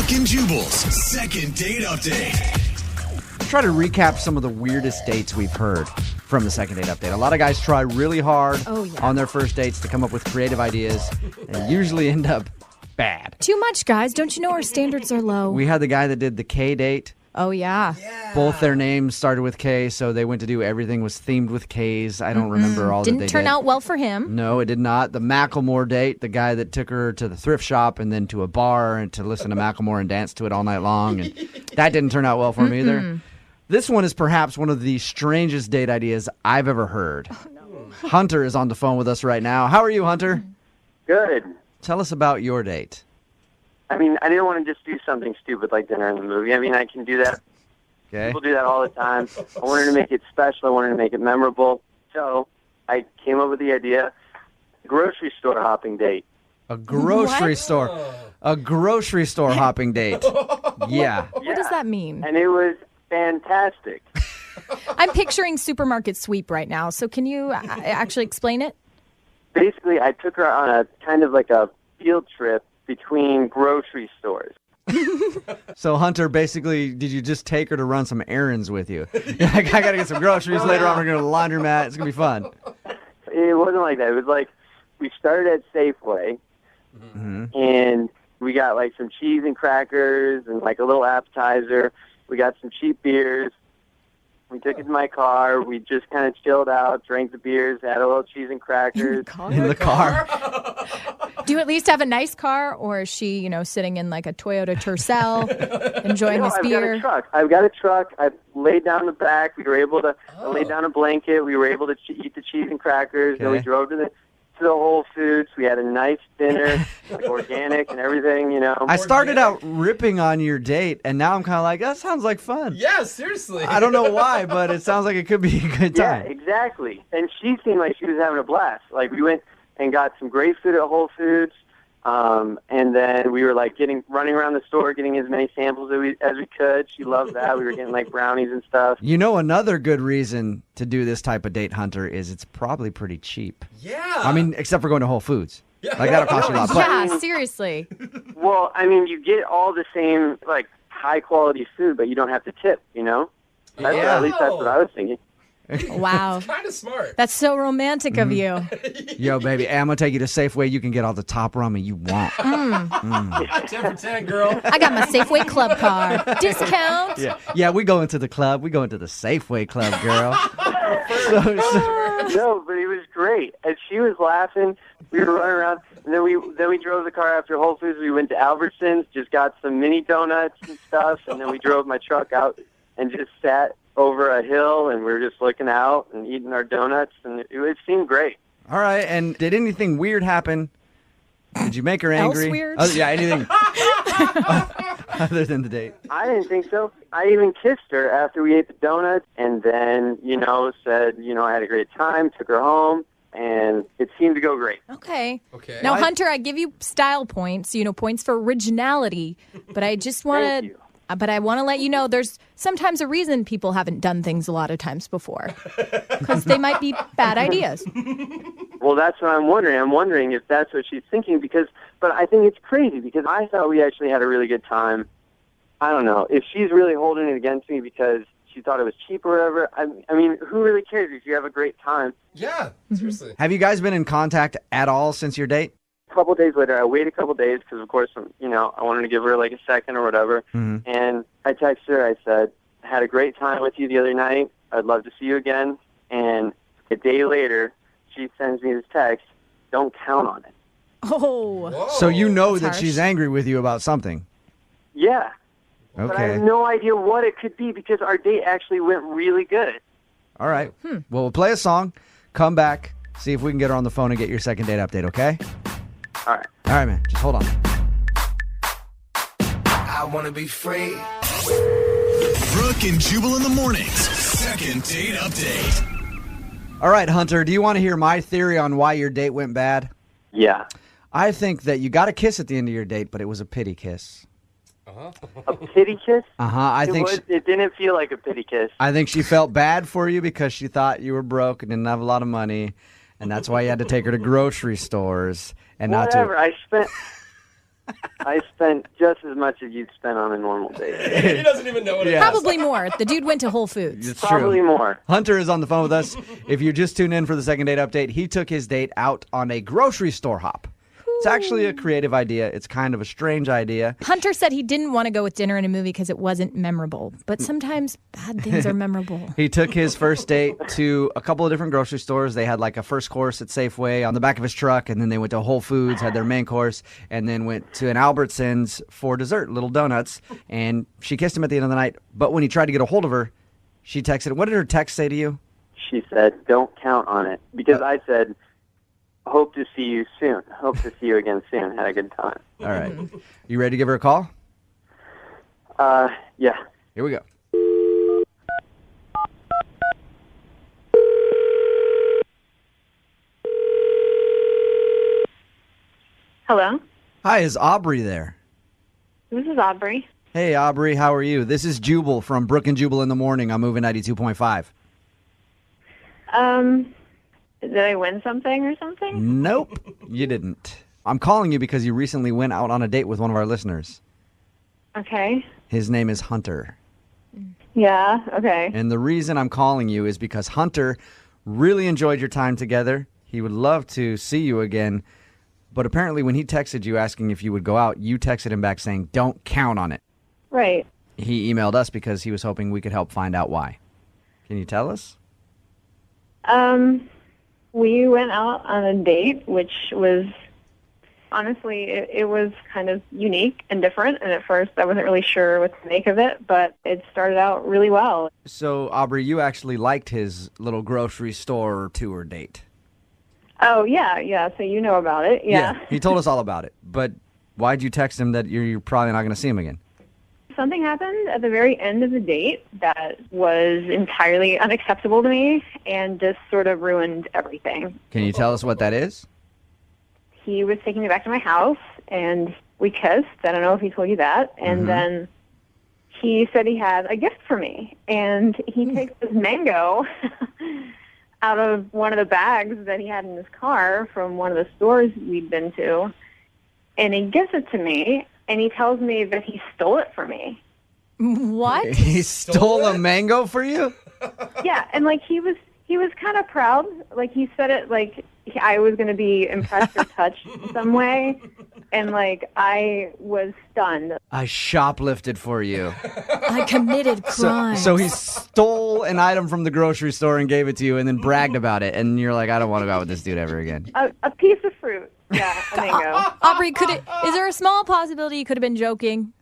Brooke and Jubal's second date update. Try to recap some of the weirdest dates we've heard from the second date update. A lot of guys try really hard on their first dates to come up with creative ideas and usually end up bad. Too much, guys. Don't you know our standards are low? We had the guy that did the K date. Oh, yeah. Both their names started with K, so they went to do everything was themed with Ks. I don't remember all that they did. Didn't turn out well for him. No, it did not. The Macklemore date, the guy that took her to the thrift shop and then to a bar and to listen to Macklemore and dance to it all night long. And that didn't turn out well for him either. This one is perhaps one of the strangest date ideas I've ever heard. Oh, no. Hunter is on the phone with us right now. How are you, Hunter? Good. Tell us about your date. I mean, I didn't want to just do something stupid like dinner in the movie. I mean, I can do that. Okay. People do that all the time. I wanted to make it special. I wanted to make it memorable. So I came up with the idea, grocery store hopping date. A grocery store. A grocery store hopping date. Yeah. What does that mean? And it was fantastic. I'm picturing supermarket sweep right now. So can you actually explain it? Basically, I took her on a kind of like a field trip between grocery stores. So, Hunter, basically, did you just take her to run some errands with you? I got to get some groceries later on. We're going to the laundromat. It's going to be fun. It wasn't like that. It was like we started at Safeway, and we got like some cheese and crackers and like a little appetizer. We got some cheap beers. We took it to my car. We just kind of chilled out, drank the beers, had a little cheese and crackers. In the car? Do you at least have a nice car, or is she, sitting in like a Toyota Tercel, enjoying this beer? I've got a truck. I laid down the back. We were able to lay down a blanket. We were able to eat the cheese and crackers. Then we drove to the Whole Foods. We had a nice dinner, like organic and everything, I started out ripping on your date, and now I'm kind of like, that sounds like fun. Yeah, seriously. I don't know why, but it sounds like it could be a good time. Yeah, exactly. And she seemed like she was having a blast. Like, we went and got some great food at Whole Foods, and then we were like running around the store, getting as many samples as we could. She loved that. We were getting like brownies and stuff. Another good reason to do this type of date, Hunter, is it's probably pretty cheap. Yeah. I mean, except for going to Whole Foods. Yeah. Like, that'll cost you a lot. Yeah, seriously. Well, I mean, you get all the same, like, high-quality food, but you don't have to tip, At least that's what I was thinking. Wow. Kind of smart. That's so romantic of you. Yo, baby, hey, I'm going to take you to Safeway. You can get all the top ramen you want. 10 for 10, girl. I got my Safeway Club card. Discount. Yeah, we go into the club. We go into the Safeway Club, girl. No, but it was great. And she was laughing. We were running around. And then we drove the car after Whole Foods. We went to Albertsons, just got some mini donuts and stuff. And then we drove my truck out and just sat over a hill, and we were just looking out and eating our donuts, and it seemed great. All right, and did anything weird happen? Did you make her angry? Else weird? Yeah, anything other than the date? I didn't think so. I even kissed her after we ate the donuts, and then, said, I had a great time, took her home, and it seemed to go great. Okay. Now, Hunter, I give you style points, points for originality, but I just want to... But I want to let you know there's sometimes a reason people haven't done things a lot of times before. Because they might be bad ideas. Well, that's what I'm wondering. I'm wondering if that's what she's thinking. But I think it's crazy because I thought we actually had a really good time. I don't know. If she's really holding it against me because she thought it was cheap or whatever, I mean, who really cares if you have a great time? Yeah, seriously. Have you guys been in contact at all since your date? A couple of days later, I waited a couple of days because, of course, I wanted to give her like a second or whatever. And I texted her. I said, I had a great time with you the other night. I'd love to see you again. And a day later, she sends me this text, don't count on it. Oh. Whoa. So you know That's that harsh. she's angry with you about something. Yeah. Okay. But I have no idea what it could be because our date actually went really good. All right. Well, we'll play a song, come back, see if we can get her on the phone and get your second date update, okay? All right. All right, man. Just hold on. I want to be free. Brooke and Jubal in the mornings. Second date update. All right, Hunter, do you want to hear my theory on why your date went bad? Yeah. I think that you got a kiss at the end of your date, but it was a pity kiss. A pity kiss? It didn't feel like a pity kiss. I think she felt bad for you because she thought you were broke and didn't have a lot of money, and that's why you had to take her to grocery stores and Whatever. not to. I spent just as much as you'd spend on a normal date. He doesn't even know what it is. Probably more. The dude went to Whole Foods. It's Probably true. more. Hunter is on the phone with us. If you just tuned in for the second date update, he took his date out on a grocery store hop. It's actually a creative idea. It's kind of a strange idea. Hunter said he didn't want to go with dinner and a movie because it wasn't memorable. But sometimes bad things are memorable. He took his first date to a couple of different grocery stores. They had like a first course at Safeway on the back of his truck, and then they went to Whole Foods, had their main course, and then went to an Albertsons for dessert, little donuts. And she kissed him at the end of the night. But when he tried to get a hold of her, she texted. What did her text say to you? She said, don't count on it. Because I said, hope to see you soon. Hope to see you again soon. Had a good time. All right. You ready to give her a call? Yeah. Here we go. Hello, Hi, is Aubrey there? this is Aubrey. Hey, Aubrey, how are you? This is Jubal from Brooke and Jubal in the Morning. I'm moving 92.5. Did I win something or something? Nope, you didn't. I'm calling you because you recently went out on a date with one of our listeners. Okay. His name is Hunter. Yeah, okay. And the reason I'm calling you is because Hunter really enjoyed your time together. He would love to see you again. But apparently when he texted you asking if you would go out, you texted him back saying, don't count on it. Right. He emailed us because he was hoping we could help find out why. Can you tell us? We went out on a date, which was, honestly, it was kind of unique and different. And at first I wasn't really sure what to make of it, but it started out really well. So, Aubrey, you actually liked his little grocery store tour date. Oh, yeah. So you know about it. Yeah. He told us all about it. But why'd you text him that you're probably not going to see him again? Something happened at the very end of the date that was entirely unacceptable to me and just sort of ruined everything. Can you tell us what that is? He was taking me back to my house, and we kissed. I don't know if he told you that. And then he said he had a gift for me, and he takes this mango out of one of the bags that he had in his car from one of the stores we'd been to, and he gives it to me, and he tells me that he stole it from me. What? He stole a mango for you? Yeah, and like he was kind of proud. Like he said it like I was going to be impressed or touched in some way, and like I was stunned. I shoplifted for you. I committed crime. So he stole an item from the grocery store and gave it to you and then bragged about it. And you're like, I don't want to go out with this dude ever again. A piece of fruit. Yeah, a mango. Aubrey, is there a small possibility you could have been joking?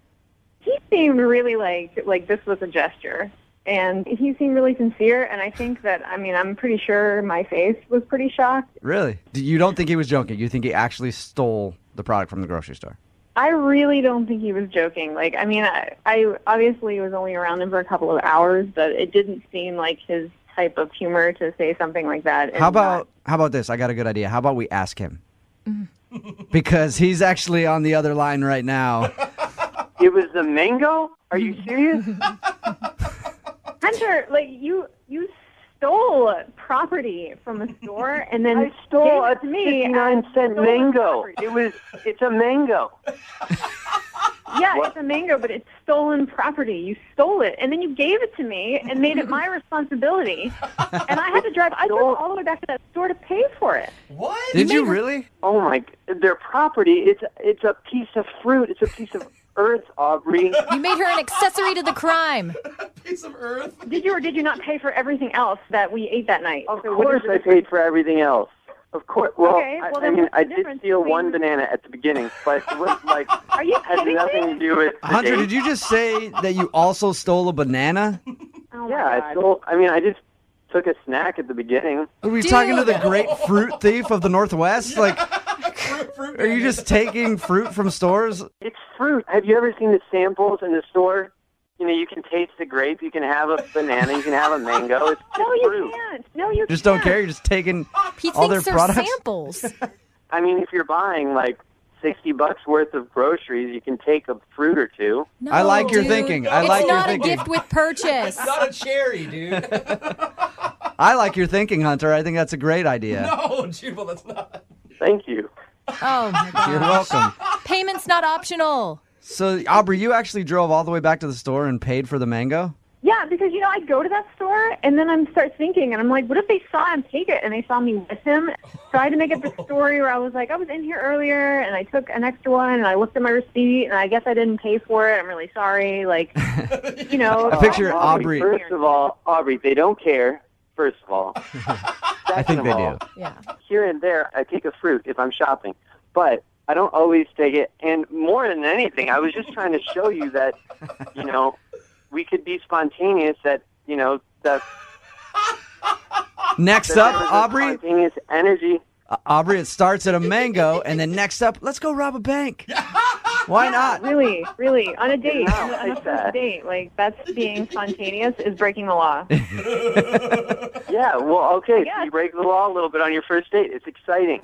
He seemed really like this was a gesture. And he seemed really sincere, and I think that, I'm pretty sure my face was pretty shocked. Really? You don't think he was joking? You think he actually stole the product from the grocery store? I really don't think he was joking. I obviously was only around him for a couple of hours, but it didn't seem like his type of humor to say something like that. How about this? I got a good idea. How about we ask him? Because he's actually on the other line right now. It was the mango? Are you serious? Hunter, you stole property from a store and then I stole gave a it to me. 59-cent mango. It's a mango. Yeah, it's a mango, but it's stolen property. You stole it, and then you gave it to me and made it my responsibility. And I had to drive. I drove all the way back to that store to pay for it. What? Did you really? Oh my! Their property. It's a piece of fruit. It's a piece of earth, Aubrey. You made her an accessory to the crime. Piece of earth. Did you or did you not pay for everything else that we ate that night? Of course, I paid for everything else. Of course. Well, Okay, well, then what's the I did difference steal between- one banana at the beginning, but it was like Are you had kidding nothing me? to do with the Hunter, date. did you just say that you also stole a banana? Oh Yeah, my I God. stole. I just took a snack at the beginning. Are we talking to the great fruit thief of the Northwest? Like, Fruit are you just taking fruit from stores? It's fruit. Have you ever seen the samples in the store? You can taste the grape. You can have a banana. You can have a mango. It's just No, you fruit. can't. No, you Just can't. don't care? You're just taking He all their thinks they're products? samples. If you're buying like $60 worth of groceries, you can take a fruit or two. No, I like your dude. thinking. I It's like your not a thinking. gift with purchase. It's not a cherry, dude. I like your thinking, Hunter. I think that's a great idea. No, Jubal, that's not. Thank you. Oh, my gosh. You're welcome. Payment's not optional. So, Aubrey, you actually drove all the way back to the store and paid for the mango? Yeah, because, I go to that store, and then I start thinking, and I'm like, what if they saw him take it, and they saw me with him? So I had to make up the story where I was like, I was in here earlier, and I took an extra one, and I looked at my receipt, and I guess I didn't pay for it. I'm really sorry. Like, I picture Aubrey. First of all, Aubrey, they don't care, first of all. I think they do. Yeah. Here and there, I take a fruit if I'm shopping, but I don't always take it. And more than anything, I was just trying to show you that, we could be spontaneous, that, that Next there up, was a Aubrey. spontaneous energy. Aubrey, it starts at a mango, and then next up, let's go rob a bank. Why not? Really, on a date, Yeah, on like a first that. date. Like, that's being spontaneous is breaking the law. Yeah, well, okay, Yeah. so you break the law a little bit on your first date. It's exciting.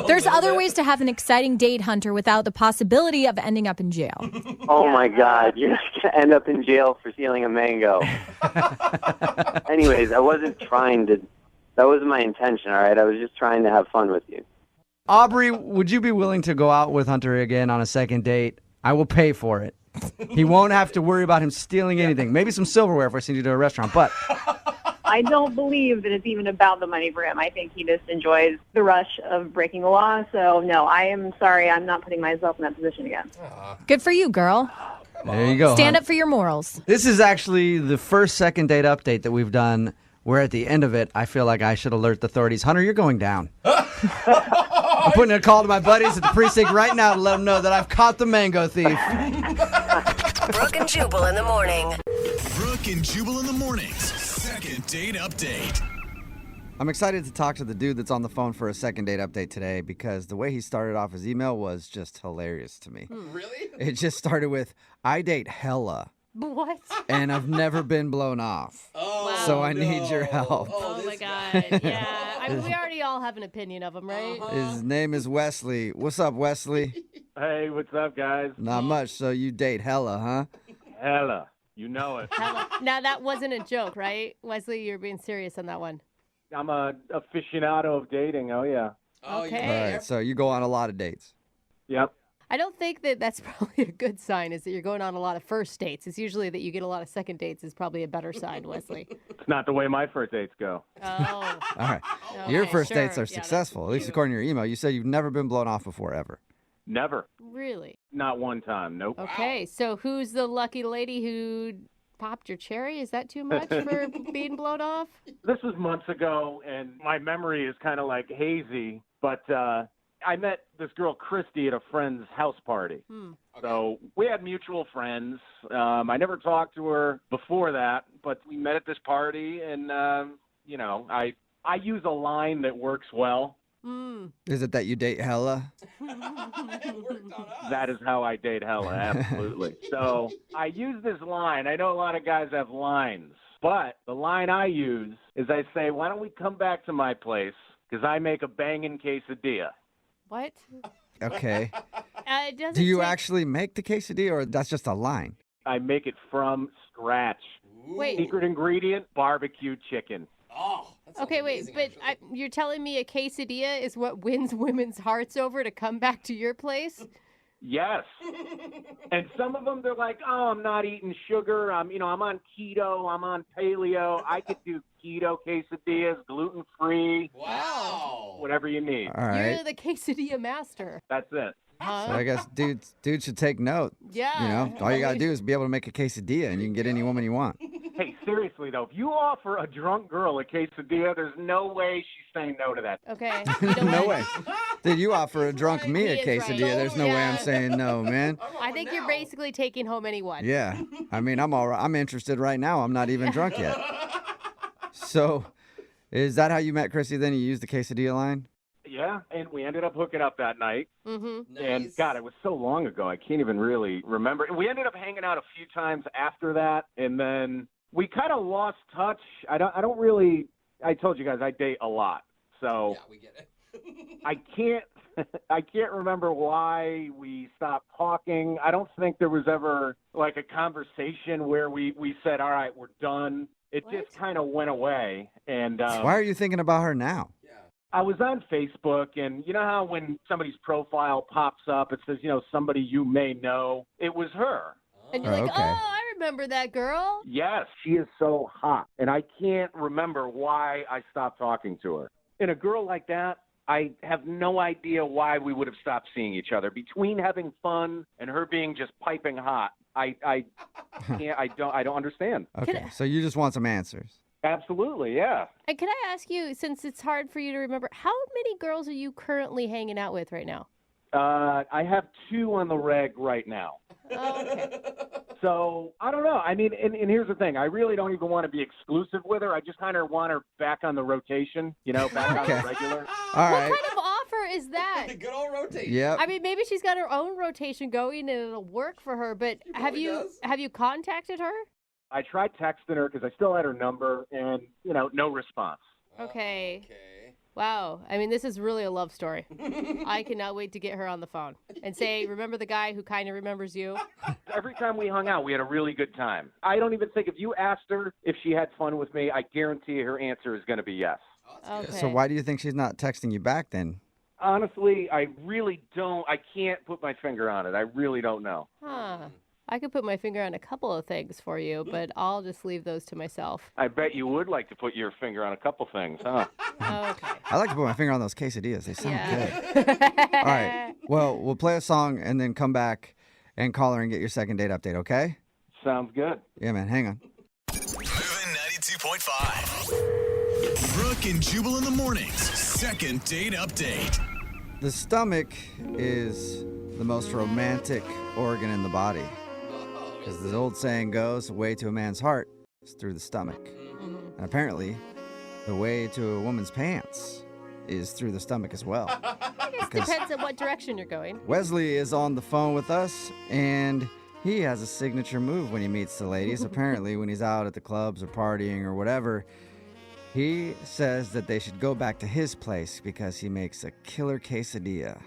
There's other ways to have an exciting date, Hunter, without the possibility of ending up in jail. Oh, my God, you're going to end up in jail for stealing a mango. Anyways, I wasn't trying to... That wasn't my intention, all right? I was just trying to have fun with you. Aubrey, would you be willing to go out with Hunter again on a second date? I will pay for it. He won't have to worry about him stealing anything. Maybe some silverware if I send you to a restaurant, but... I don't believe that it's even about the money for him. I think he just enjoys the rush of breaking the law. So, no, I am sorry. I'm not putting myself in that position again. Good for you, girl. There you go. Stand hon. up for your morals. This is actually the first second date update that we've done where at the end of it, I feel like I should alert the authorities. Hunter, you're going down. I'm putting a call to my buddies at the precinct right now to let them know that I've caught the mango thief. Brooke and Jubal in the morning. Brooke and Jubal in the mornings. Second date update. I'm excited to talk to the dude that's on the phone for a second date update today because the way he started off his email was just hilarious to me. Really? It just started with, I date hella, What? and I've never been blown off. Oh, So I need your help. Oh my God! Yeah, I mean, we already all have an opinion of him, right? His name is Wesley. What's up, Wesley? Hey, what's up, guys? Not much. So you date hella, huh? Hella. You know it. Now that wasn't a joke, right, Wesley? You're being serious on that one. I'm a aficionado of dating. Oh, yeah. Oh, Okay. yeah. All right. So you go on a lot of dates. Yep. I don't think that that's probably a good sign. Is that you're going on a lot of first dates? It's usually that you get a lot of second dates. Is probably a better sign, Wesley. It's not the way my first dates go. Oh. All right. Okay, Your first sure. dates are Yeah, that's successful, at least cute. according to your email. You said you've never been blown off before, ever. Never. Really? Not one time. Nope. Okay. So who's the lucky lady who popped your cherry? Is that too much for being blown off? This was months ago, and my memory is kind of like hazy, but I met this girl, Christy, at a friend's house party. So we had mutual friends. I never talked to her before that, but we met at this party, and, I use a line that works well. Is it that you date hella? That is how I date hella, absolutely. So I use this line. I know a lot of guys have lines, but the line I use is I say, why don't we come back to my place because I make a banging quesadilla. What? Okay. It doesn't Do you take- actually make the quesadilla, or that's just a line? I make it from scratch. Wait. Secret ingredient, barbecue chicken. Oh, that sounds Okay, wait, amazing, but actually. you're telling me a quesadilla is what wins women's hearts over to come back to your place? Yes. And some of them, they're like, oh, I'm not eating sugar. I'm on keto. I'm on paleo. I could do keto quesadillas, gluten-free, Wow. whatever you need. All right. You're the quesadilla master. That's it. Huh? So I guess dudes should take note. Yeah. You know, all you got to do is be able to make a quesadilla, and you can get any woman you want. Hey, seriously, though, if you offer a drunk girl a quesadilla, there's no way she's saying no to that. Okay. You know No what? way. Did you offer a drunk me a He is right. quesadilla? There's no way I'm Yeah. saying no, man. I think you're basically taking home anyone. Yeah. I mean, I'm all right. I'm interested right now. I'm not even drunk yet. So, is that how you met Chrissy then? You used the quesadilla line? Yeah, and we ended up hooking up that night. Mm-hmm. And, God, it was so long ago, I can't even really remember. And we ended up hanging out a few times after that, and then we kind of lost touch. I told you guys I date a lot, so Yeah, we get it. I can't remember why we stopped talking. I don't think there was ever like a conversation where we said, all right, we're done. It just kind of went away. And Why are you thinking about her now? Yeah. I was on Facebook, and you know how when somebody's profile pops up, it says, somebody you may know? It was her. And you're like, okay. oh, I remember that girl. Yes, she is so hot, and I can't remember why I stopped talking to her. And a girl like that, I have no idea why we would have stopped seeing each other. Between having fun and her being just piping hot, I can't, I don't understand. Okay, so you just want some answers. Absolutely, yeah. And can I ask you, since it's hard for you to remember, how many girls are you currently hanging out with right now? I have 2 on the reg right now. Oh, okay. So, I don't know. I mean, and here's the thing. I really don't even want to be exclusive with her. I just kind of want her back on the rotation, back on the regular. All right. What kind of offer is that? Good old rotation. Yep. I mean, maybe she's got her own rotation going and it'll work for her, but have you contacted her? I tried texting her because I still had her number, and, no response. Okay. Wow. I mean, this is really a love story. I cannot wait to get her on the phone and say, remember the guy who kind of remembers you? Every time we hung out, we had a really good time. I don't even think if you asked her if she had fun with me, I guarantee her answer is going to be yes. Okay. So why do you think she's not texting you back then? Honestly, I really don't. I can't put my finger on it. I really don't know. Huh. I could put my finger on a couple of things for you, but I'll just leave those to myself. I bet you would like to put your finger on a couple things, huh? Okay. I like to put my finger on those quesadillas. They sound good. Yeah. All right. Well, we'll play a song and then come back and call her and get your second date update, okay? Sounds good. Yeah, man. Hang on. Moving 92.5. Brooke and Jubal in the mornings. Second date update. The stomach is the most romantic organ in the body. Because the old saying goes, the way to a man's heart is through the stomach. And apparently, the way to a woman's pants is through the stomach as well. I guess depends on what direction you're going. Wesley is on the phone with us, and he has a signature move when he meets the ladies. Apparently, when he's out at the clubs or partying or whatever, he says that they should go back to his place because he makes a killer quesadilla.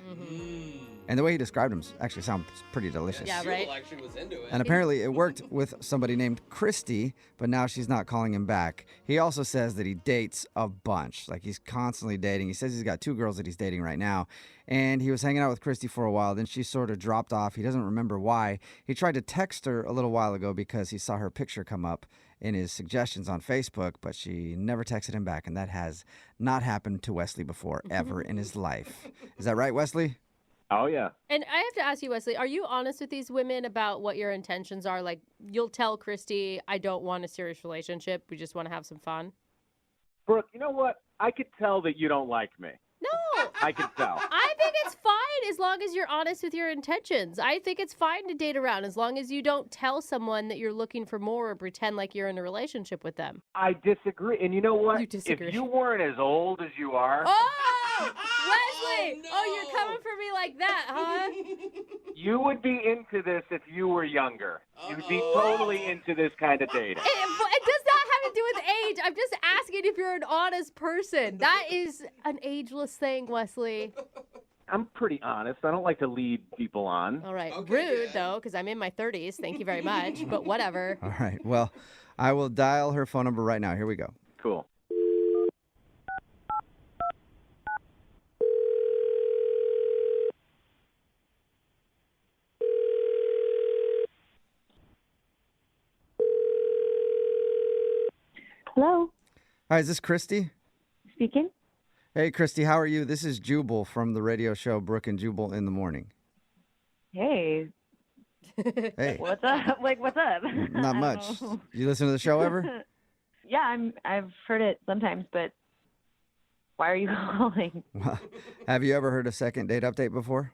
And the way he described them actually sounds pretty delicious. Yeah, right. Jubal actually was into it. And apparently it worked with somebody named Christy, but now she's not calling him back. He also says that he dates a bunch. Like, he's constantly dating. He says he's got 2 girls that he's dating right now. And he was hanging out with Christy for a while. Then she sort of dropped off. He doesn't remember why. He tried to text her a little while ago because he saw her picture come up in his suggestions on Facebook, but she never texted him back. And that has not happened to Wesley before, ever in his life. Is that right, Wesley? Oh, yeah. And I have to ask you, Wesley, are you honest with these women about what your intentions are? Like, you'll tell Christy, I don't want a serious relationship. We just want to have some fun. Brooke, you know what? I could tell that you don't like me. No. I could tell. I think it's fine as long as you're honest with your intentions. I think it's fine to date around as long as you don't tell someone that you're looking for more or pretend like you're in a relationship with them. I disagree. And you know what? You disagree. If you weren't as old as you are, Oh, Wesley! no. Oh, you're coming for me like that, huh? you would be into this if you were younger. You'd be totally into this kind of dating. It does not have to do with age. I'm just asking if you're an honest person. That is an ageless thing, Wesley. I'm pretty honest. I don't like to lead people on. All right. Okay, Rude, yeah. though, because I'm in my 30s. Thank you very much. But whatever. All right. Well, I will dial her phone number right now. Here we go. Cool. Hello, Hi, is this Christy? speaking. Hey, Christy, how are you? This is Jubal from the radio show Brooke and Jubal in the Morning. Hey, Hey, what's up? What's up? not much. You listen to the show ever? Yeah, I've heard it sometimes, but why are you calling? Well, have you ever heard a second date update before?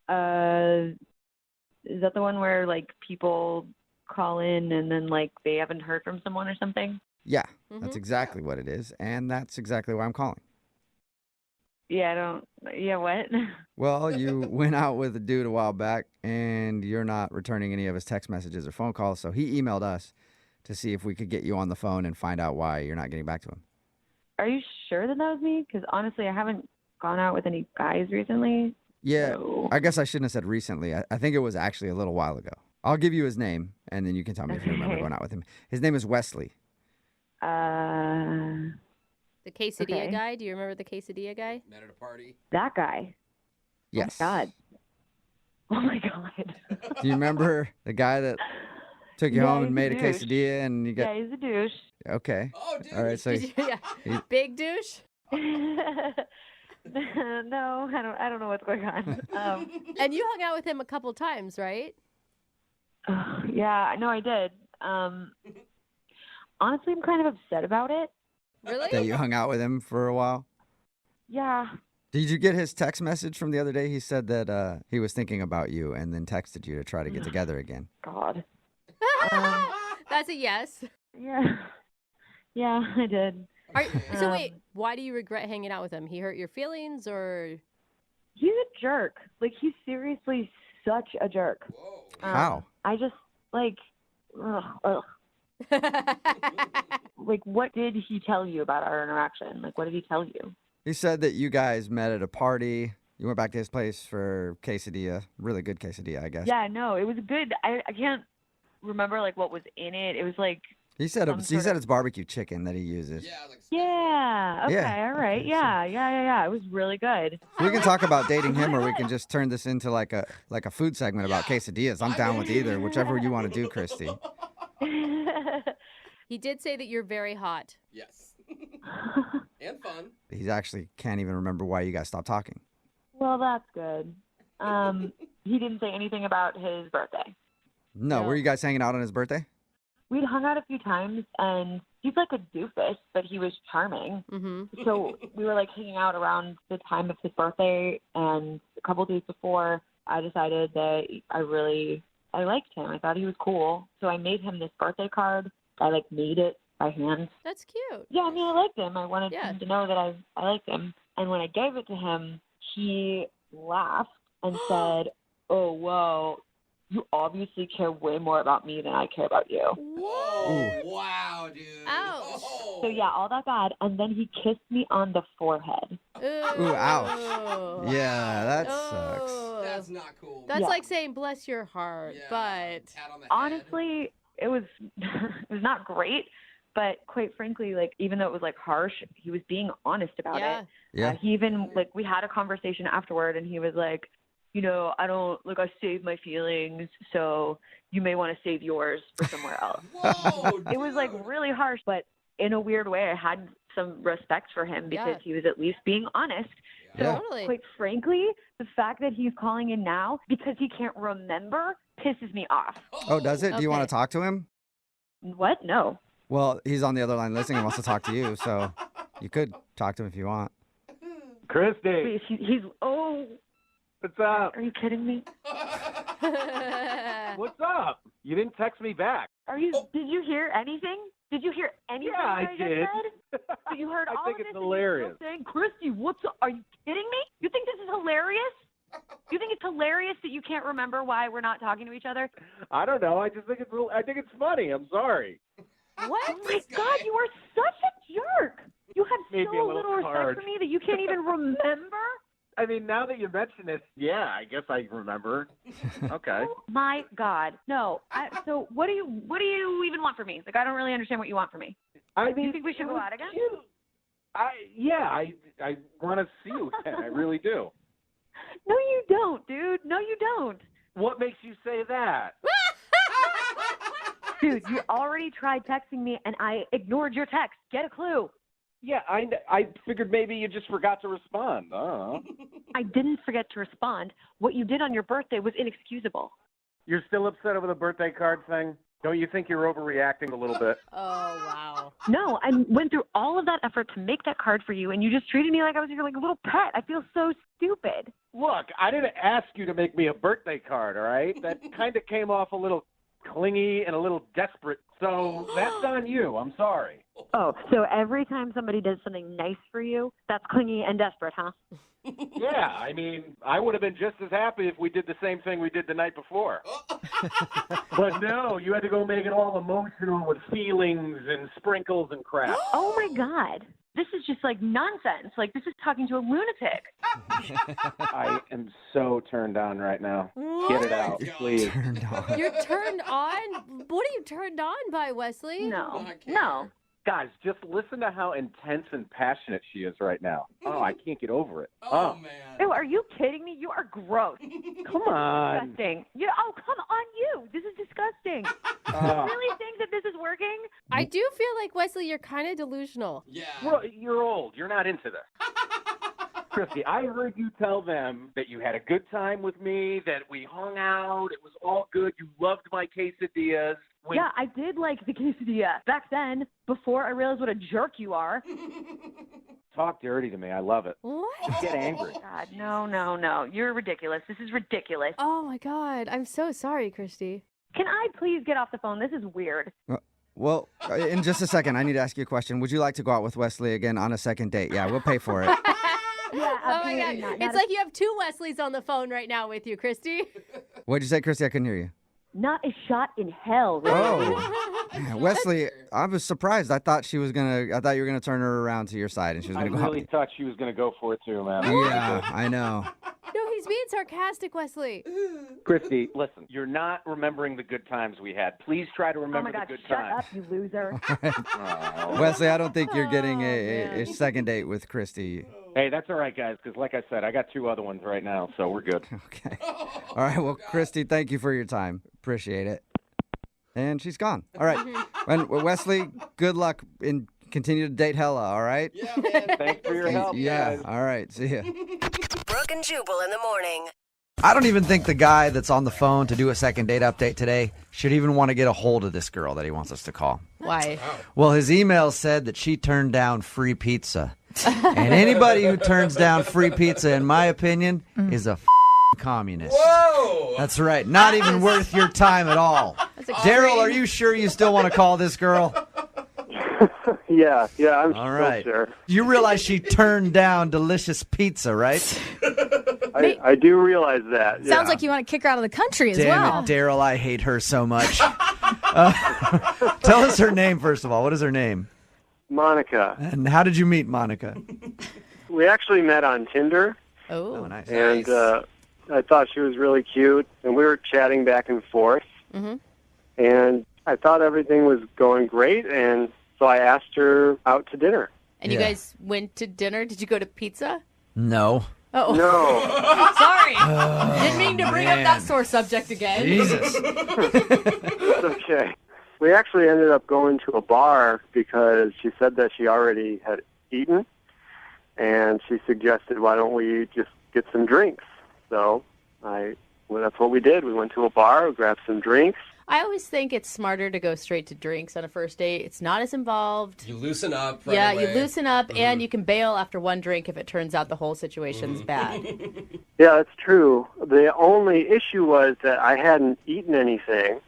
Is that the one where like people call in and then like they haven't heard from someone or something? Yeah, that's exactly what it is, and that's exactly why I'm calling. Yeah, I don't. Yeah, what? Well, you went out with a dude a while back, and you're not returning any of his text messages or phone calls, so he emailed us to see if we could get you on the phone and find out why you're not getting back to him. Are you sure that was me? Because honestly, I haven't gone out with any guys recently. Yeah, So- I guess I shouldn't have said recently. I think it was actually a little while ago. I'll give you his name, and then you can tell me if you remember Okay. going out with him. His name is Wesley. The quesadilla Okay. guy. Do you remember the quesadilla guy? Met at a party. That guy. Yes. God. Oh my God. Do you remember the guy that took you Yeah, home and he's a made a douche. quesadilla and you got Yeah, he's a douche. okay. Oh, dude. All right, so Did you, yeah. Big douche. No, I don't know what's going on. And you hung out with him a couple times, right? Yeah, no, I did. Honestly, I'm kind of upset about it. Really? that you hung out with him for a while. Yeah. Did you get his text message from the other day? He said that he was thinking about you and then texted you to try to get together again. God. That's a yes. Yeah. Yeah, I did. So wait, why do you regret hanging out with him? He hurt your feelings, or? He's a jerk. Like, he's seriously such a jerk. Whoa. How? I just, like, ugh. Like, what did he tell you about our interaction? Like, what did he tell you? He said that you guys met at a party. You went back to his place for quesadilla. Really good quesadilla, I guess. Yeah, no, it was good. I can't remember, like, what was in it. It was, like, He said some sort of- it's barbecue chicken that he uses. Yeah, like yeah, okay, Yeah. all right, yeah. It was really good. We can talk about dating him, or we can just turn this into like a food segment about quesadillas. I'm down with either, whichever you want to do, Christy. He did say that you're very hot. Yes. And fun. He actually can't even remember why you guys stopped talking. Well, that's good. He didn't say anything about his birthday. No, No. were you guys hanging out on his birthday? We'd hung out a few times, and he's like a doofus, but he was charming. Mm-hmm. So we were like hanging out around the time of his birthday, and a couple days before, I decided that I liked him. I thought he was cool. So I made him this birthday card. I like made it by hand. That's cute. Yeah, I mean, I liked him. I wanted Yeah. him to know that I liked him. And when I gave it to him, he laughed and said, "Oh, whoa, you obviously care way more about me than I care about you." Whoa. Wow, dude. Ouch. Oh. So yeah, all that bad. And then he kissed me on the forehead. Ooh, ouch. Yeah, that sucks. Oh. That's not cool. That's Yeah. like saying bless your heart, Yeah. but Pat on the head. Honestly, it was it was not great, but quite frankly, like, even though it was like harsh, he was being honest about yeah. it. Yeah. He even, like, we had a conversation afterward, and he was like, you know, I save my feelings, so you may want to save yours for somewhere else. Whoa, It was like dude. really harsh, but in a weird way, I had some respect for him because Yeah. he was at least being honest. So, Yeah. Totally. quite frankly, the fact that he's calling in now because he can't remember pisses me off. Oh, does it? Do you want Okay. to talk to him? What? No. Well, he's on the other line listening and wants to talk to you, so you could talk to him if you want. Christy, Wait, he's oh, what's up? are you kidding me? What's up? You didn't text me back. Did you hear anything? Did you hear anything Yeah, I that did. just said? But you heard I all think of it's this hilarious. and you're still saying, Christy, what's up? Are you kidding me? You think this is hilarious? You think it's hilarious that you can't remember why we're not talking to each other? I don't know. I just think it's I think it's funny. I'm sorry. What? Oh my God, you are such a jerk. You have Made me a so little little respect card. for me that you can't even remember. I mean, now that you mention it, yeah, I guess I remember. Okay. Oh my God, no. So what do you even want from me? Like, I don't really understand what you want from me. I mean, You think we should go out again? I want to see you again. I really do. No, you don't, dude. No, you don't. What makes you say that? Dude, you already tried texting me, and I ignored your text. Get a clue. Yeah, I figured maybe you just forgot to respond. I don't know. I didn't forget to respond. What you did on your birthday was inexcusable. You're still upset over the birthday card thing? Don't you think you're overreacting a little bit? Oh, wow. No, I went through all of that effort to make that card for you, and you just treated me like I was your little pet. I feel so stupid. Look, I didn't ask you to make me a birthday card, all right? That kind of came off a little clingy and a little desperate, so that's on you. I'm sorry. Oh, so every time somebody does something nice for you, that's clingy and desperate, huh? Yeah, I mean, I would have been just as happy if we did the same thing we did the night before. But no, you had to go make it all emotional with feelings and sprinkles and crap. Oh, my God. This is just like nonsense. Like, this is talking to a lunatic. I am so turned on right now. Get it out, please. Turned on. You're turned on? What are you turned on by, Wesley? No, I can't. no. Guys, just listen to how intense and passionate she is right now. Oh, I can't get over it. Oh, man. Ew, are you kidding me? You are gross. Come on. Disgusting. Come on, you. This is disgusting. You really think that this is working? I do feel like, Wesley, you're kind of delusional. Yeah. Well, you're old. You're not into this. Christy, I heard you tell them that you had a good time with me, that we hung out, it was all good, you loved my quesadillas. Yeah, I did like the quesadilla back then, before I realized what a jerk you are. Talk dirty to me. I love it. What? Get angry. God, no. You're ridiculous. This is ridiculous. Oh, my God. I'm so sorry, Christy. Can I please get off the phone? This is weird. Well, in just a second, I need to ask you a question. Would you like to go out with Wesley again on a second date? Yeah, we'll pay for it. Yeah, Oh, my absolutely God. not. It's like you have two Wesleys on the phone right now with you, Christy. What'd you say, Christy? I couldn't hear you. Not a shot in hell. Really. Oh, yeah, Wesley, I was surprised. I thought you were gonna turn her around to your side, and she was I gonna go. really thought she was going to go for it too, man. Yeah, I know. No, he's being sarcastic, Wesley. Christy, listen, you're not remembering the good times we had. Please try to Oh remember my God, the good shut times. up, you loser. Wesley, I don't think you're getting man. a second date with Christy. Hey, that's all right, guys, because like I said, I got two other ones right now, so we're good. Okay. All right. Well, Christy, thank you for your time. Appreciate it. And she's gone. All right. And Wesley, good luck and continue to date Hella. All right. Yeah, man. Thanks for your help, Yeah. guys. All right. See ya. Brooke and Jubal in the morning. I don't even think the guy that's on the phone to do a second date update today should even want to get a hold of this girl that he wants us to call. Why? Well, his email said that she turned down free pizza. And anybody who turns down free pizza, in my opinion, is a communist. Whoa! That's right. Not even worth your time at all. Daryl, are you sure you still want to call this girl? Yeah, I'm All still right. sure. You realize she turned down delicious pizza, right? I do realize that. Sounds like you want to kick her out of the country as Damn well. it, Daryl, I hate her so much. Tell us her name, first of all. What is her name? Monica. And how did you meet Monica? We actually met on Tinder, Oh, nice. and I thought she was really cute, and we were chatting back and forth. Mm-hmm. And I thought everything was going great, and so I asked her out to dinner. And you Yeah. guys went to dinner? Did you go to pizza? No. Oh, No, sorry. Didn't mean to bring up that sore subject again. Jesus. it's okay. We actually ended up going to a bar because she said that she already had eaten, and she suggested, why don't we just get some drinks? So that's what we did. We went to a bar, we grabbed some drinks. I always think it's smarter to go straight to drinks on a first date. It's not as involved. You loosen up right Yeah, away. you loosen up, and you can bail after one drink if it turns out the whole situation's bad. Yeah, that's true. The only issue was that I hadn't eaten anything,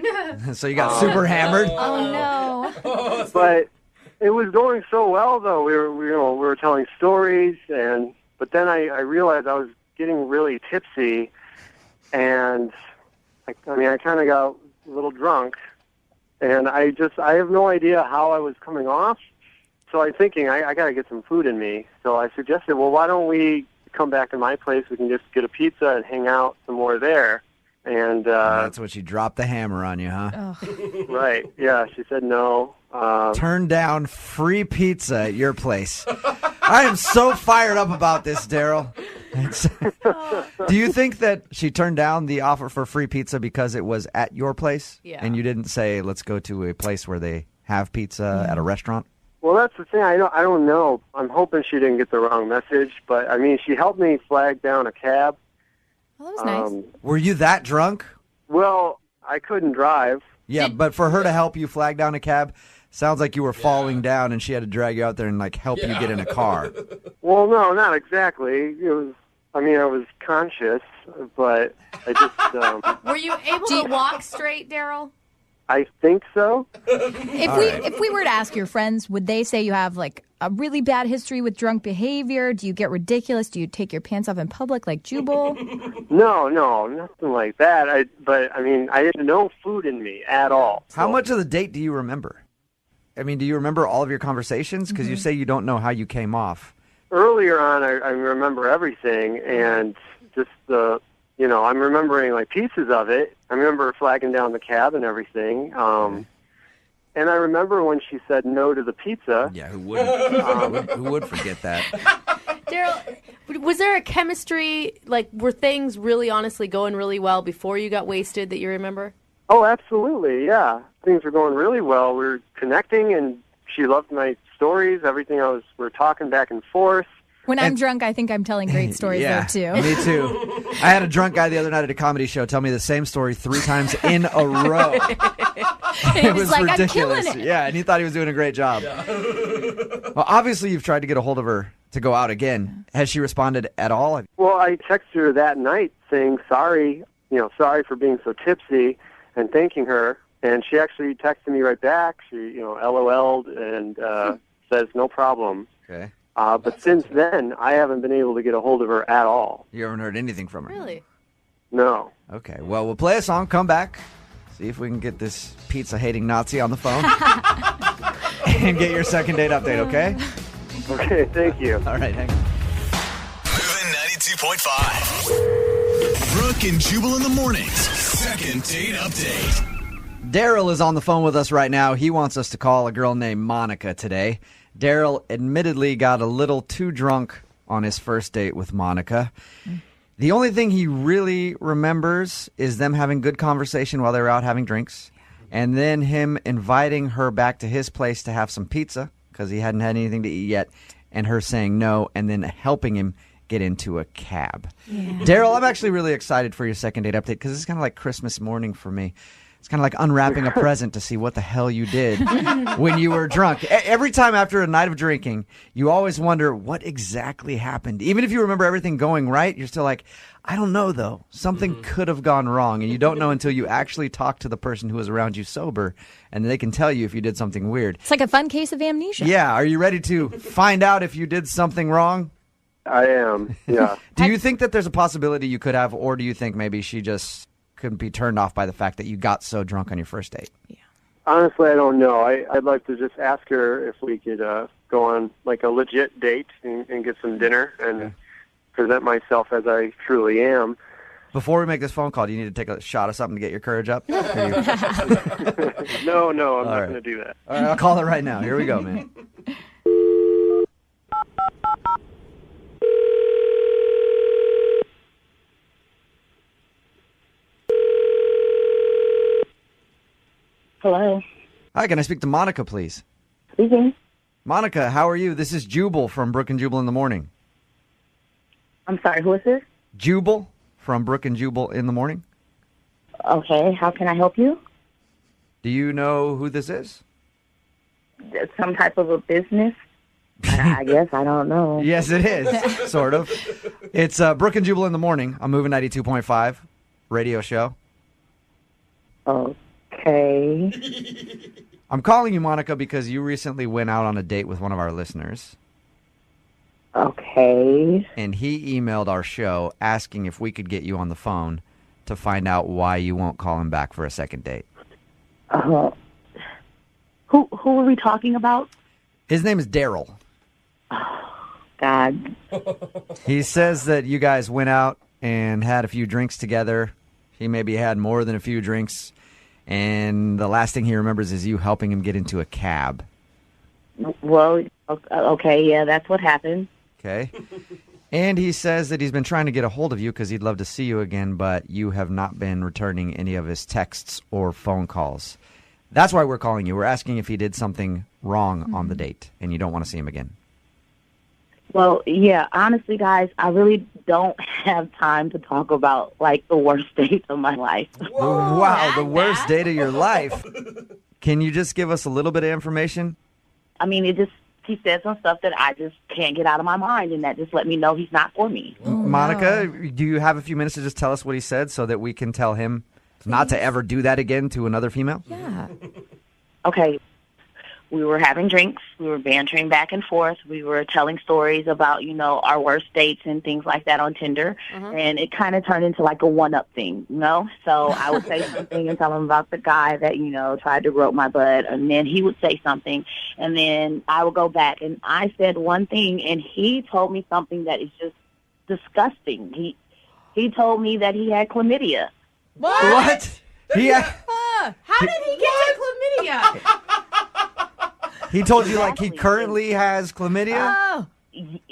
So you got super hammered? Oh, no. but it was going so well. Though we were telling stories, but then I realized I was getting really tipsy, and I kind of got a little drunk, and I have no idea how I was coming off. So I'm thinking I got to get some food in me. So I suggested, well, why don't we come back to my place? We can just get a pizza and hang out some more there. And That's what she dropped the hammer on you, huh? right, yeah, she said no. Turn down free pizza at your place. I am so fired up about this, Daryl. Do you think that she turned down the offer for free pizza because it was at your place? Yeah. And you didn't say, let's go to a place where they have pizza at a restaurant? Well, that's the thing. I don't know. I'm hoping she didn't get the wrong message, but I mean, she helped me flag down a cab. Well, that was nice. Were you that drunk? Well, I couldn't drive. Yeah, but for her to help you flag down a cab, sounds like you were falling down and she had to drag you out there and help you get in a car. Well, no, not exactly. It was. I was conscious, but I just. Were you able to walk straight, Daryl? I think so. If we were to ask your friends, would they say you have a really bad history with drunk behavior? Do you get ridiculous? Do you take your pants off in public like Jubal? No, nothing like that. I had no food in me at all. How much of the date do you remember? I mean, do you remember all of your conversations? Because you say you don't know how you came off. Earlier on, I remember everything, and just I'm remembering pieces of it. I remember flagging down the cab and everything. And I remember when she said no to the pizza. Yeah, who wouldn't? Who would forget that? Daryl, was there a chemistry, like, were things really honestly going really well before you got wasted that you remember? Oh, absolutely, yeah. Things were going really well. We were connecting, and she loved my stories, everything we're talking back and forth. When I'm drunk, I think I'm telling great stories, Yeah, though, too. me too. I had a drunk guy the other night at a comedy show tell me the same story 3 times in a row. It was like, ridiculous. I'm killing it. Yeah, and he thought he was doing a great job. Well, obviously, you've tried to get a hold of her to go out again. Has she responded at all? Well, I texted her that night saying sorry for being so tipsy and thanking her. And she actually texted me right back. She, LOL'd and says no problem. Okay. But since then, I haven't been able to get a hold of her at all. You haven't heard anything from her? Really? No. Okay, well, we'll play a song, come back, see if we can get this pizza-hating Nazi on the phone, and get your second date update, okay? Okay, thank you. All right, hang on. Moving 92.5. Brooke and Jubal in the mornings. Second date update. Daryl is on the phone with us right now. He wants us to call a girl named Monica today. Daryl admittedly got a little too drunk on his first date with Monica. The only thing he really remembers is them having good conversation while they were out having drinks, and then him inviting her back to his place to have some pizza because he hadn't had anything to eat yet, and her saying no, and then helping him get into a cab. Yeah. Daryl, I'm actually really excited for your second date update because it's kind of like Christmas morning for me. It's kind of like unwrapping a present to see what the hell you did when you were drunk. Every time after a night of drinking, you always wonder what exactly happened. Even if you remember everything going right, you're still like, I don't know, though. Something could have gone wrong, and you don't know until you actually talk to the person who was around you sober, and they can tell you if you did something weird. It's like a fun case of amnesia. Yeah. Are you ready to find out if you did something wrong? I am, yeah. Do you think that there's a possibility you could have, or do you think maybe she just couldn't be turned off by the fact that you got so drunk on your first date? Yeah. Honestly, I don't know. I'd like to just ask her if we could go on like a legit date and get some dinner and present myself as I truly am. Before we make this phone call, do you need to take a shot of something to get your courage up? No, I'm not going to do that. All right, I'll call it right now. Here we go, man. Hello. Hi, can I speak to Monica, please? Speaking. Monica, how are you? This is Jubal from Brooke and Jubal in the morning. I'm sorry, who is this? Jubal from Brooke and Jubal in the morning. Okay, how can I help you? Do you know who this is? Some type of a business? I guess, I don't know. Yes, it is, sort of. It's Brooke and Jubal in the morning. I'm moving 92.5 radio show. Okay. I'm calling you, Monica, because you recently went out on a date with one of our listeners. Okay. And he emailed our show asking if we could get you on the phone to find out why you won't call him back for a second date. Who are we talking about? His name is Daryl. God. He says that you guys went out and had a few drinks together. He maybe had more than a few drinks. And the last thing he remembers is you helping him get into a cab. Well, okay, yeah, that's what happened. Okay. And he says that he's been trying to get a hold of you because he'd love to see you again, but you have not been returning any of his texts or phone calls. That's why we're calling you. We're asking if he did something wrong on the date, and you don't want to see him again. Well, yeah, honestly, guys, I really don't have time to talk about, like, the worst date of my life. Whoa, wow, the worst date of your life. Can you just give us a little bit of information? I mean, he said some stuff that I just can't get out of my mind, and that just let me know he's not for me. Monica, do you have a few minutes to just tell us what he said so that we can tell him not to ever do that again to another female? Yeah. Okay. We were having drinks. We were bantering back and forth. We were telling stories about, our worst dates and things like that on Tinder. And it kind of turned into like a one-up thing, So I would say something and tell him about the guy that, tried to grope my butt. And then he would say something. And then I would go back. And I said one thing, and he told me something that is just disgusting. He told me that he had chlamydia. What? How did he get chlamydia? He told you like he Exactly. currently has chlamydia? Oh.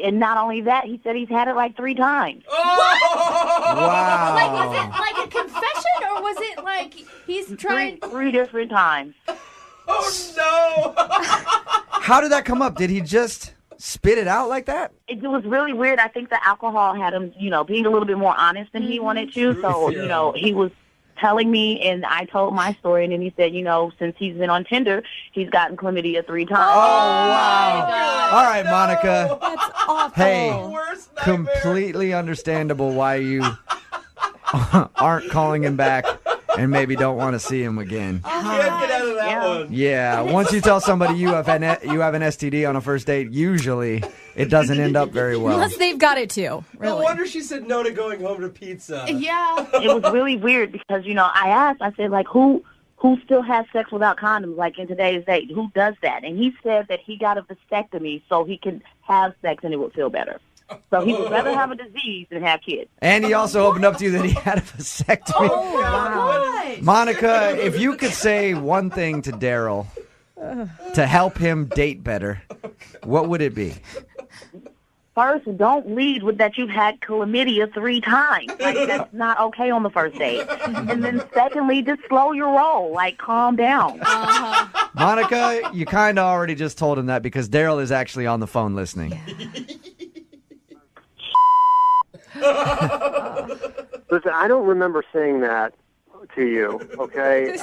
And not only that, he said he's had it like 3 times. Wow. Like, was it like a confession, or was it like he's trying? Three different times. Oh no! How did that come up? Did he just spit it out like that? It was really weird. I think the alcohol had him, being a little bit more honest than he wanted to. So, he was telling me, and I told my story, and then he said, since he's been on Tinder, he's gotten chlamydia 3 times. Oh, wow. God. All right, Monica. That's awful. Hey, Worst nightmare. completely understandable why you aren't calling him back and maybe don't want to see him again. Can't get out of that Yeah. one. Yeah, once you tell somebody you have an STD on a first date, usually it doesn't end up very well. Unless they've got it too. No Really. wonder she said no to going home to pizza. Yeah. It was really weird because, I asked, I said, like, who still has sex without condoms, like in today's date? Who does that? And he said that he got a vasectomy so he can have sex and it would feel better. So he would rather have a disease than have kids. And he also opened up to you that he had a vasectomy. Oh, God. What is Monica, if you could say one thing to Daryl to help him date better, what would it be? First, don't lead with that you've had chlamydia 3 times. Like, that's not okay on the first date. And then secondly, just slow your roll. Like, calm down. Monica, you kind of already just told him that because Daryl is actually on the phone listening. Listen, I don't remember saying that to you, okay?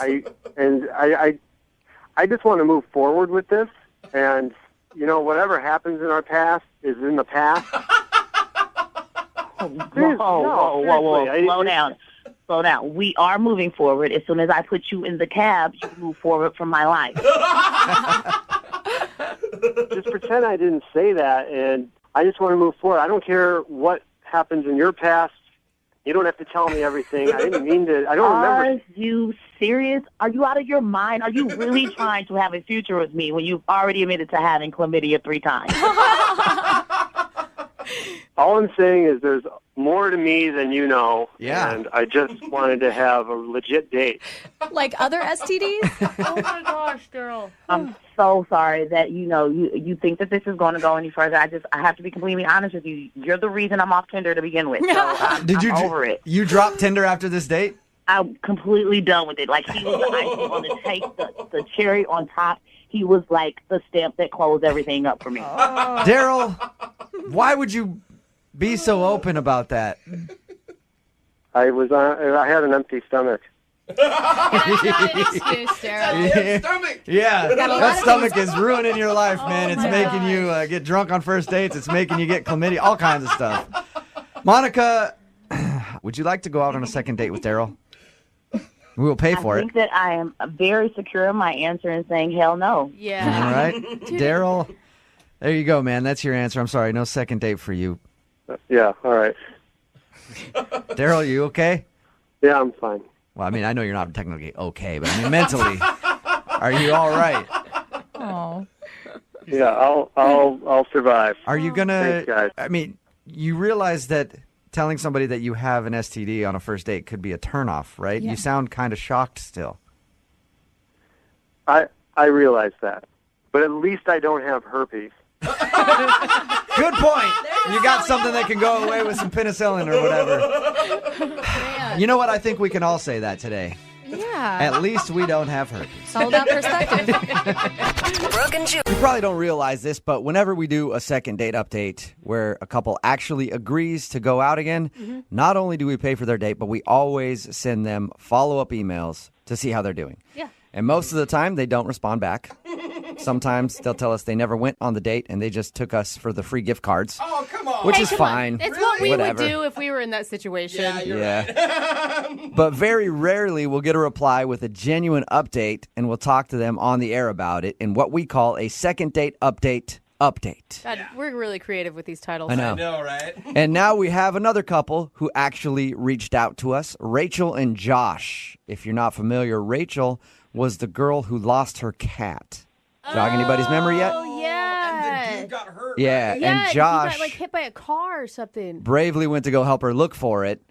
I just want to move forward with this, and whatever happens in our past is in the past. Whoa. Slow down. We are moving forward. As soon as I put you in the cab, you move forward from my life. Just pretend I didn't say that, and I just want to move forward. I don't care what happens in your past. You don't have to tell me everything. I didn't mean to. I don't remember. Are you serious? Are you out of your mind? Are you really trying to have a future with me when you've already admitted to having chlamydia 3 times? All I'm saying is there's more to me than you know. Yeah. And I just wanted to have a legit date. Like other STDs? Oh my gosh, Daryl. I'm so sorry that you think that this is going to go any further. I have to be completely honest with you. You're the reason I'm off Tinder to begin with. So I'm over it. You drop Tinder after this date? I'm completely done with it. Like, he was the icing on the cake, the cherry on top. He was like the stamp that closed everything up for me. Daryl, why would you be so open about that? I had an empty stomach. That's not an excuse, Daryl. Your stomach. Yeah, that stomach is ruining your life, man. It's my making you get drunk on first dates. It's making you get chlamydia, all kinds of stuff. Monica, would you like to go out on a second date with Daryl? We will pay for I it. think that I am very secure in my answer in saying hell no. Yeah. All right, Daryl, there you go, man. That's your answer. I'm sorry, no second date for you. Yeah, all right. Daryl, you okay? Yeah, I'm fine. Well, I mean, I know you're not technically okay, but I mean, mentally, are you all right? Oh. Yeah, I'll survive. Are you gonna? Thanks, guys. I mean, you realize that telling somebody that you have an STD on a first date could be a turnoff, right? Yeah. You sound kind of shocked still. I realize that, but at least I don't have herpes. Good point. You got something that can go away with some penicillin or whatever. You know what? I think we can all say that today. Yeah. At least we don't have herpes. It's all about perspective. Brooke and Jubal. You probably don't realize this, but whenever we do a second date update where a couple actually agrees to go out again, not only do we pay for their date, but we always send them follow-up emails to see how they're doing. Yeah. And most of the time, they don't respond back. Sometimes they'll tell us they never went on the date and they just took us for the free gift cards, Oh, come on. which is Come on. fine. It's what we Whatever. would do if we were in that situation. Yeah, you're Yeah. But very rarely we'll get a reply with a genuine update, and we'll talk to them on the air about it in what we call a second date update. God, we're really creative with these titles. I know. I know, right? And now we have another couple who actually reached out to us, Rachel and Josh. If you're not familiar, Rachel was the girl who lost her cat. Jog anybody's memory yet? Oh, yeah. And the dude got hurt. Yeah, right? Yeah, and Josh he got, hit by a car or something. bravely went to go help her look for it.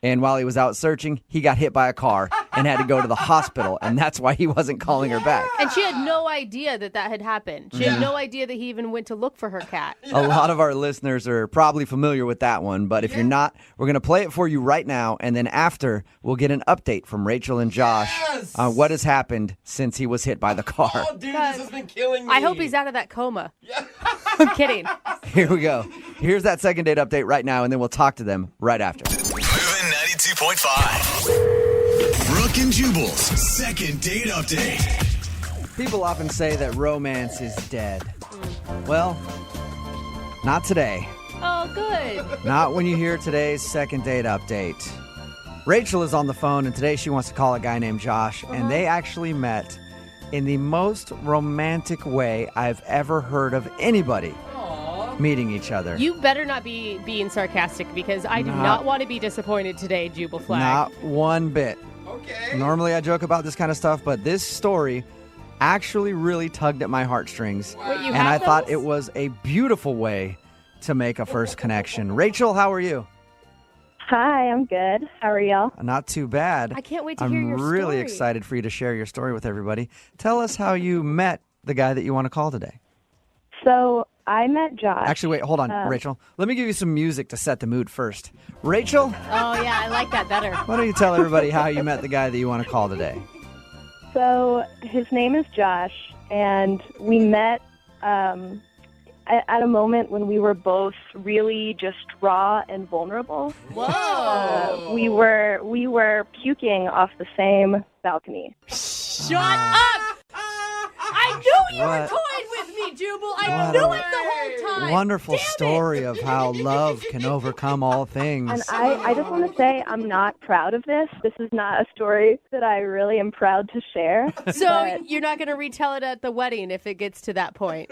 And while he was out searching, he got hit by a car. and had to go to the hospital, and that's why he wasn't calling her back. And she had no idea that had happened. She had no idea that he even went to look for her cat. A lot of our listeners are probably familiar with that one, but if you're not, we're going to play it for you right now, and then after, we'll get an update from Rachel and Josh on what has happened since he was hit by the car. Oh, dude, this has been killing me. I hope he's out of that coma. I'm kidding. Here we go. Here's that second date update right now, and then we'll talk to them right after. Moving 92.5. Brooke and Jubal's second date update. People often say that romance is dead. Well, not today. Oh, good. Not when you hear today's second date update. Rachel is on the phone, and today she wants to call a guy named Josh, and they actually met in the most romantic way I've ever heard of anybody meeting each other. You better not be being sarcastic because I do not want to be disappointed today, Jubal Flag. Not one bit. Okay. Normally I joke about this kind of stuff, but this story actually really tugged at my heartstrings. Wait, you and I have thought those? it was a beautiful way to make a first connection. Rachel, how are you? Hi, I'm good. How are y'all? Not too bad. I can't wait to hear your I'm really story. excited for you to share your story with everybody. Tell us how you met the guy that you want to call today. So I met Josh. Actually, wait, hold on, Rachel. Let me give you some music to set the mood first. Rachel, Oh, yeah, I like that better. why don't you tell everybody how you met the guy that you want to call today? So his name is Josh, and we met at a moment when we were both really just raw and vulnerable. Whoa. We were puking off the same balcony. Shut up! I knew you were What? toying with me, Jubal. I What knew a it the whole time. Wonderful Damn it. story of how love can overcome all things. And I just want to say I'm not proud of this. This is not a story that I really am proud to share. So but, you're not going to retell it at the wedding if it gets to that point.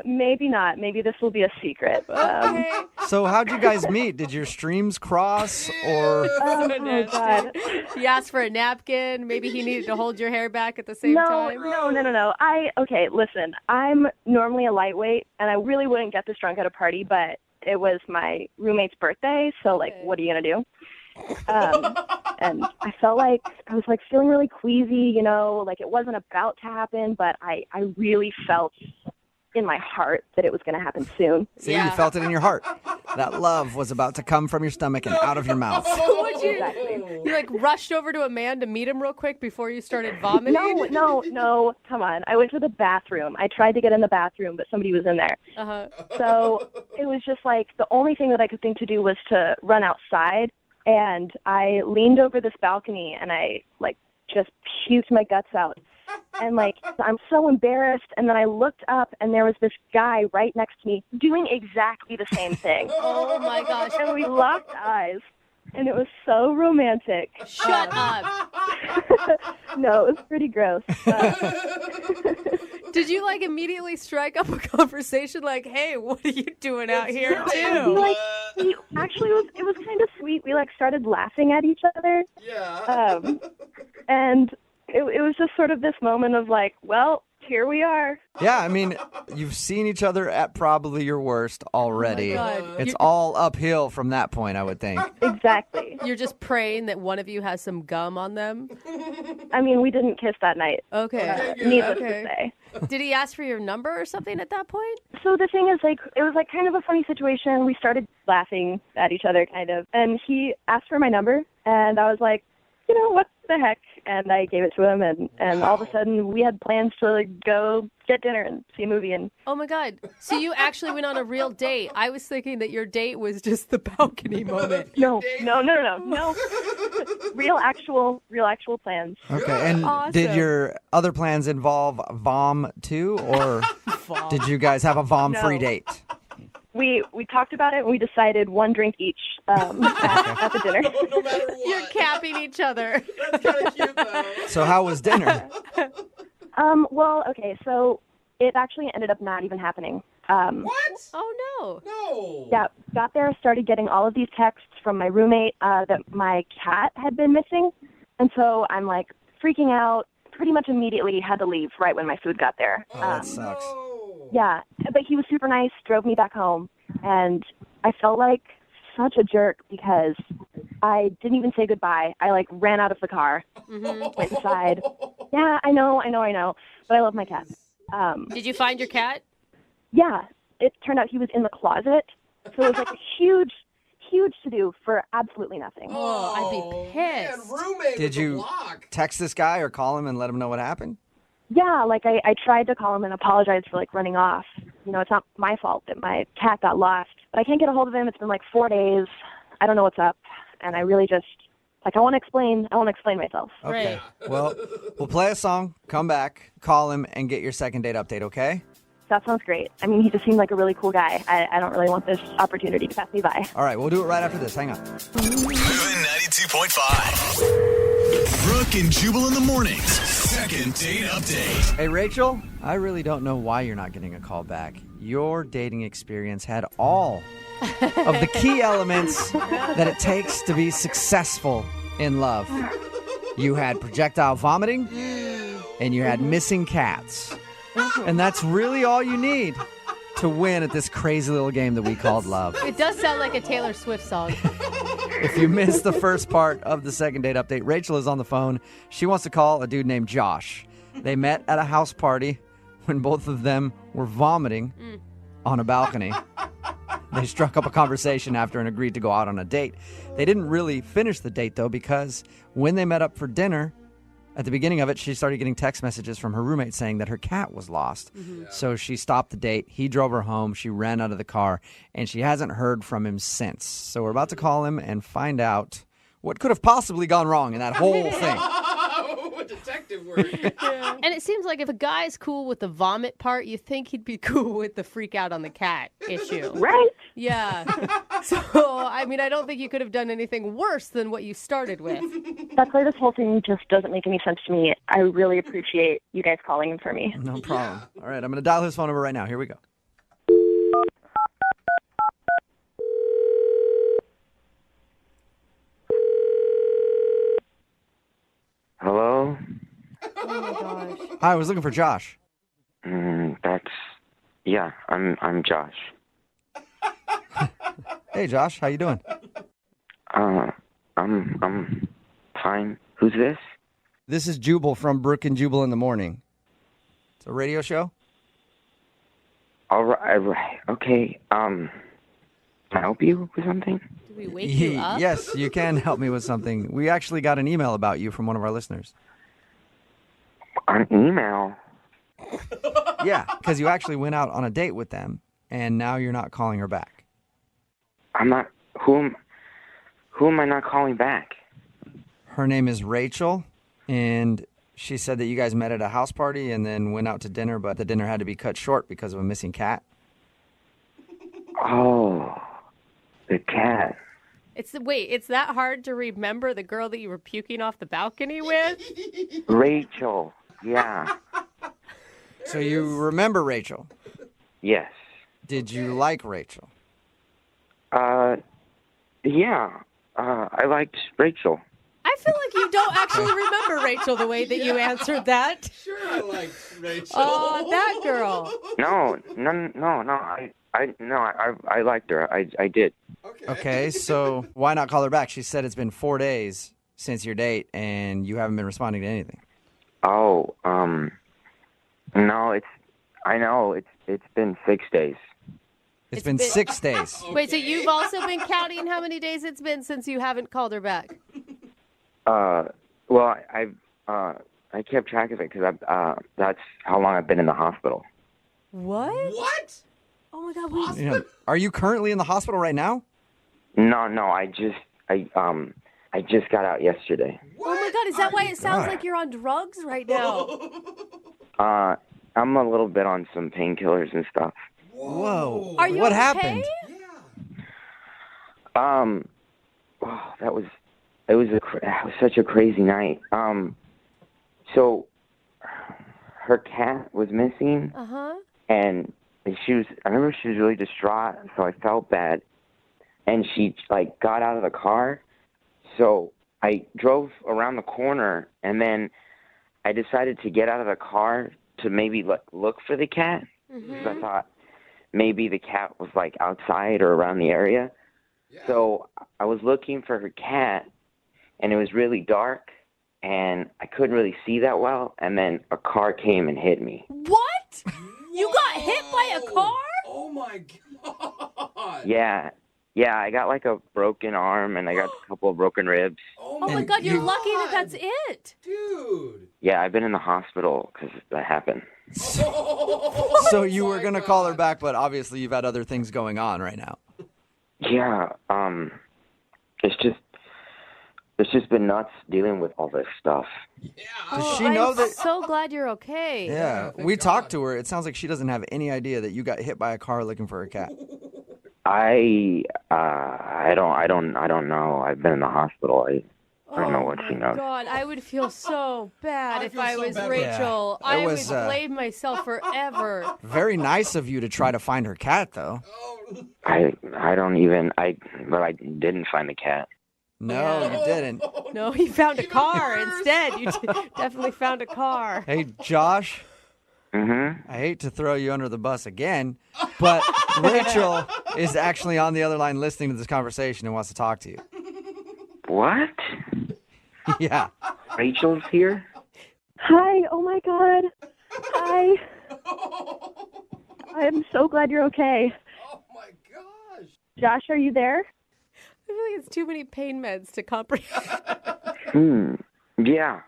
maybe not. Maybe this will be a secret. Okay. So how'd you guys meet? Did your streams cross or... Oh, God. He asked for a napkin. Maybe he needed to hold your hair back at the same time. No. Okay, listen. I'm normally a lightweight, and I really wouldn't get this drunk at a party, but it was my roommate's birthday, so, what are you going to do? And I felt like I was, feeling really queasy, it wasn't about to happen, but I really felt in my heart that it was going to happen soon. See, you felt it in your heart. That love was about to come from your stomach and out of your mouth. So would you rushed over to a man to meet him real quick before you started vomiting? No, come on. I went to the bathroom. I tried to get in the bathroom, but somebody was in there. Uh-huh. So it was just the only thing that I could think to do was to run outside, and I leaned over this balcony, and I, just puked my guts out. And, I'm so embarrassed. And then I looked up, and there was this guy right next to me doing exactly the same thing. Oh, my gosh. And we locked eyes, and it was so romantic. Shut up. No, it was pretty gross. Did you, immediately strike up a conversation hey, what are you doing out here, too? It was kind of sweet. We, started laughing at each other. Yeah. And it was just sort of this moment of well, here we are. Yeah, I mean, you've seen each other at probably your worst already. Oh my God. It's all uphill from that point, I would think. Exactly. You're just praying that one of you has some gum on them? I mean, we didn't kiss that night. Okay. Needless to say. Did he ask for your number or something at that point? So the thing is, it was kind of a funny situation. We started laughing at each other, kind of. And he asked for my number, and I was like, what the heck? And I gave it to him, and all of a sudden we had plans to go get dinner and see a movie. And oh my God! So you actually went on a real date. I was thinking that your date was just the balcony moment. No. Real actual plans. Okay, and Awesome. Did your other plans involve vom too, or did you guys have a vom-free date? We talked about it, and we decided one drink each at the dinner. No matter what. You're capping each other. That's kind of cute, though. So how was dinner? Well, okay, so it actually ended up not even happening. What? Oh, no. No. Yeah, got there, started getting all of these texts from my roommate that my cat had been missing. And so I'm freaking out, pretty much immediately had to leave right when my food got there. Oh, that sucks. Yeah, but he was super nice, drove me back home, and I felt like such a jerk because I didn't even say goodbye. I like ran out of the car, went inside. Yeah, I know. But I love my cat. Did you find your cat? Yeah, it turned out he was in the closet. So it was like a huge to-do for absolutely nothing. Oh, I'd be pissed. Man, roommate Did with the you block. text this guy or call him and let him know what happened? Yeah, like I tried to call him and apologize for like running off. You know, it's not my fault that my cat got lost. But I can't get a hold of him. It's been like 4 days. I don't know what's up. And I really just, like, I want to explain myself. Okay. Right. Well, we'll play a song, come back, call him, and get your second date update, okay? That sounds great. I mean, he just seemed like a really cool guy. I don't really want this opportunity to pass me by. All right, we'll do it right after this. Hang on. Moving 92.5. Brooke and Jubal in the mornings. Second date update. Hey, Rachel, I really don't know why you're not getting a call back. Your dating experience had all of the key elements that it takes to be successful in love. You had projectile vomiting, and you had missing cats. And that's really all you need to win at this crazy little game that we called love. It does sound like a Taylor Swift song. If you missed the first part of the second date update, Rachel is on the phone. She wants to call a dude named Josh. They met at a house party when both of them were vomiting on a balcony. They struck up a conversation after and agreed to go out on a date. They didn't really finish the date, though, because when they met up for dinner, at the beginning of it, she started getting text messages from her roommate saying that her cat was lost. So she stopped the date. He drove her home. She ran out of the car, and she hasn't heard from him since. So we're about to call him and find out what could have possibly gone wrong in that whole thing. Detective work. And it seems like if a guy's cool with the vomit part, you think he'd be cool with the freak out on the cat issue. Right? Yeah. So, I mean, I don't think you could have done anything worse than what you started with. That's why this whole thing just doesn't make any sense to me. I really appreciate you guys calling him for me. No problem. All right, I'm going to dial his phone number right now. Here we go. Hello? Oh my gosh. Hi, I was looking for Josh. I'm Josh. Hey, Josh, how you doing? I'm fine. Who's this? This is Jubal from Brooke and Jubal in the morning. It's a radio show. All right. Okay. Can I help you with something? Did we wake you up? Yes, you can help me with something. We actually got an email about you from one of our listeners. An email? Yeah, because you actually went out on a date with them, and now you're not calling her back. I'm not. Who am I not calling back? Her name is Rachel, and she said that you guys met at a house party and then went out to dinner, but the dinner had to be cut short because of a missing cat. Oh, the cat. It's that hard to remember the girl that you were puking off the balcony with? Rachel. Yeah. So you remember Rachel? Yes. Did you like Rachel? Yeah. I liked Rachel. I feel like you don't actually remember Rachel the way that you answered that. Sure, I liked Rachel. Oh, that girl. No. I liked her. I did. Okay, so why not call her back? She said it's been 4 days since your date, and you haven't been responding to anything. Oh, no, it's been 6 days. It's been 6 days. Wait, so you've also been counting how many days it's been since you haven't called her back? Well, I kept track of it because that's how long I've been in the hospital. What? What? Oh my God, You know, are you currently in the hospital right now? No, I just got out yesterday. Oh my God, is that why it sounds like you're on drugs right now? I'm a little bit on some painkillers and stuff. Whoa. Are you what okay? happened? It was such a crazy night. So her cat was missing. Uh-huh. And I remember she was really distraught, so I felt bad. And she got out of the car. So I drove around the corner, and then I decided to get out of the car to maybe look for the cat. Because I thought maybe the cat was outside or around the area. So I was looking for her cat, and it was really dark, and I couldn't really see that well, and then a car came and hit me. What? You got hit by a car? Oh my god. Yeah, I got like a broken arm, and I got a couple of broken ribs. Oh my god, you're lucky that that's it. Dude. Yeah, I've been in the hospital because that happened. So you were going to call her back, but obviously you've had other things going on right now. Yeah, it's just been nuts dealing with all this stuff. Does she know I'm that? so glad you're okay. Yeah, we talked to her. It sounds like she doesn't have any idea that you got hit by a car looking for a cat. I don't know. I've been in the hospital. I don't know what she knows. God, I would feel so bad if I was bad. Rachel. Yeah. It I was, would blame myself forever. Very nice of you to try to find her cat, though. I didn't find the cat. No, you didn't. No, he found a car instead. You definitely found a car. Hey, Josh. Mm-hmm. I hate to throw you under the bus again, but Rachel is actually on the other line listening to this conversation and wants to talk to you. What? Yeah. Rachel's here? Hi. Oh my God. Hi. I'm so glad you're okay. Oh my gosh. Josh, are you there? I feel like it's too many pain meds to comprehend. Yeah.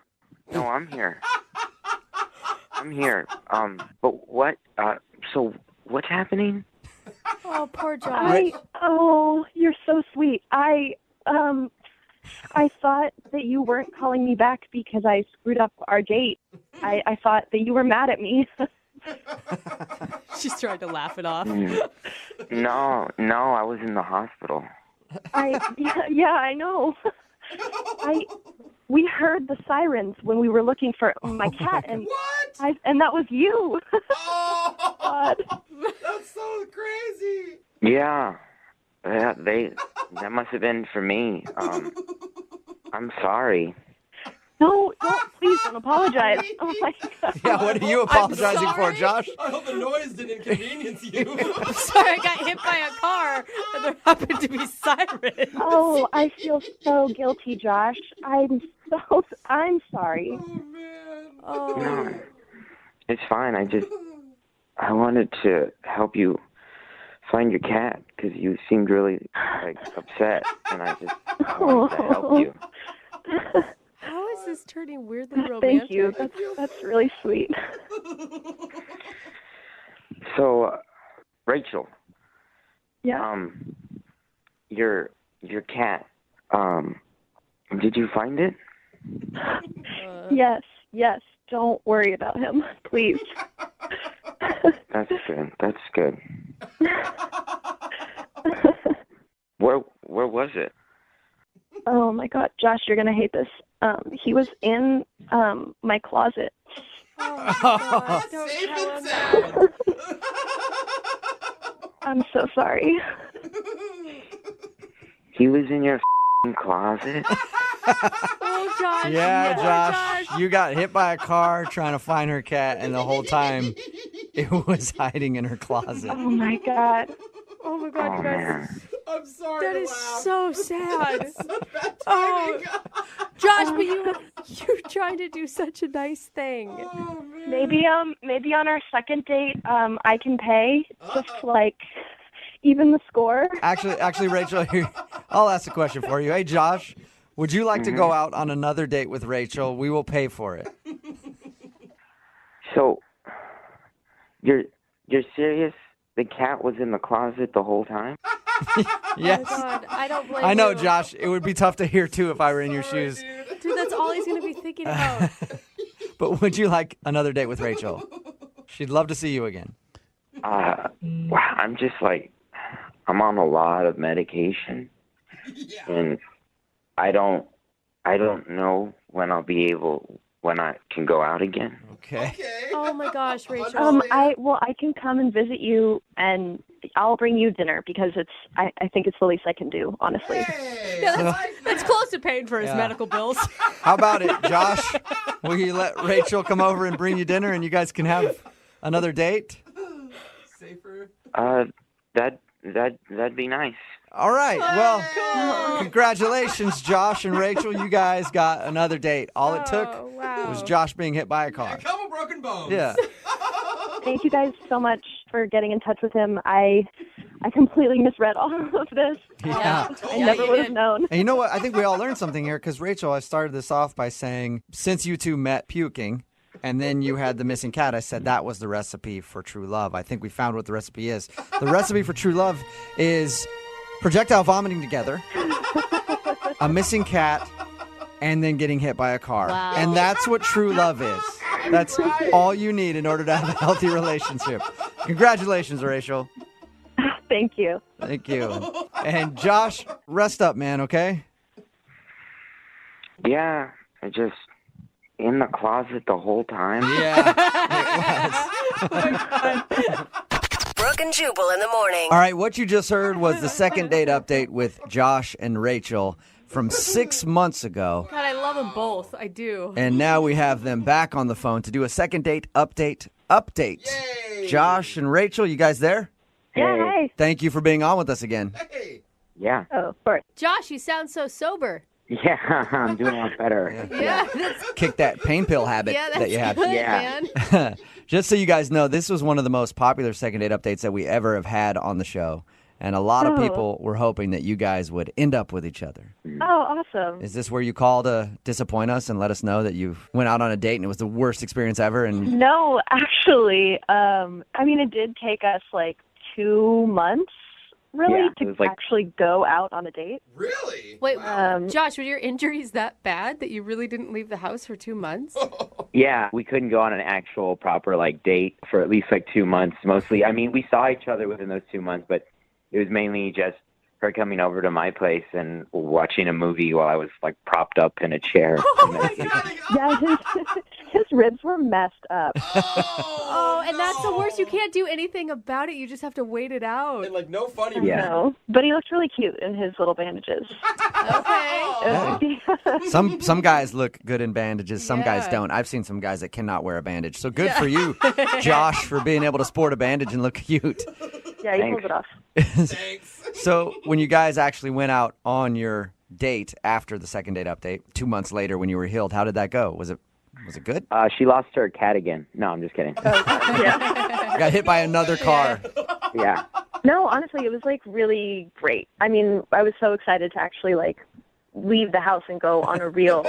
No, I'm here. I'm here. But what? So what's happening? Oh, poor Josh. You're so sweet. I thought that you weren't calling me back because I screwed up our date. I thought that you were mad at me. She's trying to laugh it off. No, I was in the hospital. Yeah, I know. We heard the sirens when we were looking for my cat, and and that was you. Oh, God. That's so crazy. Yeah, that must have been for me. I'm sorry. No, please don't apologize. Oh my God. Yeah, what are you apologizing for, Josh? I hope the noise didn't inconvenience you. I'm sorry, I got hit by a car, and there happened to be sirens. Oh, I feel so guilty, Josh. I'm sorry. Oh man. Oh. No, it's fine. I wanted to help find your cat because you seemed really upset, and I just wanted to help you. How is this turning weirdly romantic? Thank you. That's really sweet. So, Rachel. Yeah. Your cat. Did you find it? Yes. Don't worry about him, please. That's good. Where was it? Oh my God, Josh, you're gonna hate this. He was in my closet. Oh my God, don't tell him that. I'm so sorry. He was in your closet? Oh, Josh. Yeah, Josh, you got hit by a car trying to find her cat, and the whole time it was hiding in her closet. Oh my God. Oh my God, you guys. Man. I'm sorry. That to is laugh. so sad. Bad Oh, timing. Josh, but you're trying to do such a nice thing. Oh man. Maybe on our second date, I can pay just even the score. Actually, Rachel, here, I'll ask a question for you. Hey, Josh, would you like to go out on another date with Rachel? We will pay for it. So, you're serious? The cat was in the closet the whole time? Yes. Oh my God, I don't blame I know, you. Josh. It would be tough to hear, too, if I were in your shoes. Dude, that's all he's going to be thinking about. But would you like another date with Rachel? She'd love to see you again. Wow, I'm just I'm on a lot of medication. Yeah. And I don't know when I can go out again. Okay. Oh my gosh, Rachel. I can come and visit you, and I'll bring you dinner because I think it's the least I can do, honestly. Hey, Yeah, that's close to paying for his Yeah. medical bills. How about it, Josh? Will you let Rachel come over and bring you dinner, and you guys can have another date? safer. That'd be nice. All right. Well, congratulations, Josh and Rachel. You guys got another date. All it took was Josh being hit by a car. A couple broken bones. Yeah. Thank you guys so much for getting in touch with him. I completely misread all of this. Yeah. I never would have known. And you know what? I think we all learned something here because, Rachel, I started this off by saying, since you two met puking, and then you had the missing cat, I said that was the recipe for true love. I think we found what the recipe is. The recipe for true love is projectile vomiting together, a missing cat, and then getting hit by a car. Wow. And that's what true love is. That's all you need in order to have a healthy relationship. Congratulations, Rachel. Thank you. Thank you. And Josh, rest up, man, okay? Yeah, I just in the closet the whole time. Yeah, Brooke and Jubal in the morning. All right, what you just heard was the second date update with Josh and Rachel from 6 months ago. God, I love them both. I do. And now we have them back on the phone to do a second date update. Yay. Josh and Rachel, you guys there? Yeah, hey. Thank you for being on with us again. Hey. Yeah. Oh, of course. Josh, you sound so sober. Yeah, I'm doing a lot better. Yeah, that's, Kick that pain pill habit yeah, that's that you have. good, Yeah. man. Just so you guys know, this was one of the most popular second date updates that we ever have had on the show. And a lot of people were hoping that you guys would end up with each other. Oh, awesome. Is this where you call to disappoint us and let us know that you went out on a date and it was the worst experience ever? And No, actually, it did take us like 2 months, really, Yeah, it to was like- actually go out on a date. Really? Wait, Um, Josh, were your injuries that bad that you really didn't leave the house for 2 months? Yeah, we couldn't go on an actual proper date for at least 2 months. Mostly, we saw each other within those 2 months, but it was mainly just her coming over to my place and watching a movie while I was propped up in a chair. Yeah, his ribs were messed up. Oh, and that's the worst. You can't do anything about it. You just have to wait it out. And no funny. Yeah. No, but he looked really cute in his little bandages. Okay. some guys look good in bandages, some guys Yeah. don't. I've seen some guys that cannot wear a bandage. So good for you, Josh, for being able to sport a bandage and look cute. Yeah, he Thanks. pulled it off. Thanks. So when you guys actually went out on your date after the second date update, 2 months later when you were healed, how did that go? Was it good? She lost her cat again. No, I'm just kidding. Yeah. Got hit by another car. Yeah. No, honestly, it was really great. I was so excited to actually leave the house and go on a real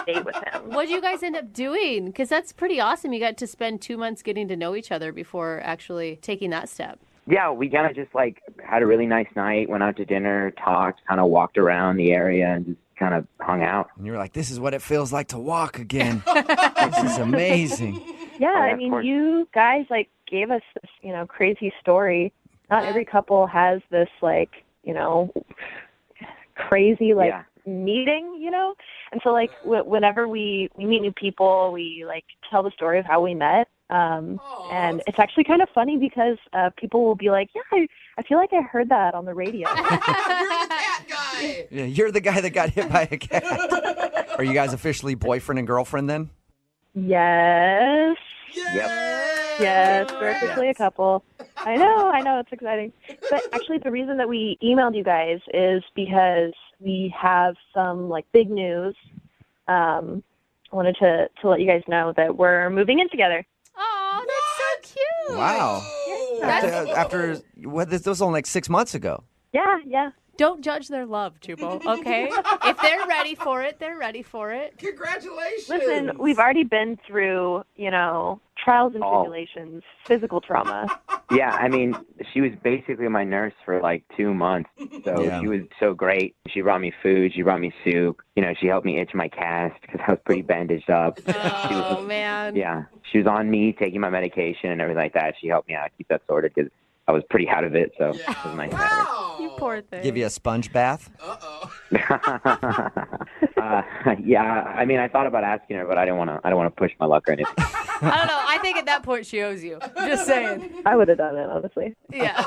date with him. What did you guys end up doing? Because that's pretty awesome. You got to spend 2 months getting to know each other before actually taking that step. Yeah, we kind of just had a really nice night, went out to dinner, talked, kind of walked around the area and just kind of hung out. And you were like, this is what it feels like to walk again. This is amazing. Yeah, of course. you guys gave us this, crazy story. Not every couple has this crazy Yeah. meeting, And so whenever we meet new people, we tell the story of how we met. And it's actually kind of funny because people will be like, yeah, I feel like I heard that on the radio. You're the cat guy. Yeah, you're the guy that got hit by a cat. Are you guys officially boyfriend and girlfriend then? Yes. Yep. Yes, we're officially a couple. I know, it's exciting. But actually, the reason that we emailed you guys is because we have some big news. I wanted to let you guys know that we're moving in together. Oh, that's so cute. Wow. That's- After this was only 6 months ago. Yeah. Don't judge their love, Jubal, okay? If they're ready for it, they're ready for it. Congratulations. Listen, we've already been through, trials and tribulations, physical trauma. Yeah, she was basically my nurse for 2 months. So Yeah. she was so great. She brought me food. She brought me soup. She helped me itch my cast because I was pretty bandaged up. Oh, man. Yeah, she was on me taking my medication and everything like that. She helped me out keep that sorted because I was pretty out of it. So it was nice to have her. Wow. You poor thing. Give you a sponge bath. Uh-oh. Yeah, I thought about asking her, but I don't want to push my luck or anything. I don't know. I think at that point she owes you. Just saying. I would have done it, honestly. Yeah.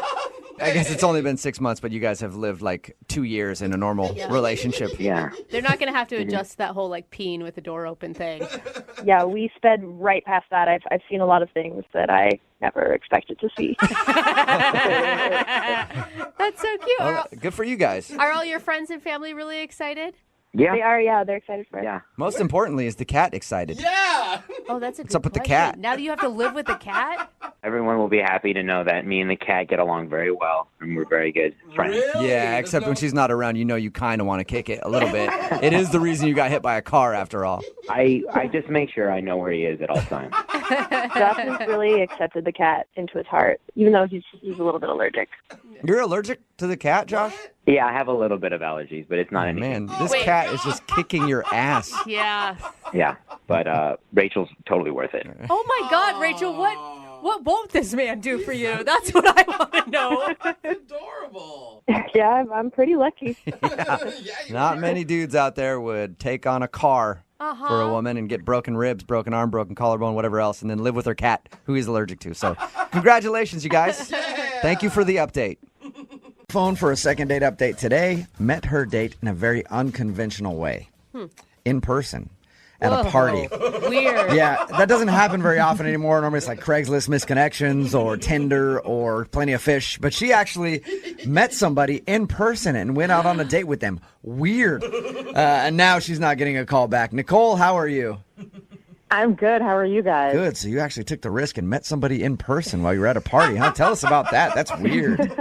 I guess it's only been 6 months, but you guys have lived like 2 years in a normal relationship. Yeah. They're not going to have to adjust that whole like peeing with the door open thing. Yeah, we sped right past that. I've seen a lot of things that I never expected to see. That's so cute. Well, good for you guys. Are all your friends and family really excited? Yeah. They are, yeah, they're excited for it. Yeah. Most importantly, is the cat excited? Yeah. Oh, that's a What's good up with the question. cat? Now do you have to live with the cat? Everyone will be happy to know that me and the cat get along very well, and we're very good friends. Really? Yeah, except when she's not around, you kind of want to kick it a little bit. It is the reason you got hit by a car, after all. I just make sure I know where he is at all times. Justin's really accepted the cat into his heart, even though he's a little bit allergic. You're allergic to the cat, Josh? Yeah, I have a little bit of allergies, but it's not anything. Man, this cat is just kicking your ass. Yeah. Yeah, but Rachel's totally worth it. Oh my God, Rachel, what won't this man do for you? That's what I want to know. Adorable. Yeah, I'm pretty lucky. Not many dudes out there would take on a car for a woman and get broken ribs, broken arm, broken collarbone, whatever else, and then live with her cat, who he's allergic to. So congratulations, you guys. Thank you for the update. Phone for a second date update today. Met her date in a very unconventional way. In person. At a party. Weird. Yeah, that doesn't happen very often anymore. Normally it's like Craigslist misconnections or Tinder or Plenty of Fish. But she actually met somebody in person and went out on a date with them. Weird. And now she's not getting a call back. Nicole, how are you? I'm good. How are you guys? Good. So you actually took the risk and met somebody in person while you were at a party, huh? Tell us about that. That's weird.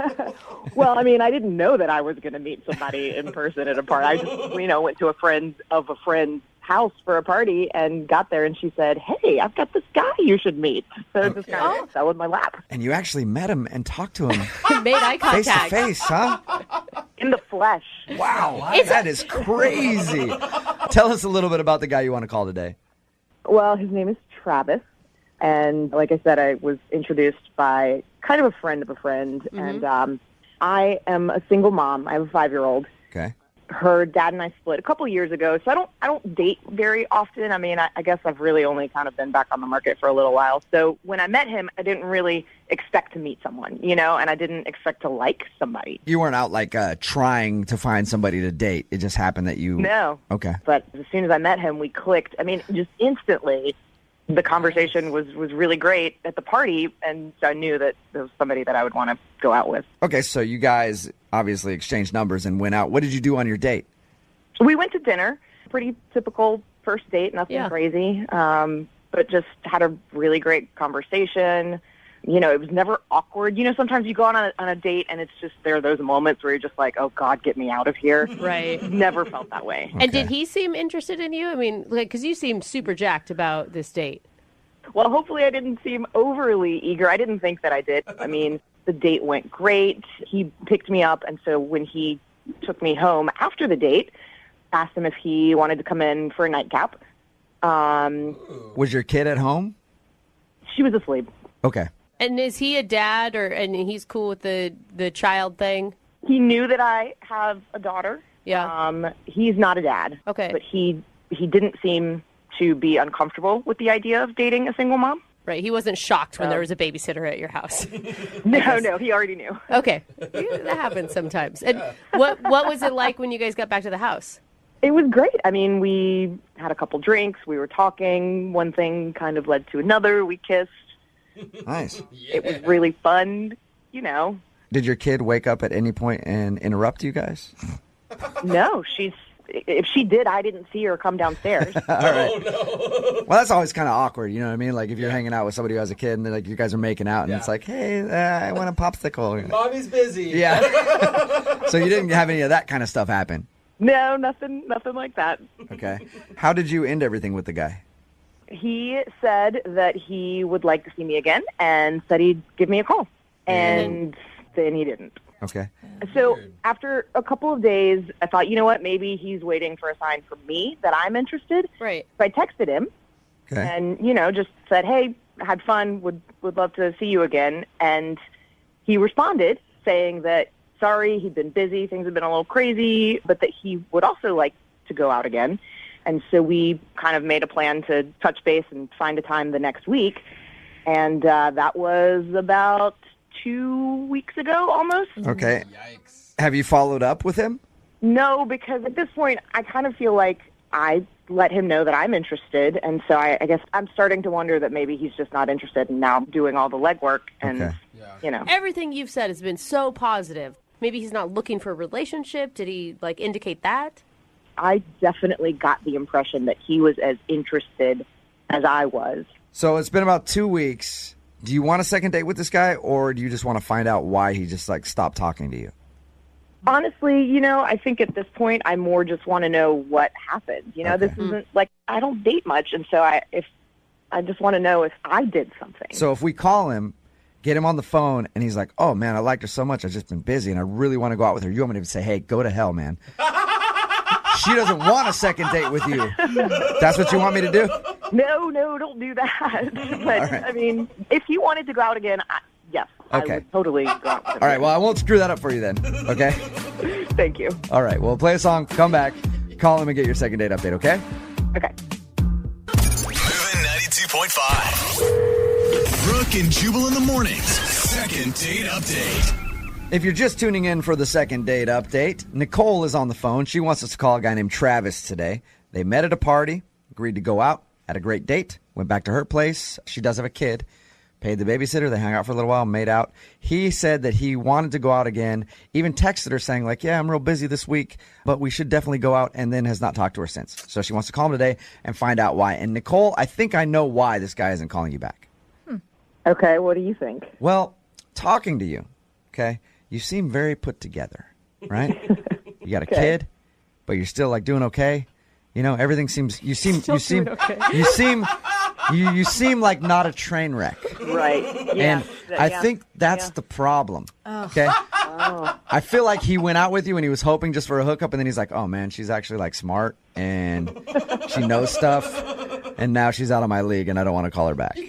Well, I mean, I didn't know that I was going to meet somebody in person at a party. I just, went to a friend's house for a party and got there, and she said, "Hey, I've got this guy you should meet." So it just kind of fell in my lap. And you actually met him and talked to him Made eye face to contact. face, huh? In the flesh. Wow, that is crazy. Tell us a little bit about the guy you want to call today. Well, his name is Travis, and like I said, I was introduced by kind of a friend of a friend, and I am a single mom. I have a 5-year-old. Okay. Her dad and I split a couple years ago, so I don't date very often. I mean, I guess I've really only kind of been back on the market for a little while. So when I met him, I didn't really expect to meet someone, and I didn't expect to like somebody. You weren't out like trying to find somebody to date. It just happened that you... No. Okay. But as soon as I met him, we clicked. I mean, just instantly, the conversation was really great at the party, and so I knew that there was somebody that I would want to go out with. Okay, so you guys obviously exchanged numbers and went out. What did you do on your date? We went to dinner. Pretty typical first date, nothing crazy, but just had a really great conversation. It was never awkward. Sometimes you go on a date and it's just, there are those moments where you're just like, oh, God, get me out of here. Right. Never felt that way. And did he seem interested in you? I mean, because you seem super jacked about this date. Well, hopefully I didn't seem overly eager. I didn't think that I did. I mean, the date went great. He picked me up, and so when he took me home after the date, asked him if he wanted to come in for a nightcap. Was your kid at home? She was asleep. Okay. And is he a dad, and he's cool with the child thing? He knew that I have a daughter. Yeah. He's not a dad. Okay. But he didn't seem to be uncomfortable with the idea of dating a single mom. Right. He wasn't shocked when there was a babysitter at your house. No, he already knew. Okay. Yeah, that happens sometimes. And what was it like when you guys got back to the house? It was great. I mean, we had a couple drinks. We were talking. One thing kind of led to another. We kissed. Nice. It was really fun, Did your kid wake up at any point and interrupt you guys? No, if she did, I didn't see her come downstairs. All right. Well, that's always kind of awkward, you know what I mean? Like if you're hanging out with somebody who has a kid and then, like you guys are making out and it's like, hey, I want a popsicle. Mommy's busy. Yeah. So you didn't have any of that kind of stuff happen? No, nothing like that. Okay. How did you end everything with the guy? He said that he would like to see me again and said he'd give me a call. And then he didn't. Okay. So after a couple of days, I thought, you know what, maybe he's waiting for a sign from me that I'm interested. Right. So I texted him and, just said, hey, had fun, would love to see you again. And he responded saying that, sorry, he'd been busy, things had been a little crazy, but that he would also like to go out again. And so we kind of made a plan to touch base and find a time the next week. And that was about 2 weeks ago, almost. Okay. Have you followed up with him? No, because at this point, I kind of feel like I let him know that I'm interested, and so I guess I'm starting to wonder that maybe he's just not interested, and now I'm doing all the legwork, and, Everything you've said has been so positive. Maybe he's not looking for a relationship. Did he, indicate that? I definitely got the impression that he was as interested as I was. So it's been about 2 weeks. Do you want a second date with this guy, or do you just want to find out why he just, stopped talking to you? Honestly, I think at this point I more just want to know what happened. This isn't I don't date much, and so I just want to know if I did something. So if we call him, get him on the phone, and he's like, "Oh man, I liked her so much. I've just been busy, and I really want to go out with her." You want me to say, "Hey, go to hell, man." She doesn't want a second date with you. That's what you want me to do? No, don't do that. But right. I mean, if you wanted to go out again, yes, Okay. I would totally go out with him. All right, well, I won't screw that up for you then, okay? Thank you. All right, well, play a song, come back, call him and get your second date update, okay? Okay. Moving 92.5. Brooke and Jubal in the mornings. Second date update. If you're just tuning in for the second date update, Nicole is on the phone. She wants us to call a guy named Travis today. They met at a party, agreed to go out, had a great date, went back to her place. She does have a kid. Paid the babysitter. They hung out for a little while, made out. He said that he wanted to go out again, even texted her saying, yeah, I'm real busy this week, but we should definitely go out, and then has not talked to her since. So she wants to call him today and find out why. And Nicole, I think I know why this guy isn't calling you back. Okay, what do you think? Well, talking to you, okay, you seem very put together, right? You got a kid, but you're still doing okay. Everything seems, you seem like not a train wreck. Right. Yeah. And I think that's the problem. Okay. I feel like he went out with you and he was hoping just for a hookup, and then he's like, oh man, she's actually smart and she knows stuff, and now she's out of my league and I don't want to call her back.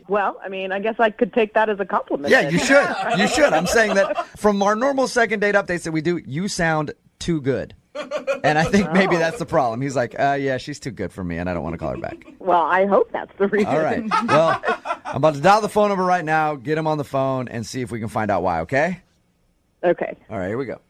Well, I mean, I guess I could take that as a compliment. Yeah, you should. You should. I'm saying that from our normal second date updates that we do, you sound too good. And I think maybe that's the problem. He's like, yeah, she's too good for me, and I don't want to call her back. Well, I hope that's the reason. All right. Well, I'm about to dial the phone number right now, get him on the phone, and see if we can find out why, okay? Okay. All right, here we go.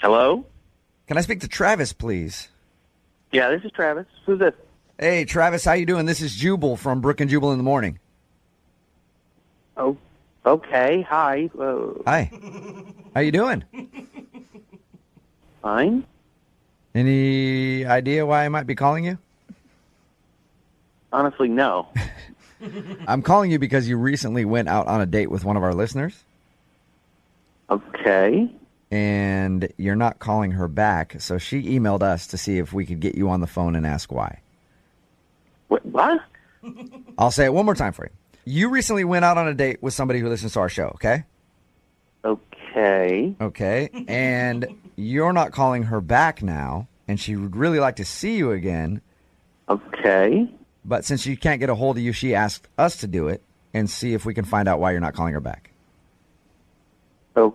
Hello? Can I speak to Travis, please? Yeah, this is Travis. Who's this? Hey, Travis, how you doing? This is Jubal from Brooke and Jubal in the morning. Oh, okay. Hi. Whoa. Hi. How you doing? Fine. Any idea why I might be calling you? Honestly, no. I'm calling you because you recently went out on a date with one of our listeners. Okay. And you're not calling her back, so she emailed us to see if we could get you on the phone and ask why. What? I'll say it one more time for you. You recently went out on a date with somebody who listens to our show, okay? Okay. Okay. And you're not calling her back now, and she would really like to see you again. Okay. But since she can't get a hold of you, she asked us to do it and see if we can find out why you're not calling her back. Okay.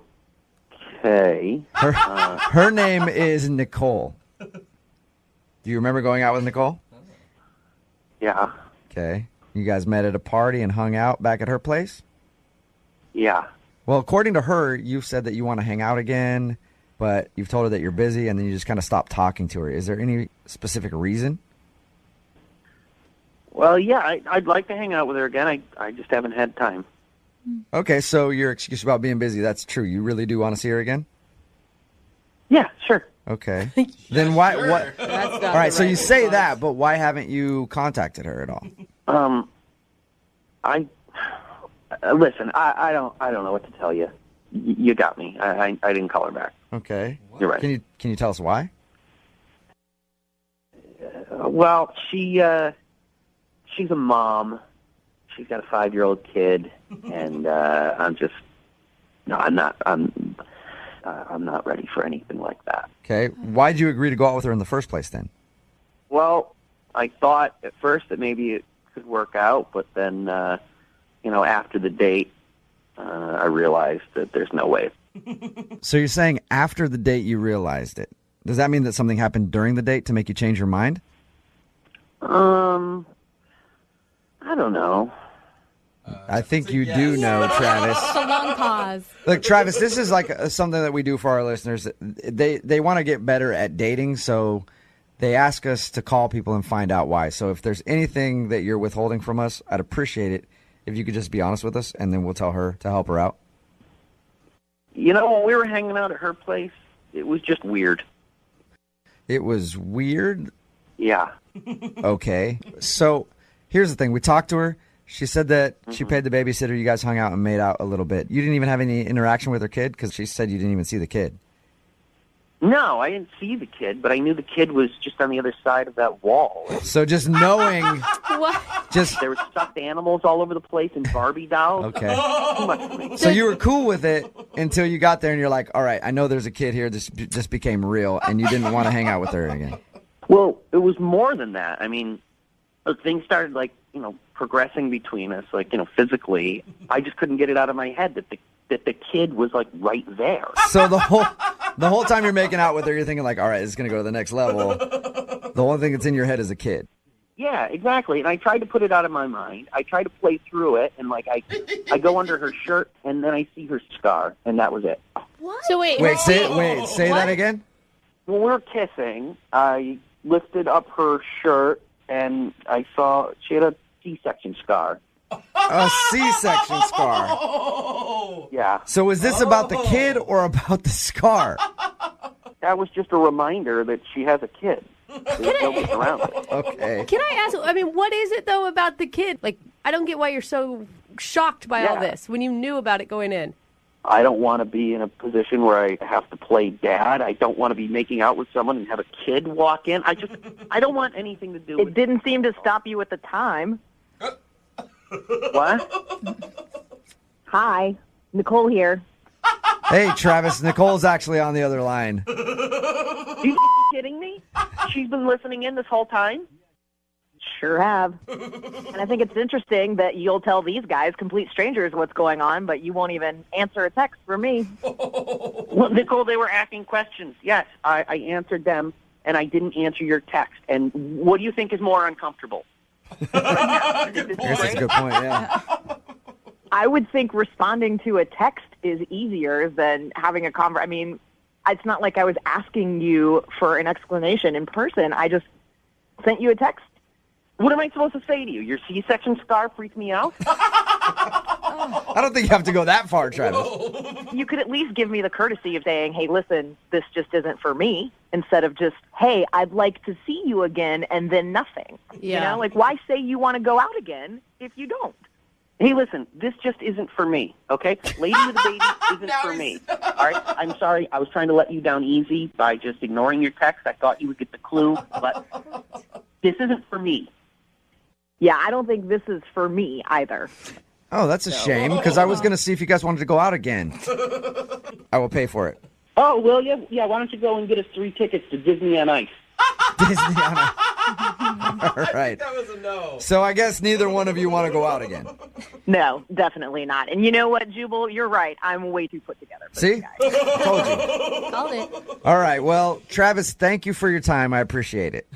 Her name is Nicole. Do you remember going out with Nicole? Yeah. Okay. You guys met at a party and hung out back at her place? Yeah. Well, according to her, you've said that you want to hang out again, but you've told her that you're busy, and then you just kind of stopped talking to her. Is there any specific reason? Well, yeah, I'd like to hang out with her again. I just haven't had time. Okay, so your excuse about being busy, that's true. You really do want to see her again? Yeah, sure. Okay. Then why? Sure. What? That's not all right, the so right you say response. that, but why haven't you contacted her at all? Listen, I don't know what to tell you. You got me. I didn't call her back. Okay. You're right. Can you tell us why? Well, she's a mom. She's got a 5-year-old kid, and I'm not ready for anything like that. Okay. Why'd you agree to go out with her in the first place then? Well, I thought at first that maybe it could work out, but then, after the date, I realized that there's no way So you're saying after the date you realized it. Does that mean that something happened during the date to make you change your mind? I don't know. I think you do know, Travis. It's a long pause. Look, Travis, this is like something that we do for our listeners. They want to get better at dating, so they ask us to call people and find out why. So if there's anything that you're withholding from us, I'd appreciate it if you could just be honest with us, and then we'll tell her to help her out. You know, when we were hanging out at her place, it was just weird. It was weird? Yeah. Okay. So here's the thing. We talked to her. She said that she paid the babysitter. You guys hung out and made out a little bit. You didn't even have any interaction with her kid because she said you didn't even see the kid. No, I didn't see the kid, but I knew the kid was just on the other side of that wall. So just knowing... Just there were stuffed animals all over the place and Barbie dolls. Okay. Too much for me. So you were cool with it until you got there and you're like, all right, I know there's a kid here. This just became real, and you didn't want to hang out with her again. Well, it was more than that. I mean, things started progressing between us, physically. I just couldn't get it out of my head that the kid was right there. So the whole time you're making out with her, you're thinking all right, this is going to go to the next level. The only thing that's in your head is a kid. Yeah, exactly. And I tried to put it out of my mind. I tried to play through it, and I go under her shirt, and then I see her scar, and that was it. What? So wait, say that again. When we were kissing, I lifted up her shirt, and I saw she had a C-section scar. A C-section scar. Yeah. So is this about the kid or about the scar? That was just a reminder that she has a kid. There's no getting around it. Okay. Can I ask, what is it, though, about the kid? I don't get why you're so shocked by all this when you knew about it going in. I don't want to be in a position where I have to play dad. I don't want to be making out with someone and have a kid walk in. I don't want anything to do with it. It didn't seem to stop you at the time. What? Hi, Nicole here. Hey, Travis, Nicole's actually on the other line. Are you kidding me? She's been listening in this whole time? Sure have. And I think it's interesting that you'll tell these guys, complete strangers, what's going on, but you won't even answer a text for me. Well, Nicole, they were asking questions. Yes, I answered them, and I didn't answer your text. And what do you think is more uncomfortable? I guess that's a good point, yeah. I would think responding to a text is easier than having a conversation. I mean, it's not like I was asking you for an explanation in person. I just sent you a text. What am I supposed to say to you? Your C-section scar freaked me out? I don't think you have to go that far, Travis. You could at least give me the courtesy of saying, hey, listen, this just isn't for me, instead of just, hey, I'd like to see you again, and then nothing. Yeah. You know, why say you want to go out again if you don't? Hey, listen, this just isn't for me, okay? Lady with a baby isn't for me. All right? I'm sorry. I was trying to let you down easy by just ignoring your text. I thought you would get the clue, but this isn't for me. Yeah, I don't think this is for me either. Oh, that's a shame, because I was going to see if you guys wanted to go out again. I will pay for it. Oh, will you? Yeah, why don't you go and get us 3 tickets to Disney on Ice? Disney on Ice. All right. That was a no. So I guess neither one of you want to go out again. No, definitely not. And you know what, Jubal? You're right. I'm way too put together. See? Told you. Called it. All right. Well, Travis, thank you for your time. I appreciate it.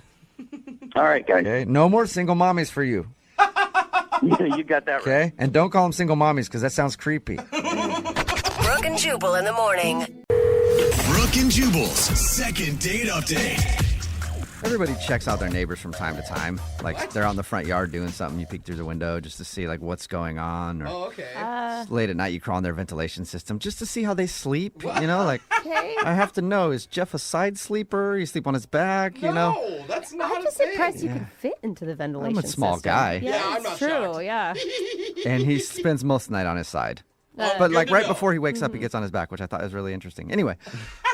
All right, guys. Okay. No more single mommies for you. You got that right. Okay? And don't call them single mommies because that sounds creepy. Brooke and Jubal in the morning. Brooke and Jubal's second date update. Everybody checks out their neighbors from time to time. Like they're on the front yard doing something. You peek through the window just to see what's going on. Or okay. Late at night, you crawl in their ventilation system just to see how they sleep. What? You know, Okay. I have to know, is Jeff a side sleeper? You sleep on his back? No, You know, that's not I'm a just thing. impressed you could fit into the ventilation I'm a small system. guy. Yeah, I'm it's not true. shocked. Yeah. and he spends most of the night on his side. But good like to right know. before he wakes up, he gets on his back, which I thought was really interesting. Anyway,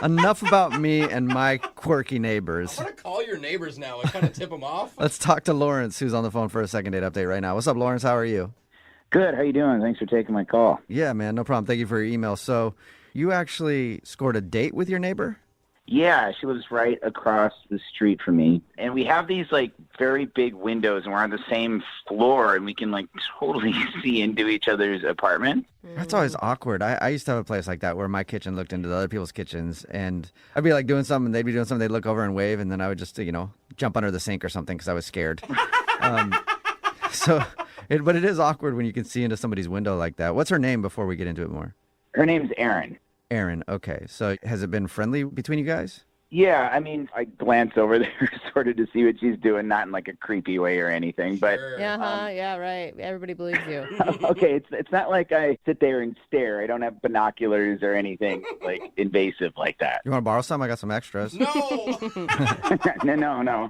enough about me and my quirky neighbors. I want to call your neighbors now and kind of tip them off. Let's talk to Lawrence, who's on the phone for a second date update right now. What's up, Lawrence? How are you? Good. How you doing? Thanks for taking my call. Yeah, man, no problem. Thank you for your email. So you actually scored a date with your neighbor? Yeah, she lives right across the street from me. And we have these, like, very big windows, and we're on the same floor, and we can, like, totally see into each other's apartment. That's always awkward. I used to have a place like that where my kitchen looked into the other people's kitchens, and I'd be, like, doing something, and they'd be doing something, they'd look over and wave, and then I would just, jump under the sink or something because I was scared. But it is awkward when you can see into somebody's window like that. What's her name before we get into it more? Her name's Erin. Erin, okay. So has it been friendly between you guys? Yeah, I mean, I glance over there sort of to see what she's doing, not in like a creepy way or anything, but... Yeah, right. Everybody believes you. Okay, it's not like I sit there and stare. I don't have binoculars or anything like invasive like that. You want to borrow some? I got some extras. No!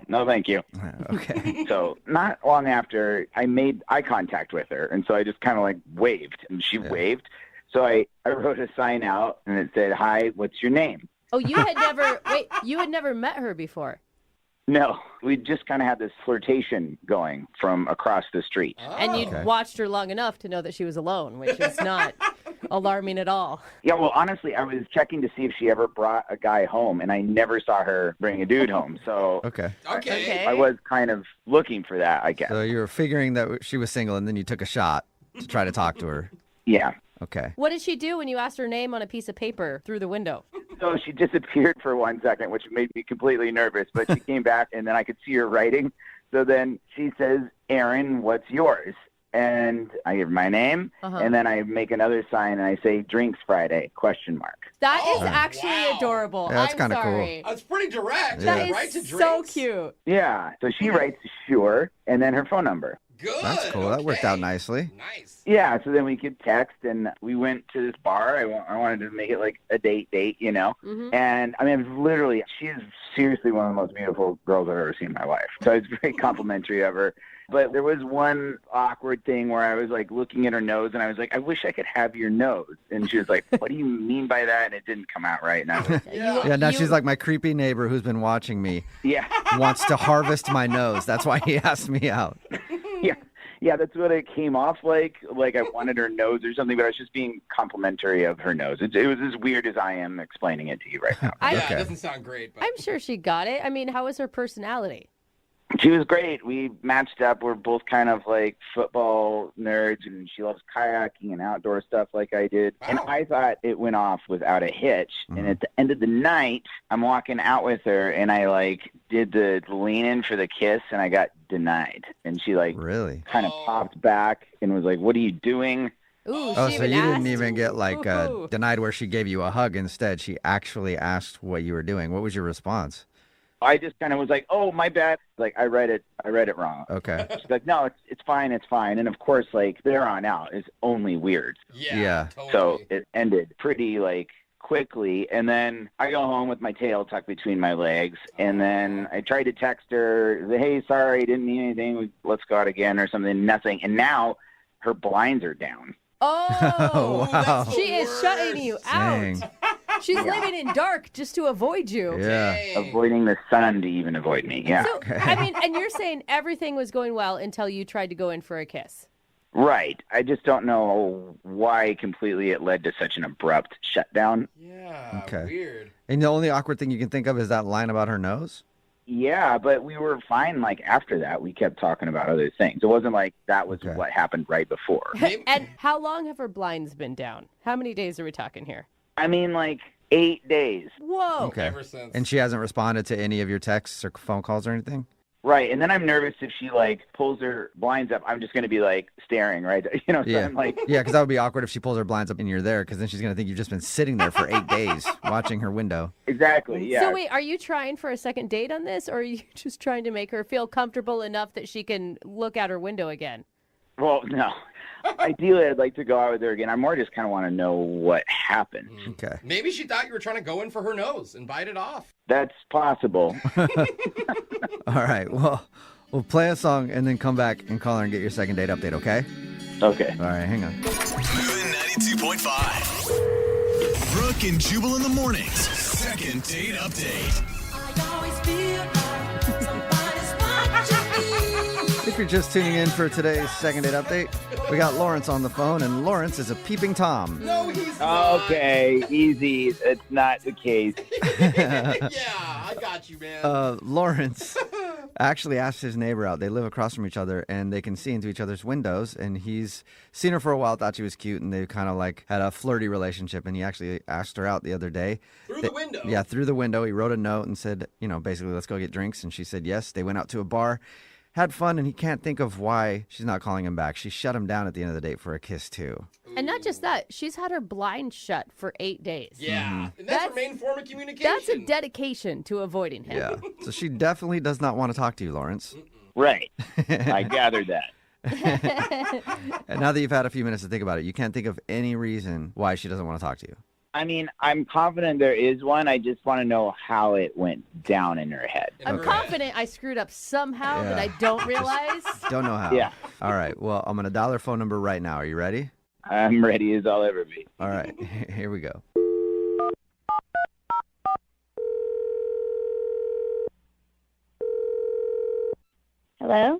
No, thank you. Okay. So not long after, I made eye contact with her, and so I just kind of like waved, and she waved. So I wrote a sign out, and it said, "Hi, what's your name?" Oh, you had never met her before. No, we just kind of had this flirtation going from across the street. And you'd watched her long enough to know that she was alone, which is not alarming at all. Yeah, well, honestly, I was checking to see if she ever brought a guy home, and I never saw her bring a dude home. So Okay. I was kind of looking for that, I guess. So you were figuring that she was single, and then you took a shot to try to talk to her. Yeah. Okay. What did she do when you asked her name on a piece of paper through the window? So she disappeared for 1 second, which made me completely nervous, but she came back, and then I could see her writing. So then she says, "Erin, what's yours?" And I give her my name, and then I make another sign, and I say, "Drinks Friday, ?" That is actually adorable. Yeah, that's I'm kinda cool. sorry. That's pretty direct. That Right is to so drinks. cute. Yeah. So she writes, "Sure," and then her phone number. Good. That's cool. That worked out nicely. Nice. Yeah, so then we could text, and we went to this bar. I wanted to make it like a date, And, I mean, literally, she is seriously one of the most beautiful girls I've ever seen in my life. So it's very complimentary of her. But there was one awkward thing where I was, like, looking at her nose, and I was like, "I wish I could have your nose." And she was like, "What do you mean by that?" And it didn't come out right. And I was like, Yeah, now she's like, my creepy neighbor who's been watching me yeah. wants to harvest my nose. That's why he asked me out. Yeah, that's what it came off like I wanted her nose or something, but I was just being complimentary of her nose. It was as weird as I am explaining it to you right now. It doesn't sound great. But... I'm sure she got it. I mean, how was her personality? She was great. We matched up. We're both kind of like football nerds, and she loves kayaking and outdoor stuff like I did. Wow. And I thought it went off without a hitch. And at the end of the night, I'm walking out with her, and I like did the lean in for the kiss, and I got denied. And she like really kind of popped back and was like, "What are you doing?" Ooh, so you asked? didn't even get like denied where she gave you a hug. Instead, she actually asked what you were doing. What was your response? I just kind of was like, "Oh, my bad." Like I read it wrong. Okay. She's like, "No, it's fine. And of course, like there on out is only weird. Yeah. Totally. So it ended pretty like quickly, and then I go home with my tail tucked between my legs, and then I tried to text her, "Hey, sorry, didn't mean anything. Let's go out again," or something. Nothing. And now her blinds are down. Oh, wow. She is shutting you out. Dang. She's living in dark just to avoid you. Yeah. Avoiding the sun to even avoid me. Yeah. So, I mean, and you're saying everything was going well until you tried to go in for a kiss. Right. I just don't know why completely it led to such an abrupt shutdown. Yeah. Okay. Weird. And the only awkward thing you can think of is that line about her nose? Yeah, but we were fine. Like after that, we kept talking about other things. It wasn't like that was what happened right before. And how long have her blinds been down? How many days are we talking here? I mean, like 8 days. Whoa. Okay. Ever since. And she hasn't responded to any of your texts or phone calls or anything? Right. And then I'm nervous if she like pulls her blinds up, I'm just going to be like staring, right? You know, so Yeah. I'm like, Yeah, because that would be awkward if she pulls her blinds up and you're there, because then she's going to think you've just been sitting there for 8 days watching her window. exactly. Yeah. So wait, are you trying for a second date on this, or are you just trying to make her feel comfortable enough that she can look out her window again? Well, no. Ideally, I'd like to go out with her again. I more just kind of want to know what happened. Okay. Maybe she thought you were trying to go in for her nose and bite it off. That's possible. All right. Well, we'll play a song and then come back and call her and get your second date update, okay? Okay. All right, hang on. Moving 92.5. Brooke and Jubal in the mornings. Second date update. It's If you're just tuning in for today's second date update, we got Lawrence on the phone, and Lawrence is a peeping Tom. No, he's not. Okay, easy. It's not the case. Yeah, I got you, man. Lawrence actually asked his neighbor out. They live across from each other, and they can see into each other's windows, and he's seen her for a while, thought she was cute, and they kind of like had a flirty relationship, and he actually asked her out the other day. Through the window? Yeah, through the window. He wrote a note and said, basically, let's go get drinks, and she said yes. They went out to a bar. Had fun, and he can't think of why she's not calling him back. She shut him down at the end of the date for a kiss, too. And not just that, she's had her blind shut for 8 days. Yeah, and that's her main form of communication. That's a dedication to avoiding him. Yeah. So she definitely does not want to talk to you, Lawrence. Right. I gathered that. And now that you've had a few minutes to think about it, you can't think of any reason why she doesn't want to talk to you. I mean, I'm confident there is one. I just want to know how it went down in her head. I'm confident I screwed up somehow that I don't realize. Don't know how. Yeah. All right. Well, I'm going to dial her phone number right now. Are you ready? I'm ready as I'll ever be. All right. Here we go. Hello?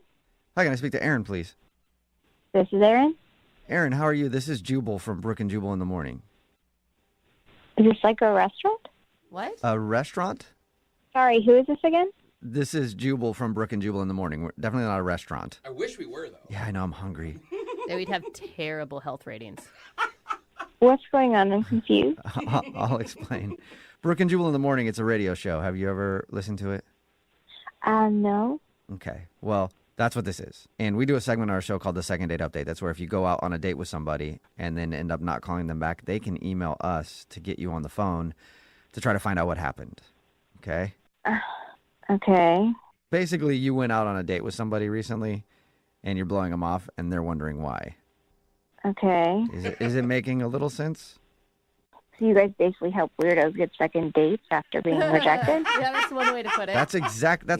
Hi, can I speak to Aaron, please? This is Aaron? Aaron, how are you? This is Jubal from Brooke and Jubal in the morning. Is this like a restaurant? What? A restaurant? Sorry, who is this again? This is Jubal from Brooke and Jubal in the morning. We're definitely not a restaurant. I wish we were, though. Yeah, I know. I'm hungry. Then we'd have terrible health ratings. What's going on? I'm confused. I'll explain. Brooke and Jubal in the morning, it's a radio show. Have you ever listened to it? No. Okay. Well, that's what this is. And we do a segment on our show called the Second Date Update. That's where if you go out on a date with somebody and then end up not calling them back, they can email us to get you on the phone to try to find out what happened. Okay? Okay. Basically, you went out on a date with somebody recently and you're blowing them off and they're wondering why. Okay. Is it making a little sense? So you guys basically help weirdos get second dates after being rejected? Yeah, that's one way to put it. That's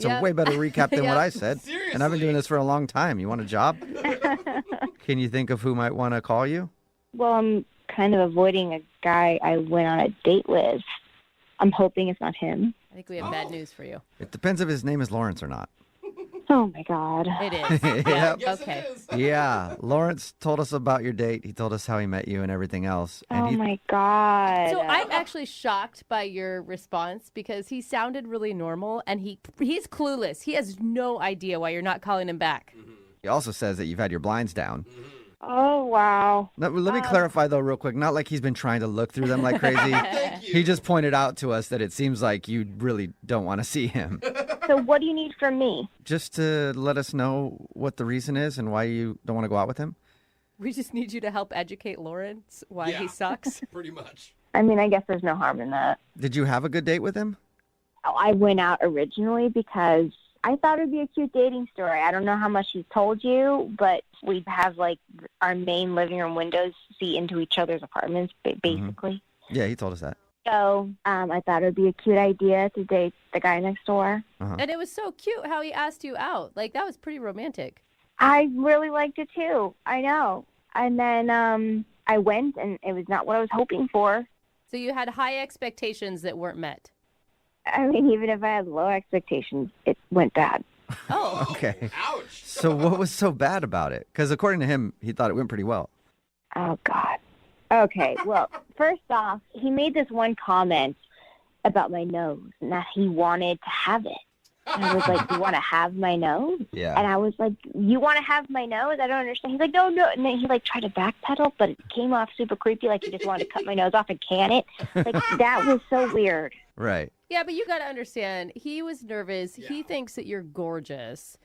a way better recap than what I said. Seriously. And I've been doing this for a long time. You want a job? Can you think of who might want to call you? Well, I'm kind of avoiding a guy I went on a date with. I'm hoping it's not him. I think we have bad news for you. It depends if his name is Lawrence or not. Oh, my God. It is. Yep. Yes, Okay. it is. Yeah, Lawrence told us about your date. He told us how he met you and everything else. And Oh, my God. So I'm actually shocked by your response because he sounded really normal and he's clueless. He has no idea why you're not calling him back. he also says that you've had your blinds down. Oh, wow. Now, let me clarify, though, real quick. Not like he's been trying to look through them like crazy. Thank you. He just pointed out to us that it seems like you really don't want to see him. So what do you need from me? Just to let us know what the reason is and why you don't want to go out with him. We just need you to help educate Lawrence why he sucks. Pretty much. I mean, I guess there's no harm in that. Did you have a good date with him? I went out originally because I thought it would be a cute dating story. I don't know how much he's told you, but we have like our main living room windows see into each other's apartments, basically. Yeah, he told us that. So I thought it would be a cute idea to date the guy next door. And it was so cute how he asked you out. Like, that was pretty romantic. I really liked it too. I know. And then I went, and it was not what I was hoping for. So you had high expectations that weren't met. I mean, even if I had low expectations, it went bad. Oh. Okay. Ouch. So what was so bad about it? Because according to him, he thought it went pretty well. Oh, God. Okay, well, first off, he made this one comment about my nose and that he wanted to have it. And I was like, you want to have my nose? Yeah. And I was like, you want to have my nose? I don't understand. He's like, no. And then he like tried to backpedal, but it came off super creepy, like he just wanted to cut my nose off and can it. Like, that was so weird. Right. Yeah, but you got to understand, he was nervous. Yeah. He thinks that you're gorgeous.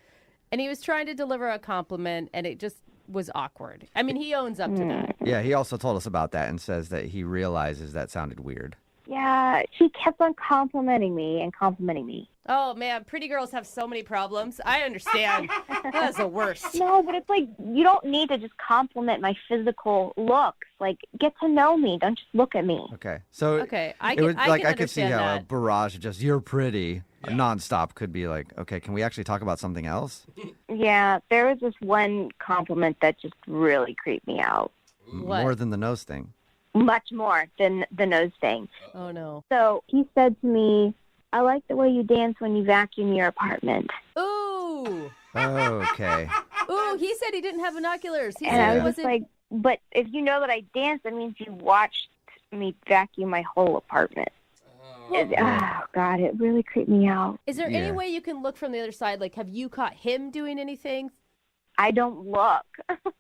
And he was trying to deliver a compliment, and it just was awkward. I mean, he owns up to that. Yeah, he also told us about that and says that he realizes that sounded weird. Yeah, she kept on complimenting me and complimenting me. Oh, man, pretty girls have so many problems. I understand. That's the worst. No, but it's like, you don't need to just compliment my physical looks. Like, get to know me. Don't just look at me. Okay. So okay, I could see how that. a barrage of just, you're pretty, nonstop could be like, okay, can we actually talk about something else? Yeah, there was this one compliment that just really creeped me out. What? More than the nose thing. Much more than the nose thing. Oh, no. So he said to me, I like the way you dance when you vacuum your apartment. Ooh. Okay. Ooh, he said he didn't have binoculars. He And said I it was just wasn't. like, but if you know that I dance, that means you watched me vacuum my whole apartment. Oh, God, it really creeped me out. Is there any way you can look from the other side? Like, have you caught him doing anything? I don't look.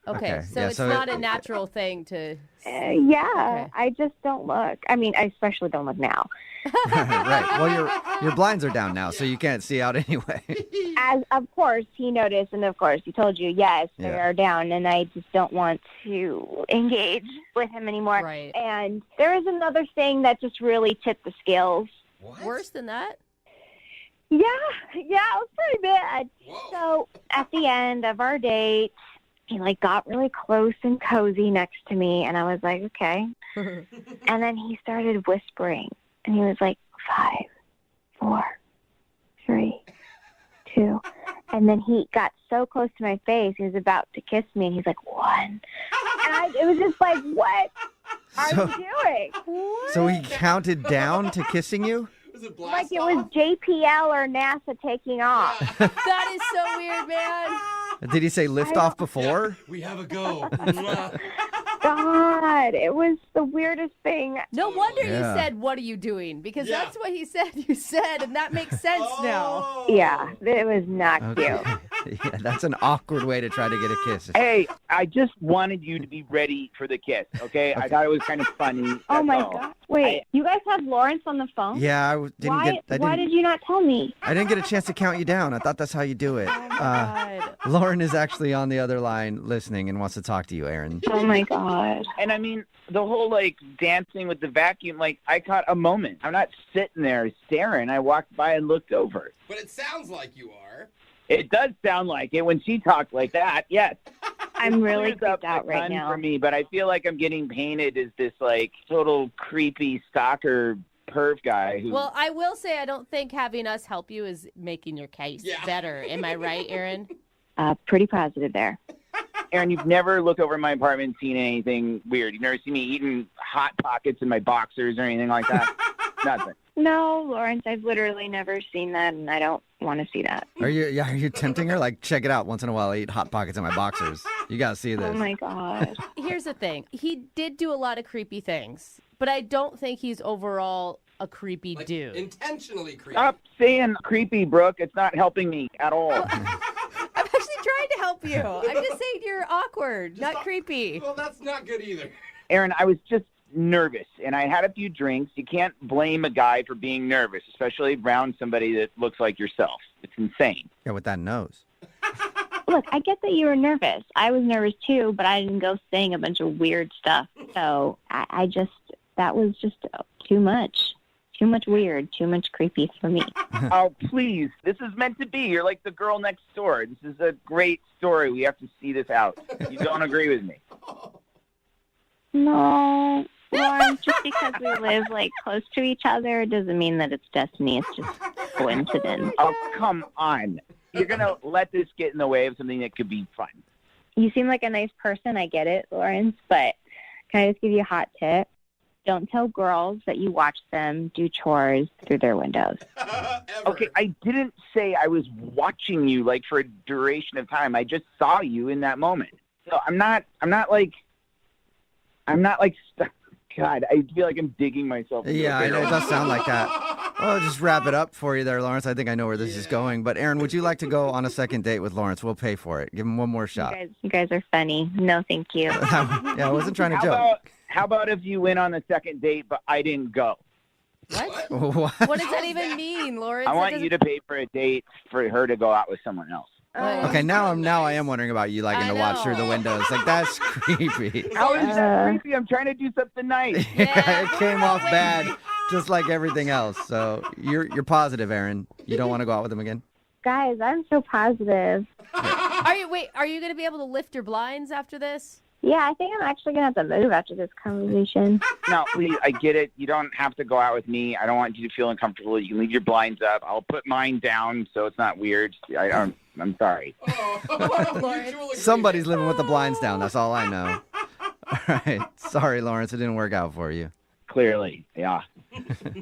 Okay, so it's not a natural thing to. Yeah, I just don't look. I mean, I especially don't look now. Right. Well, your blinds are down now, so you can't see out anyway. As of course he noticed, and of course he told you, yes, they are down, and I just don't want to engage with him anymore. Right. And there is another thing that just really tipped the scales. Worse than that? Yeah, it was pretty bad. So at the end of our date, he got really close and cozy next to me, and I was like, okay. And then he started whispering, and he was like, 5, 4, 3, 2. And then he got so close to my face, he was about to kiss me, and he's like, 1. And it was just like, what are you doing? So he counted down to kissing you? Like it was JPL or NASA taking off. That is so weird, man. Did he say lift off before? We have a go. God, it was the weirdest thing. No wonder you Yeah. said, "What are you doing?" Because that's what he said. You said, and that makes sense now. Yeah, it was not Okay. Yeah, that's an awkward way to try to get a kiss. Hey, I just wanted you to be ready for the kiss, okay? I thought it was kind of funny. Oh my all. God! Wait, you guys have Lawrence on the phone? Yeah, Why did you not tell me? I didn't get a chance to count you down. I thought that's how you do it. God. Lauren is actually on the other line listening and wants to talk to you, Aaron. Oh my God! And I mean, the whole dancing with the vacuum, I caught a moment. I'm not sitting there staring. I walked by and looked over. But it sounds like you are. It does sound like it when she talked like that. Yes. I'm really Clears up creeped out a right ton now. for me, but I feel like I'm getting painted as this total creepy stalker perv guy who. Well, I will say I don't think having us help you is making your case better. Am I right, Aaron? Pretty positive there. Aaron, you've never looked over my apartment and seen anything weird. You've never seen me eating Hot Pockets in my boxers or anything like that? Nothing. No, Lawrence, I've literally never seen that, and I don't want to see that. Are you tempting her? Check it out. Once in a while, I eat Hot Pockets in my boxers. You got to see this. Oh my God! Here's the thing. He did do a lot of creepy things, but I don't think he's overall a creepy dude. Intentionally creepy. Stop saying creepy, Brooke. It's not helping me at all. I'm actually trying to help you. I'm just saying you're awkward, not creepy. Well, that's not good either. Aaron, I was just nervous, and I had a few drinks. You can't blame a guy for being nervous, especially around somebody that looks like yourself. It's insane. Yeah, with that nose. Look, I get that you were nervous. I was nervous too, but I didn't go saying a bunch of weird stuff. So that was just too much. Too much weird, too much creepy for me. Oh, please. This is meant to be. You're like the girl next door. This is a great story. We have to see this out. You don't agree with me. No, Lawrence, just because we live close to each other doesn't mean that it's destiny. It's just coincidence. Oh, come on. You're going to let this get in the way of something that could be fun. You seem like a nice person. I get it, Lawrence, but can I just give you a hot tip? Don't tell girls that you watch them do chores through their windows. Okay, I didn't say I was watching you for a duration of time. I just saw you in that moment. So I'm not God, I feel like I'm digging myself. Yeah, I know. It does sound like that. Well, I'll just wrap it up for you there, Lawrence. I think I know where this is going. But, Aaron, would you like to go on a second date with Lawrence? We'll pay for it. Give him one more shot. You guys are funny. No, thank you. Yeah, I wasn't trying to joke. How about if you went on the second date, but I didn't go? What? What? What does that even mean, Lawrence? I want you to pay for a date for her to go out with someon else. Okay, now I am wondering about you liking to watch through the windows. That's creepy. How is that creepy? I'm trying to do something nice. It came off bad, just like everything else. So you're positive, Aaron. You don't want to go out with him again? Guys, I'm so positive. Are you going to be able to lift your blinds after this? Yeah, I think I'm actually going to have to move after this conversation. No, please, I get it. You don't have to go out with me. I don't want you to feel uncomfortable. You can leave your blinds up. I'll put mine down so it's not weird. I'm sorry. Somebody's living with the blinds down. That's all I know. All right. Sorry, Lawrence. It didn't work out for you. Clearly, yeah.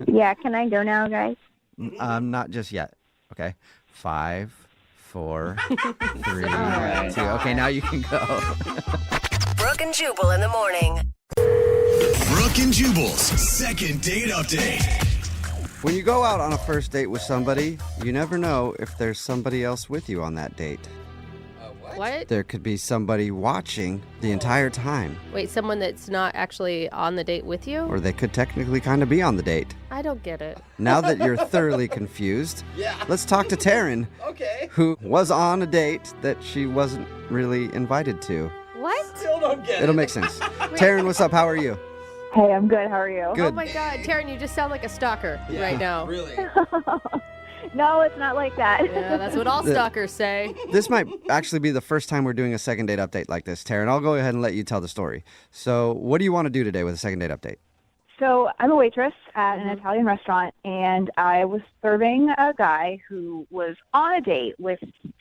Yeah, can I go now, guys? Not just yet. Okay. 5, 4, 3, 2. Okay, now you can go. Brooke and Jubal in the morning. Brooke and Jubal's second date update. When you go out on a first date with somebody, you never know if there's somebody else with you on that date. What? There could be somebody watching the entire time. Wait, someone that's not actually on the date with you? Or they could technically kind of be on the date. I don't get it. Now that you're thoroughly confused, let's talk to Taryn, who was on a date that she wasn't really invited to. What? Still don't get it. It'll make sense. Taryn, what's up? How are you? Hey, I'm good. How are you? Good. Oh my God, Taryn, you just sound like a stalker right now. Really? No, it's not like that. Yeah, that's what all stalkers say. This might actually be the first time we're doing a second date update like this, Taryn. I'll go ahead and let you tell the story. So what do you want to do today with a second date update? So I'm a waitress at an Italian restaurant, and I was serving a guy who was on a date with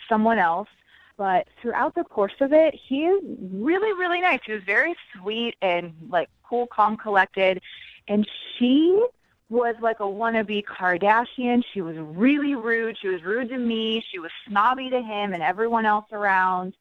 someone else. But throughout the course of it, he is really, really nice. He was very sweet and like cool, calm, collected. And she was like a wannabe Kardashian. She was really rude. She was rude to me. She was snobby to him and everyone else around.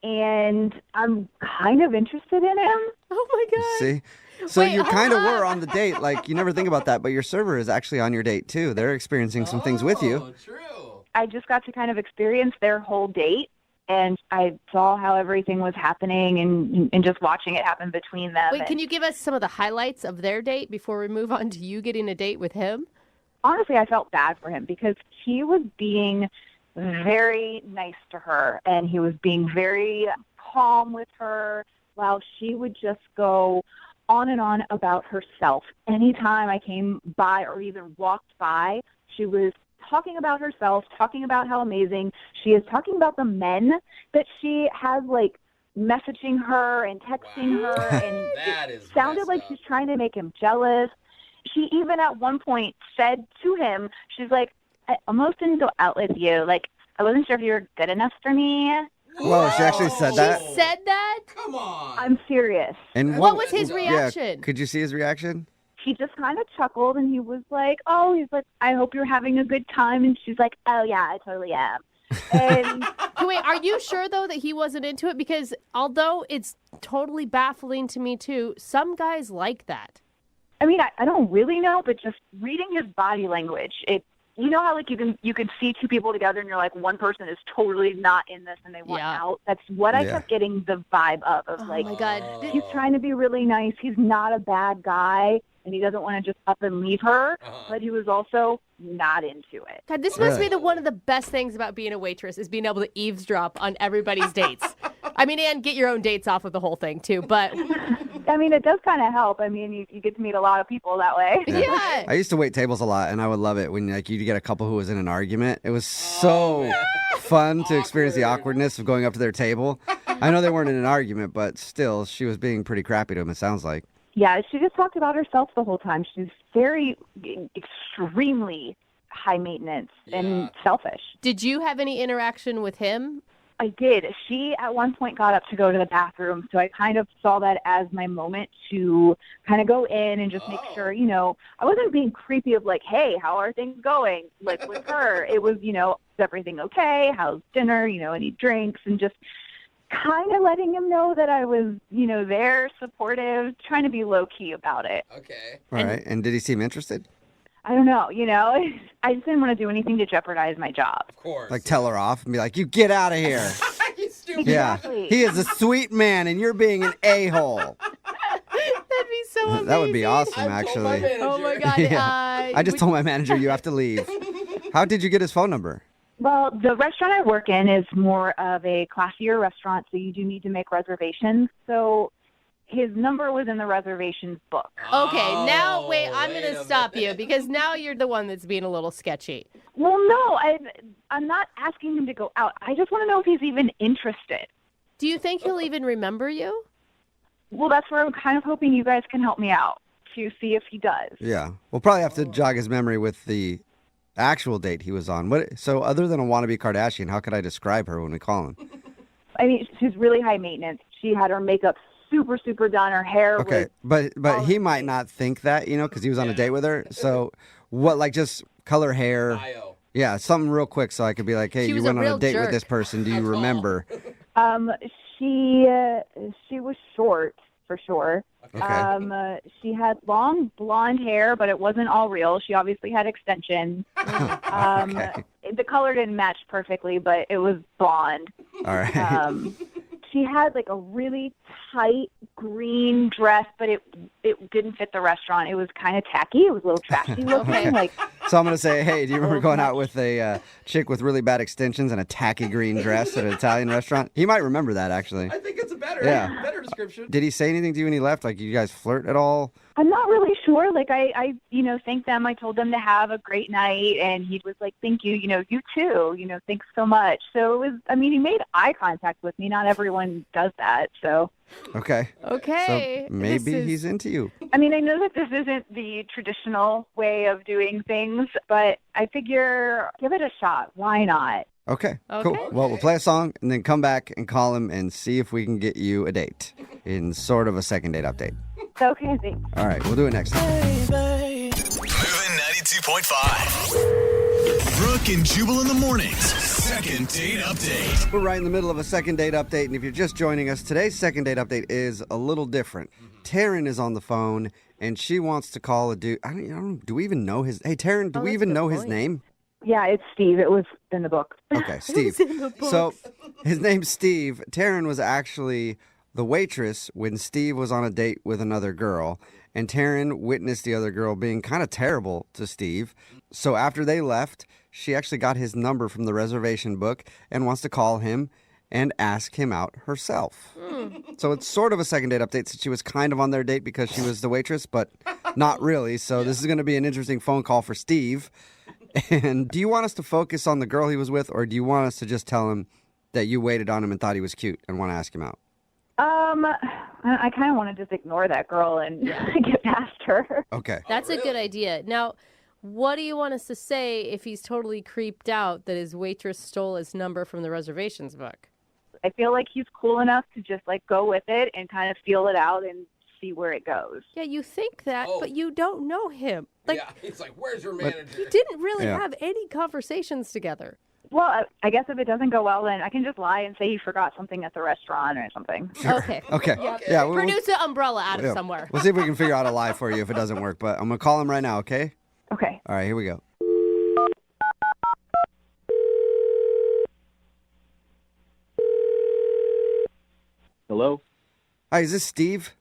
And I'm kind of interested in him. Oh my God. See? So Wait, you hold kind of up. were on the date. Like, you never think about that, but your server is actually on your date, too. They're experiencing some things with you. True. I just got to kind of experience their whole date. And I saw how everything was happening and just watching it happen between them. Wait, can you give us some of the highlights of their date before we move on to you getting a date with him? Honestly, I felt bad for him because he was being very nice to her and he was being very calm with her while she would just go on and on about herself. Anytime I came by or even walked by, she was talking about herself, talking about how amazing she is, talking about the men that she has, like, messaging her and texting her, and That it is sounded like messed she's trying to make him jealous. She even at one point said to him, she's like, I almost didn't go out with you. Like, I wasn't sure if you were good enough for me. Whoa, she actually said that? She said that? Come on. I'm serious. And What was his yeah, reaction? could you see his reaction? He just kind of chuckled, and he was like, he's like, I hope you're having a good time. And she's like, oh, yeah, I totally am. And Wait, are you sure, though, that he wasn't into it? Because although it's totally baffling to me, too, some guys like that. I mean, I don't really know, but just reading his body language, you know how, like, you can see two people together, and you're like, one person is totally not in this, and they want out? That's what I kept getting the vibe of like, oh my God. He's trying to be really nice. He's not a bad guy. And he doesn't want to just up and leave her, but he was also not into it. God, this must be one of the best things about being a waitress is being able to eavesdrop on everybody's dates. I mean, and get your own dates off of the whole thing, too. But I mean, it does kind of help. I mean, you get to meet a lot of people that way. Yeah. I used to wait tables a lot, and I would love it when like you get a couple who was in an argument. It was so fun to experience the awkwardness of going up to their table. I know they weren't in an argument, but still, she was being pretty crappy to him, it sounds like. Yeah, she just talked about herself the whole time. She's very, extremely high maintenance and selfish. Did you have any interaction with him? I did. She, at one point, got up to go to the bathroom, so I kind of saw that as my moment to kind of go in and just make sure, I wasn't being creepy of like, hey, how are things going? Like, with her, it was, is everything okay? How's dinner? Any drinks? And just kind of letting him know that I was, there, supportive, trying to be low-key about it. Okay. All right. And did he seem interested? I don't know, I just didn't want to do anything to jeopardize my job. Of course. Like tell her off and be like, you get out of here. You stupid. Yeah. Exactly. He is a sweet man, and you're being an a-hole. That'd be so amazing. That would be awesome, I told my actually. manager. Oh, my God. Yeah. I just told my manager you have to leave. How did you get his phone number? Well, the restaurant I work in is more of a classier restaurant, so you do need to make reservations. So his number was in the reservations book. Okay, now, wait, I'm wait going to a stop minute. you because now you're the one that's being a little sketchy. Well, no, I'm not asking him to go out. I just want to know if he's even interested. Do you think he'll even remember you? Well, that's where I'm kind of hoping you guys can help me out to see if he does. Yeah. We'll probably have to jog his memory with the actual date he was on. So other than a wannabe Kardashian, how could I describe her when we call him? I mean, she's really high maintenance. She had her makeup super, super done. Her hair Okay, was... but he might not think that, because he was on a date with her. So what, like just color hair, Yeah, something real quick so I could be like, hey, She you was a went on a real date with jerk. this person. Do you remember? She was short for sure. Okay. She had long blonde hair, but it wasn't all real. She obviously had extensions. Okay. The color didn't match perfectly, but it was blonde. All right. She had like a really tight green dress, but it didn't fit the restaurant. It was kind of tacky. It was a little trashy looking. Okay. Like So I'm going to say, hey, do you remember going out with a chick with really bad extensions and a tacky green dress at an Italian restaurant? He might remember that, actually. I think it's a better description. Did he say anything to you when he left? Like, you guys flirt at all? I'm not really sure. Like I thanked them. I told them to have a great night, and he was like, "Thank you. You too. Thanks so much." So it was. I mean, he made eye contact with me. Not everyone does that. So. Okay. Okay. So maybe he's into you. I mean, I know that this isn't the traditional way of doing things, but I figure give it a shot. Why not? Okay, cool. Well, we'll play a song and then come back and call him and see if we can get you a date in sort of a second date update. Okay, thanks. All right, we'll do it next time. Moving 92.5. Brooke and Jubal in the mornings. Second date update. We're right in the middle of a second date update, and if you're just joining us, today's second date update is a little different. Taryn is on the phone, and she wants to call a dude. I don't know. Do we even know his? Hey, Taryn, do we even know his name? Yeah, it's Steve. It was in the book. Okay, Steve. So his name's Steve. Taryn was actually the waitress when Steve was on a date with another girl, and Taryn witnessed the other girl being kind of terrible to Steve. So after they left, she actually got his number from the reservation book and wants to call him and ask him out herself. So it's sort of a second date update since she was kind of on their date because she was the waitress, but not really. So this is going to be an interesting phone call for Steve. And do you want us to focus on the girl he was with, or do you want us to just tell him that you waited on him and thought he was cute and want to ask him out? I kind of want to just ignore that girl and get past her. Okay. That's a good idea. Now, what do you want us to say if he's totally creeped out that his waitress stole his number from the reservations book? I feel like he's cool enough to just like go with it and kind of feel it out and see where it goes. Yeah, you think that, but you don't know him. Like, yeah, it's like, where's your manager? you didn't really have any conversations together. Well, I guess if it doesn't go well, then I can just lie and say he forgot something at the restaurant or something. Sure. Okay. Okay. Yeah. Produce an umbrella out of somewhere. We'll see if we can figure out a lie for you if it doesn't work. But I'm going to call him right now, okay? Okay. All right, here we go. Hello? Hi, is this Steve?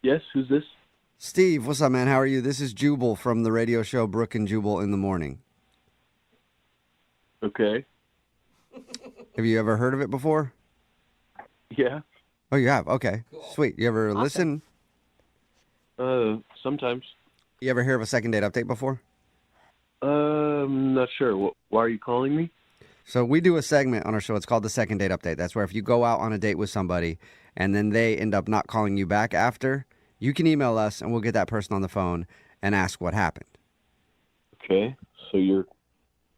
Yes, who's this? Steve, what's up, man? How are you? This is Jubal from the radio show Brooke and Jubal in the Morning. Okay. Have you ever heard of it before? Yeah. Oh, you have? Okay. Sweet. You ever listen? Sometimes. You ever hear of a second date update before? Not sure. Why are you calling me? So we do a segment on our show. It's called the second date update. That's where if you go out on a date with somebody and then they end up not calling you back after, you can email us and we'll get that person on the phone and ask what happened. Okay. So you're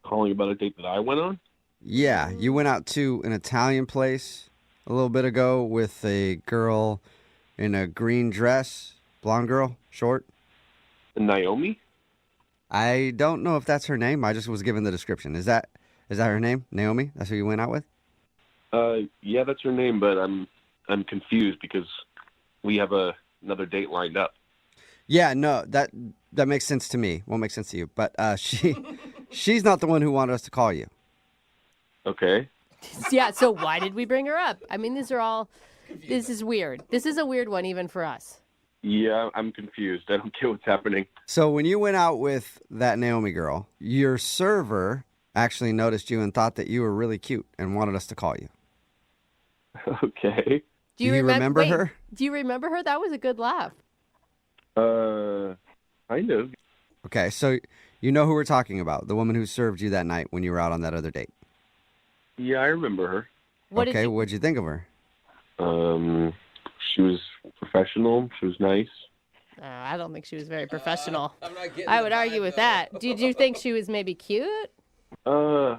calling about a date that I went on? Yeah. You went out to an Italian place a little bit ago with a girl in a green dress, blonde girl, short. Naomi? I don't know if that's her name. I just was given the description. Is that her name? Naomi? That's who you went out with? Yeah, that's her name, but I'm confused because we have another date lined up. Yeah, no, that makes sense to me. Won't make sense to you. But she's not the one who wanted us to call you. Okay. Yeah, so why did we bring her up? I mean, this is weird. This is a weird one even for us. Yeah, I'm confused. I don't get what's happening. So when you went out with that Naomi girl, your server actually noticed you and thought that you were really cute and wanted us to call you. Okay. Do you remember her? Do you remember her? That was a good laugh. Kind of. Okay, so you know who we're talking about, the woman who served you that night when you were out on that other date. Yeah, I remember her. What'd you think of her? She was professional. She was nice. I don't think she was very professional. I would argue with that. Did you think she was maybe cute? I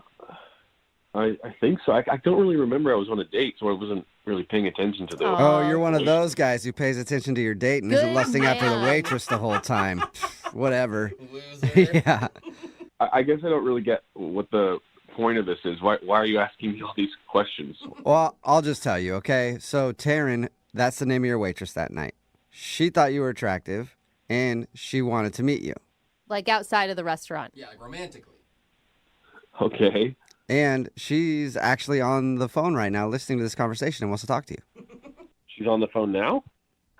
think so. I don't really remember. I was on a date, so I wasn't really paying attention to those. Oh, you're one of those guys who pays attention to your date and isn't lusting after the waitress the whole time. Whatever. Loser. Yeah. I guess I don't really get what the point of this is. Why are you asking me all these questions? Well, I'll just tell you, okay? So Taryn, that's the name of your waitress that night. She thought you were attractive, and she wanted to meet you. Like outside of the restaurant. Yeah, like romantically. Okay. And she's actually on the phone right now listening to this conversation and wants to talk to you. She's on the phone now?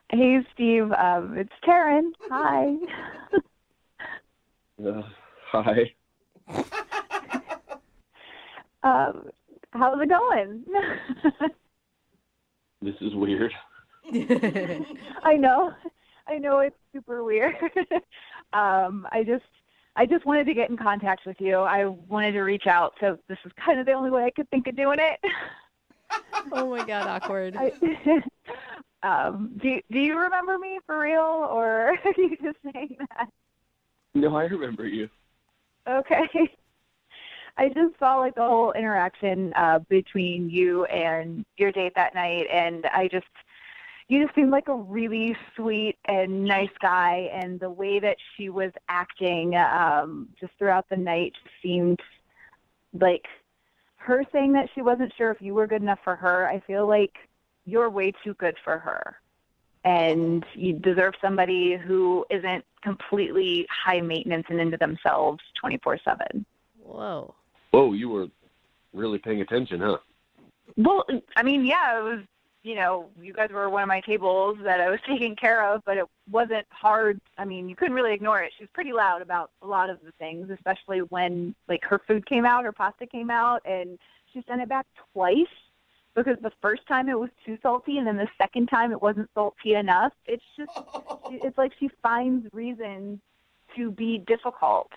Hey, Steve. It's Taryn. Hi. Hi. How's it going? This is weird. I know it's super weird. I just wanted to get in contact with you. I wanted to reach out, so this is kind of the only way I could think of doing it. Oh my God, awkward. Do you remember me for real, or are you just saying that? No, I remember you. Okay. I just saw like the whole interaction between you and your date that night, and you just seemed like a really sweet and nice guy, and the way that she was acting just throughout the night seemed like her saying that she wasn't sure if you were good enough for her. I feel like you're way too good for her, and you deserve somebody who isn't completely high maintenance and into themselves 24/7. Whoa. Whoa, you were really paying attention, huh? Well, I mean, yeah, it was, you guys were one of my tables that I was taking care of, but it wasn't hard. I mean, you couldn't really ignore it. She was pretty loud about a lot of the things, especially when, like, her food came out, her pasta came out, and she sent it back twice because the first time it was too salty, and then the second time it wasn't salty enough. It's just, it's like she finds reasons to be difficult.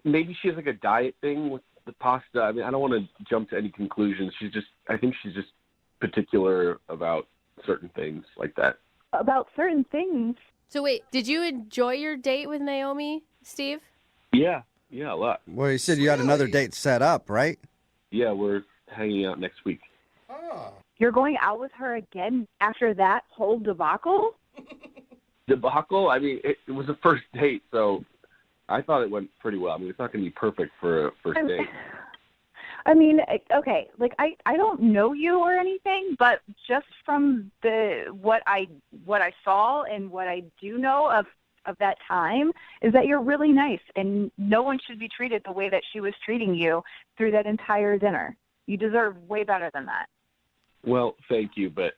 Maybe she has like a diet thing with the pasta. I mean, I don't want to jump to any conclusions. I think she's just particular about certain things like that. About certain things? So wait, did you enjoy your date with Naomi, Steve? Yeah, a lot. Well, you said you had another date set up, right? Yeah, we're hanging out next week. You're going out with her again after that whole debacle? Debacle? I mean, it was a first date, so I thought it went pretty well. I mean, it's not going to be perfect for a first date. I mean, okay, like I don't know you or anything, but just from what I saw and what I do know of that time is that you're really nice, and no one should be treated the way that she was treating you through that entire dinner. You deserve way better than that. Well, thank you, but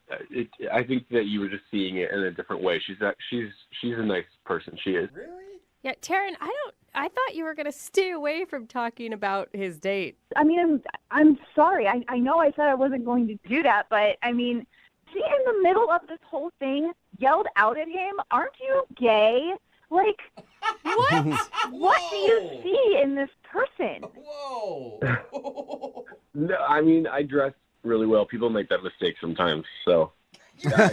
I think that you were just seeing it in a different way. She's a nice person. She is. Really? Yeah, Taryn, I thought you were going to stay away from talking about his date. I mean, I'm sorry. I know I said I wasn't going to do that, but I mean, she in the middle of this whole thing yelled out at him, "Aren't you gay?" Like, what? What do you see in this person? Whoa. No, I mean, I dress really well. People make that mistake sometimes, so.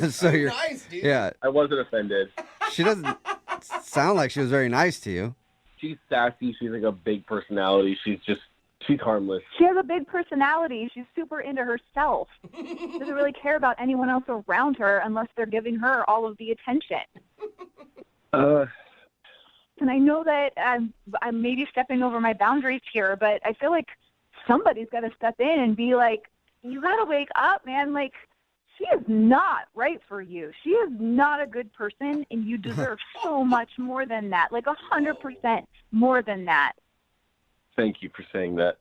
So you're nice, dude. Yeah. I wasn't offended. She doesn't sound like she was very nice to you. She's sassy. She's like a big personality. She's harmless. She has a big personality. She's super into herself. She doesn't really care about anyone else around her unless they're giving her all of the attention. And I know that I'm maybe stepping over my boundaries here, but I feel like somebody's got to step in and be like, you got to wake up, man. Like, she is not right for you. She is not a good person, and you deserve so much more than that, like 100% more than that. Thank you for saying that.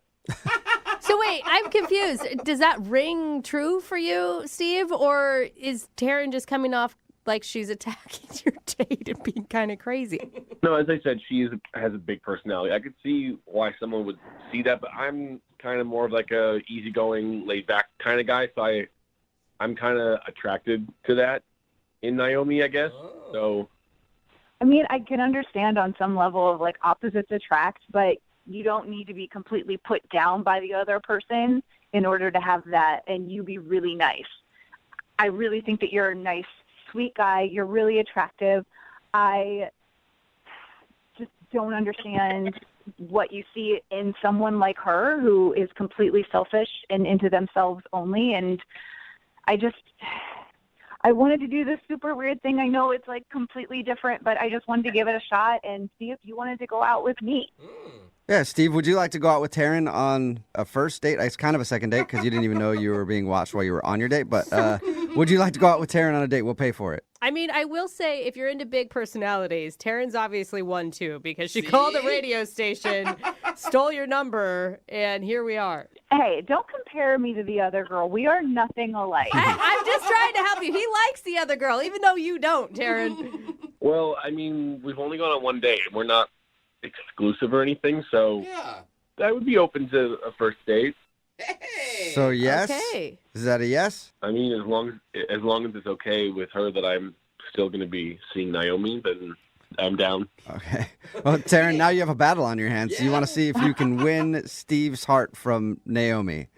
So wait, I'm confused. Does that ring true for you, Steve, or is Taryn just coming off like she's attacking your date and being kind of crazy? No, as I said, she has a big personality. I could see why someone would see that, but I'm kind of more of like a easygoing, laid-back kind of guy, so I'm kind of attracted to that in Naomi, I guess. So, I mean, I can understand on some level of like opposites attract, but you don't need to be completely put down by the other person in order to have that and you be really nice. I really think that you're a nice, sweet guy. You're really attractive. I just don't understand what you see in someone like her who is completely selfish and into themselves only. And I wanted to do this super weird thing. I know it's like completely different, but I just wanted to give it a shot and see if you wanted to go out with me. Yeah, Steve, would you like to go out with Taryn on a first date? It's kind of a second date because you didn't even know you were being watched while you were on your date. But would you like to go out with Taryn on a date? We'll pay for it. I mean, I will say, if you're into big personalities, Taryn's obviously one too, because she called the radio station, stole your number, and here we are. Hey, don't compare me to the other girl. We are nothing alike. I'm just trying to help you. He likes the other girl, even though you don't, Taryn. Well, I mean, we've only gone on one date. We're not exclusive or anything, so I would be open to a first date. So yes, Okay. Is that a yes? I mean, as long as it's okay with her that I'm still going to be seeing Naomi, then I'm down. Okay. Well, Taryn, now you have a battle on your hands. So you want to see if you can win Steve's heart from Naomi.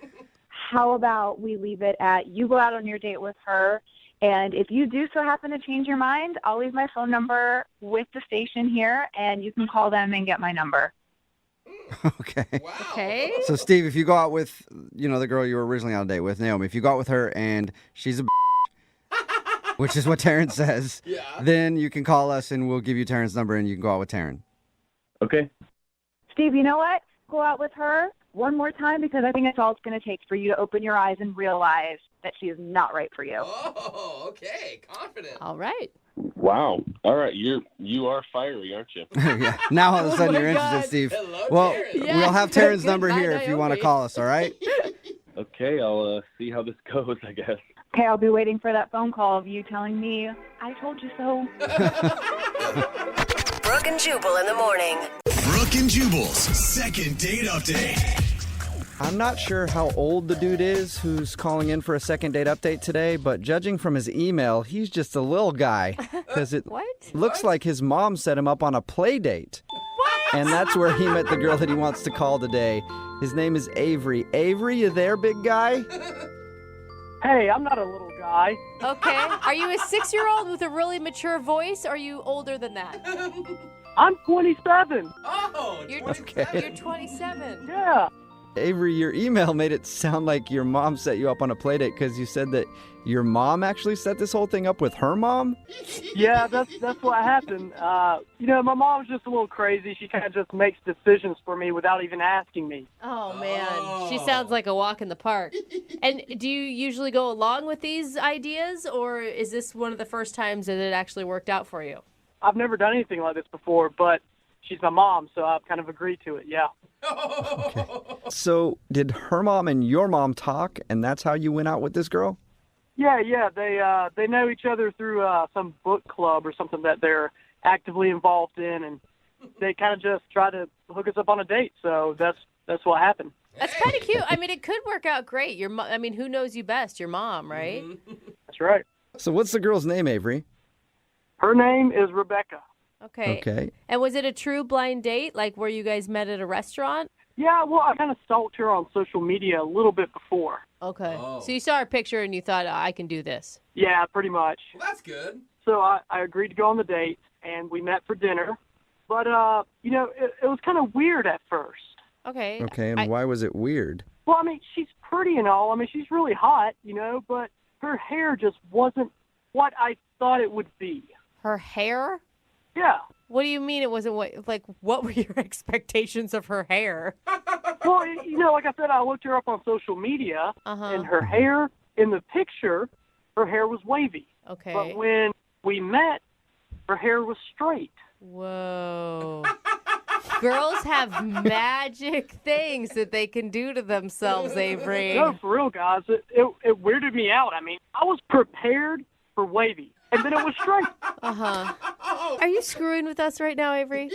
How about we leave it at you go out on your date with her, and if you do so happen to change your mind, I'll leave my phone number with the station here, and you can call them and get my number. Okay. Okay. So, Steve, if you go out with, the girl you were originally on a date with, Naomi, if you go out with her and she's a which is what Taryn says, then you can call us and we'll give you Taryn's number and you can go out with Taryn. Okay. Steve, you know what? Go out with her one more time because I think that's all it's going to take for you to open your eyes and realize that she is not right for you. Oh, okay. Confident. All right. Wow. All right. You are fiery, aren't you? Yeah. Now all of a sudden you're God. interested, Steve. Hello, Well, Taryn. we'll have Taryn's Good number night, here if you want to Naomi. call us, all right? Okay. I'll see how this goes, I guess. Okay, I'll be waiting for that phone call of you telling me, I told you so. Brooke and Jubal in the morning. Brooke and Jubal's second date update. I'm not sure how old the dude is who's calling in for a second date update today, but judging from his email, he's just a little guy. Because it looks like his mom set him up on a play date. What? And that's where he met the girl that he wants to call today. His name is Avery. Avery, you there, big guy? Hey, I'm not a little guy. Okay. Are you a 6-year-old with a really mature voice, or are you older than that? I'm 27. Oh, You're 27. Yeah. Avery, your email made it sound like your mom set you up on a play date because you said that your mom actually set this whole thing up with her mom? Yeah, that's what happened. My mom's just a little crazy. She kind of just makes decisions for me without even asking me. Oh, man. She sounds like a walk in the park. And do you usually go along with these ideas, or is this one of the first times that it actually worked out for you? I've never done anything like this before, but she's my mom, so I've kind of agreed to it, yeah. Okay. So did her mom and your mom talk, and that's how you went out with this girl? Yeah, they know each other through some book club or something that they're actively involved in, and they kind of just try to hook us up on a date. So that's what happened. That's kind of cute. I mean, it could work out great. Who knows you best? Your mom, right? That's right. So what's the girl's name, Avery? Her name is Rebecca. Okay. And was it a true blind date, like where you guys met at a restaurant? Yeah, well, I kind of stalked her on social media a little bit before. Okay. So you saw her picture and you thought, I can do this. Yeah, pretty much. Well, that's good. So I agreed to go on the date, and we met for dinner. But, it was kind of weird at first. Okay. Okay, and why was it weird? Well, she's pretty and all. she's really hot, but her hair just wasn't what I thought it would be. Her hair? Yeah. What do you mean it wasn't what were your expectations of her hair? Well, like I said, I looked her up on social media, and her hair in the picture, her hair was wavy. Okay. But when we met, her hair was straight. Whoa. Girls have magic things that they can do to themselves, Avery. No, for real, guys. It weirded me out. I was prepared for wavy, and then it was straight. Are you screwing with us right now, Avery?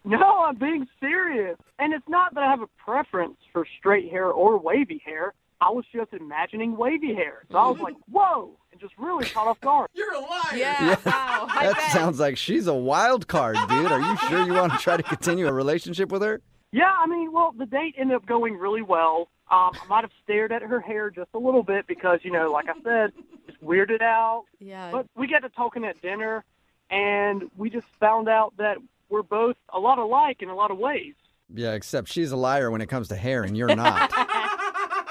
No, I'm being serious. And it's not that I have a preference for straight hair or wavy hair. I was just imagining wavy hair. So I was like, whoa, and just really caught off guard. You're a liar. Yeah. Wow. That sounds like she's a wild card, dude. Are you sure you want to try to continue a relationship with her? Yeah, well, the date ended up going really well. I might have stared at her hair just a little bit because, like I said, it's weirded out. Yeah. But we got to talking at dinner, and we just found out that we're both a lot alike in a lot of ways. Yeah, except she's a liar when it comes to hair and you're not.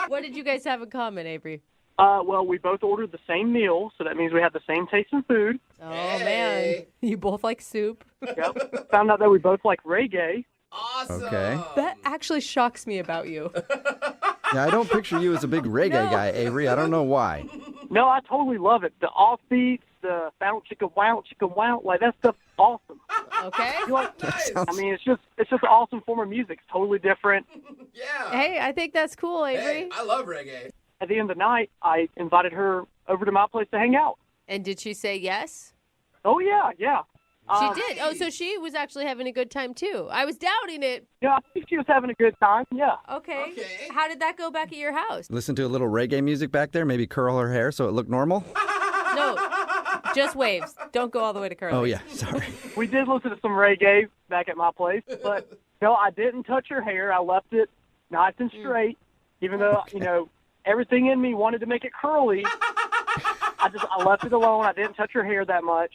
What did you guys have in common, Avery? Well, we both ordered the same meal, so that means we have the same taste in food. Oh, man. You both like soup? Yep. Found out that we both like reggae. Awesome. Okay. That actually shocks me about you. Yeah, I don't picture you as a big reggae guy, Avery. I don't know why. No, I totally love it. The offbeats, the bounce, chicka, wow, like that stuff's awesome. Okay. You like, I mean, it's just an awesome form of music. It's totally different. Yeah. Hey, I think that's cool, Avery. Hey, I love reggae. At the end of the night, I invited her over to my place to hang out. And did she say yes? Oh, yeah. She did. Oh, so she was actually having a good time, too. I was doubting it. Yeah, I think she was having a good time, yeah. Okay. How did that go back at your house? Listen to a little reggae music back there, maybe curl her hair so it looked normal. No, just waves. Don't go all the way to curly. Oh, yeah, sorry. We did listen to some reggae back at my place, but no, I didn't touch her hair. I left it nice and straight, even though, everything in me wanted to make it curly. I left it alone. I didn't touch her hair that much.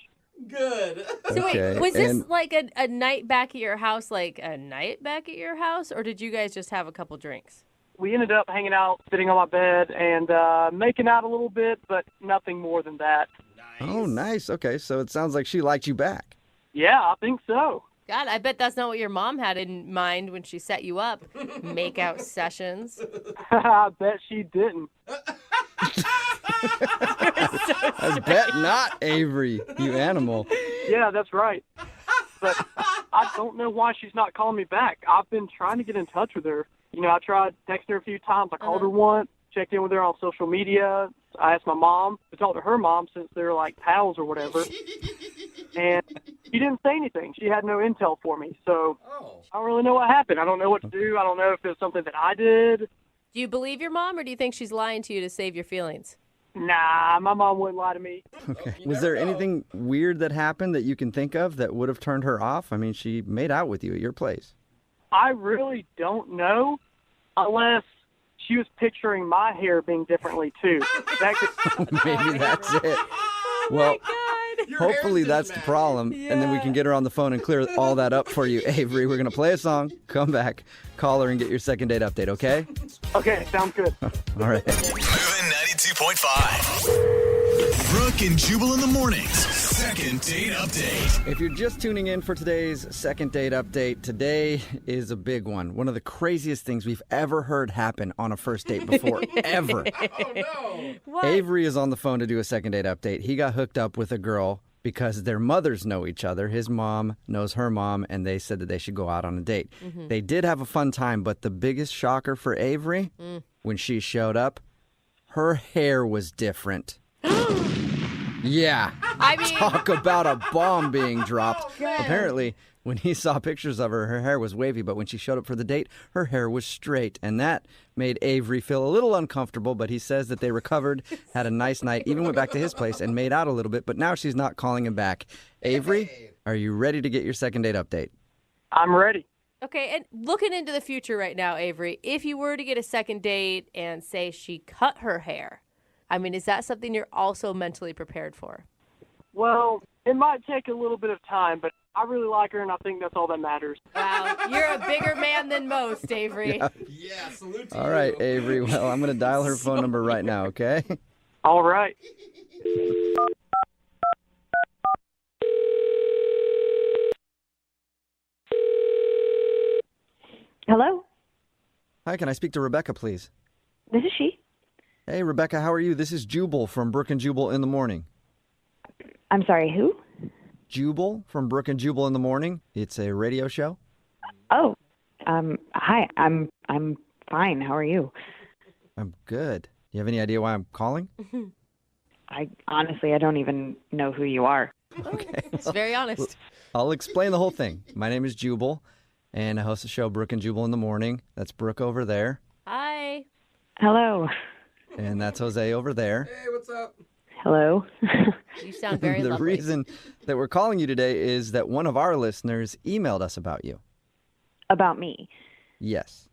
Good. So Okay, wait, was this and- like a night back at your house, or did you guys just have a couple drinks? We ended up hanging out, sitting on my bed, and making out a little bit, but nothing more than that. Oh, nice. Okay, so it sounds like she liked you back. Yeah, I think so. God, I bet that's not what your mom had in mind when she set you up. Make-out sessions. I bet she didn't. I bet not, Avery, you animal. Yeah, that's right. But I don't know why she's not calling me back. I've been trying to get in touch with her. I tried texting her a few times. I called her once, checked in with her on social media. I asked my mom to talk to her mom since they're like pals or whatever. And she didn't say anything. She had no intel for me. So I don't really know what happened. I don't know what to do. I don't know if it was something that I did. Do you believe your mom, or do you think she's lying to you to save your feelings? Nah, my mom wouldn't lie to me. Okay. Was there anything weird that happened that you can think of that would have turned her off? I mean, she made out with you at your place. I really don't know, unless she was picturing my hair being differently too. That could... Maybe that's it. Well, hopefully that's the problem. And then we can get her on the phone and clear all that up for you, Avery. We're going to play a song, come back, call her, and get your second date update, okay? Okay, sounds good. All right. Moving 92.5. Brooke and Jubal in the mornings. Second date update. If you're just tuning in for today's second date update, today is a big one. One of the craziest things we've ever heard happen on a first date before, ever. Oh, no. What? Avery is on the phone to do a second date update. He got hooked up with a girl because their mothers know each other. His mom knows her mom, and they said that they should go out on a date. Mm-hmm. They did have a fun time, but the biggest shocker for Avery, when she showed up, her hair was different. Yeah. I mean, Talk about a bomb being dropped. God. Apparently, when he saw pictures of her, her hair was wavy, but when she showed up for the date, her hair was straight. And that made Avery feel a little uncomfortable, but he says that they recovered, had a nice night, even went back to his place and made out a little bit, but now she's not calling him back. Avery, are you ready to get your second date update? I'm ready. okay, and looking into the future right now, Avery, if you were to get a second date and say she cut her hair, I mean, is that something you're also mentally prepared for? Well, it might take a little bit of time, but I really like her, and I think that's all that matters. Wow, you're a bigger man than most, Avery. Yeah, salute to All you. right, Avery. Well, I'm going to dial her phone number right now, okay? All right. Hello, Hi, can I speak to Rebecca, please? this is she. Hey, Rebecca, how are you? This is Jubal from Brooke and Jubal in the Morning. I'm sorry, who? Jubal from Brooke and Jubal in the Morning. It's a radio show. Oh, hi. I'm fine. How are you? I'm good. You have any idea why I'm calling? I honestly don't even know who you are. Okay. It's very honest. I'll explain the whole thing. My name is Jubal, and I host the show Brooke and Jubal in the Morning. That's Brooke over there, Hi. Hello. and that's Jose over there. Hey, what's up? Hello. You sound very The lovely. reason that we're calling you today is that one of our listeners emailed us about you. About me. Yes.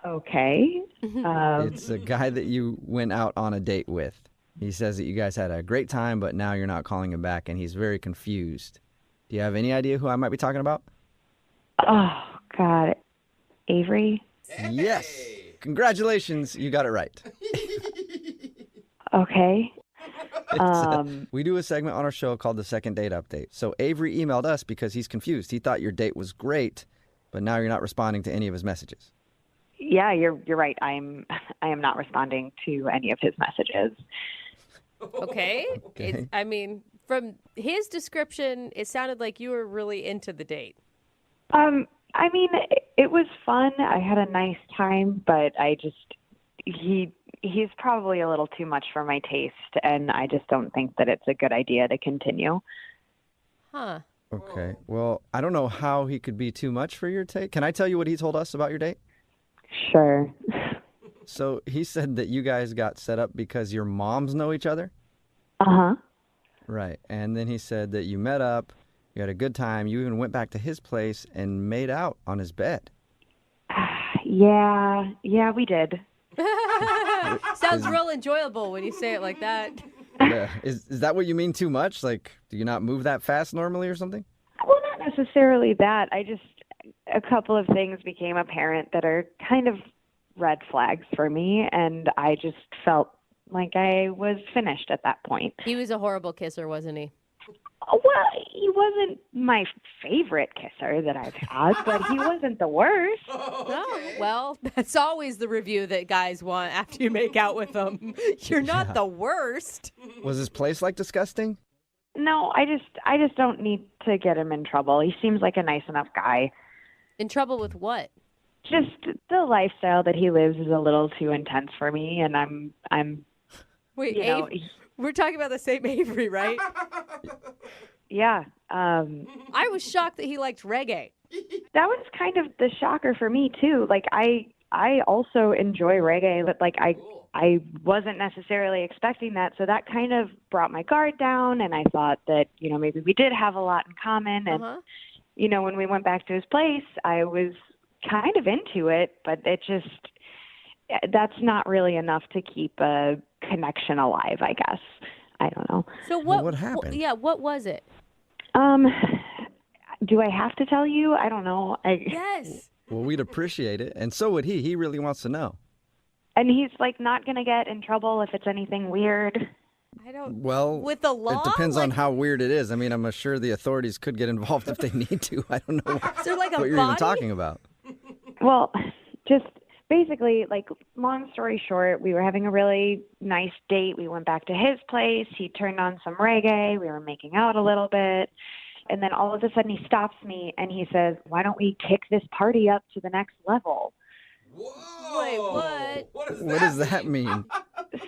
Okay. It's a guy that you went out on a date with. He says that you guys had a great time, but now you're not calling him back, and he's very confused. Do you have any idea who I might be talking about? Oh, God. Avery? Yes. Congratulations. You got it right. Okay. We do a segment on our show called the Second Date Update. So Avery emailed us because he's confused. He thought your date was great, but now you're not responding to any of his messages. Yeah, you're right. I am not responding to any of his messages. Okay. I mean, from his description, it sounded like you were really into the date. I mean, it was fun. I had a nice time, but he's probably a little too much for my taste, and I just don't think that it's a good idea to continue. Huh. Okay. Well, I don't know how he could be too much for your taste. Can I tell you what he told us about your date? Sure. So he said that you guys got set up because your moms know each other? Uh-huh. Right. And then he said that you met up, you had a good time, you even went back to his place and made out on his bed. Yeah, we did. Sounds real enjoyable when you say it like that. Yeah. Is that what you mean too much? Like, do you not move that fast normally or something? Well, not necessarily that. A couple of things became apparent that are kind of red flags for me, and I just felt like I was finished at that point. He was a horrible kisser, wasn't he? Well, he wasn't my favorite kisser that I've had, but he wasn't the worst. Oh, well, that's always the review that guys want after you make out with them. You're not the worst. Was his place like disgusting? No, I just don't need to get him in trouble. He seems like a nice enough guy. In trouble with what? Just the lifestyle that he lives is a little too intense for me, and I'm Wait, we're talking about the same Avery, right? Yeah. I was shocked that he liked reggae. That was kind of the shocker for me too. Like I also enjoy reggae, but like I wasn't necessarily expecting that, so that kind of brought my guard down, and I thought that, maybe we did have a lot in common, and when we went back to his place, I was kind of into it, but that's not really enough to keep a connection alive, I guess. I don't know. So what happened? What was it? Do I have to tell you? I don't know. Yes. Well, we'd appreciate it, and so would he. He really wants to know. And he's like not going to get in trouble if it's anything weird. I don't. Well, with the law, it depends on how weird it is. I mean, I'm sure the authorities could get involved if they need to. I don't know Is there like a what you're even talking about. Well, just basically, like, long story short, we were having a really nice date. We went back to his place. He turned on some reggae. We were making out a little bit. And then all of a sudden he stops me and he says, "Why don't we kick this party up to the next level?" Whoa! Wait, what? What does that mean?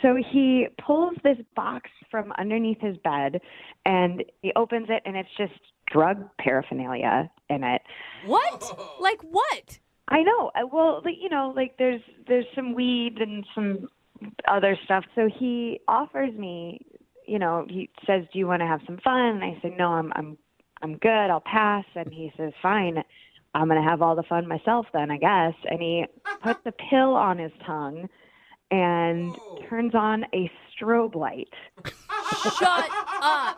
So he pulls this box from underneath his bed and he opens it and it's just drug paraphernalia in it. What? Like what? I know. Well, there's some weed and some other stuff. So he offers me, he says, "Do you want to have some fun?" And I said, "No, I'm good. I'll pass." And he says, "Fine. I'm going to have all the fun myself then, I guess." And he puts a pill on his tongue and turns on a strobe light. Shut up.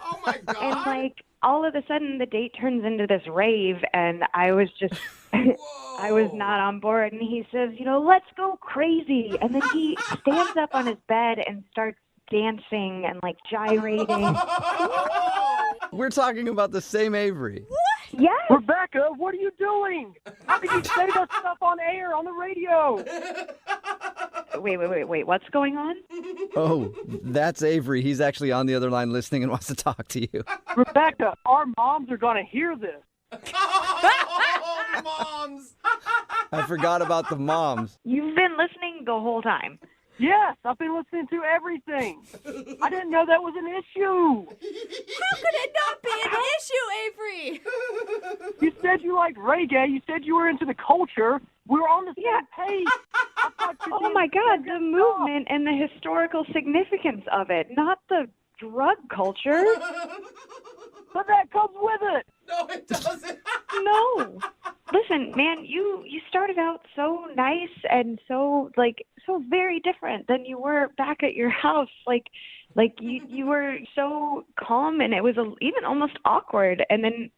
Oh my God. And like all of a sudden the date turns into this rave and I was just I was not on board. And he says, "Let's go crazy." And then he stands up on his bed and starts dancing and like gyrating. We're talking about the same Avery. Yes. Rebecca, what are you doing? How could you say that stuff on air, on the radio? Wait. What's going on? Oh, that's Avery. He's actually on the other line listening and wants to talk to you. Rebecca, our moms are going to hear this. Oh, moms. I forgot about the moms. You've been listening the whole time. Yes, I've been listening to everything. I didn't know that was an issue. How could it not be an issue, Avery? You said you liked reggae. You said you were into the culture. We were on the same page. Oh my God, the movement and the historical significance of it, not the drug culture. But that comes with it. No, it doesn't. No. Listen, man, you started out so nice and so very different than you were back at your house. Like you were so calm and it was even almost awkward. And then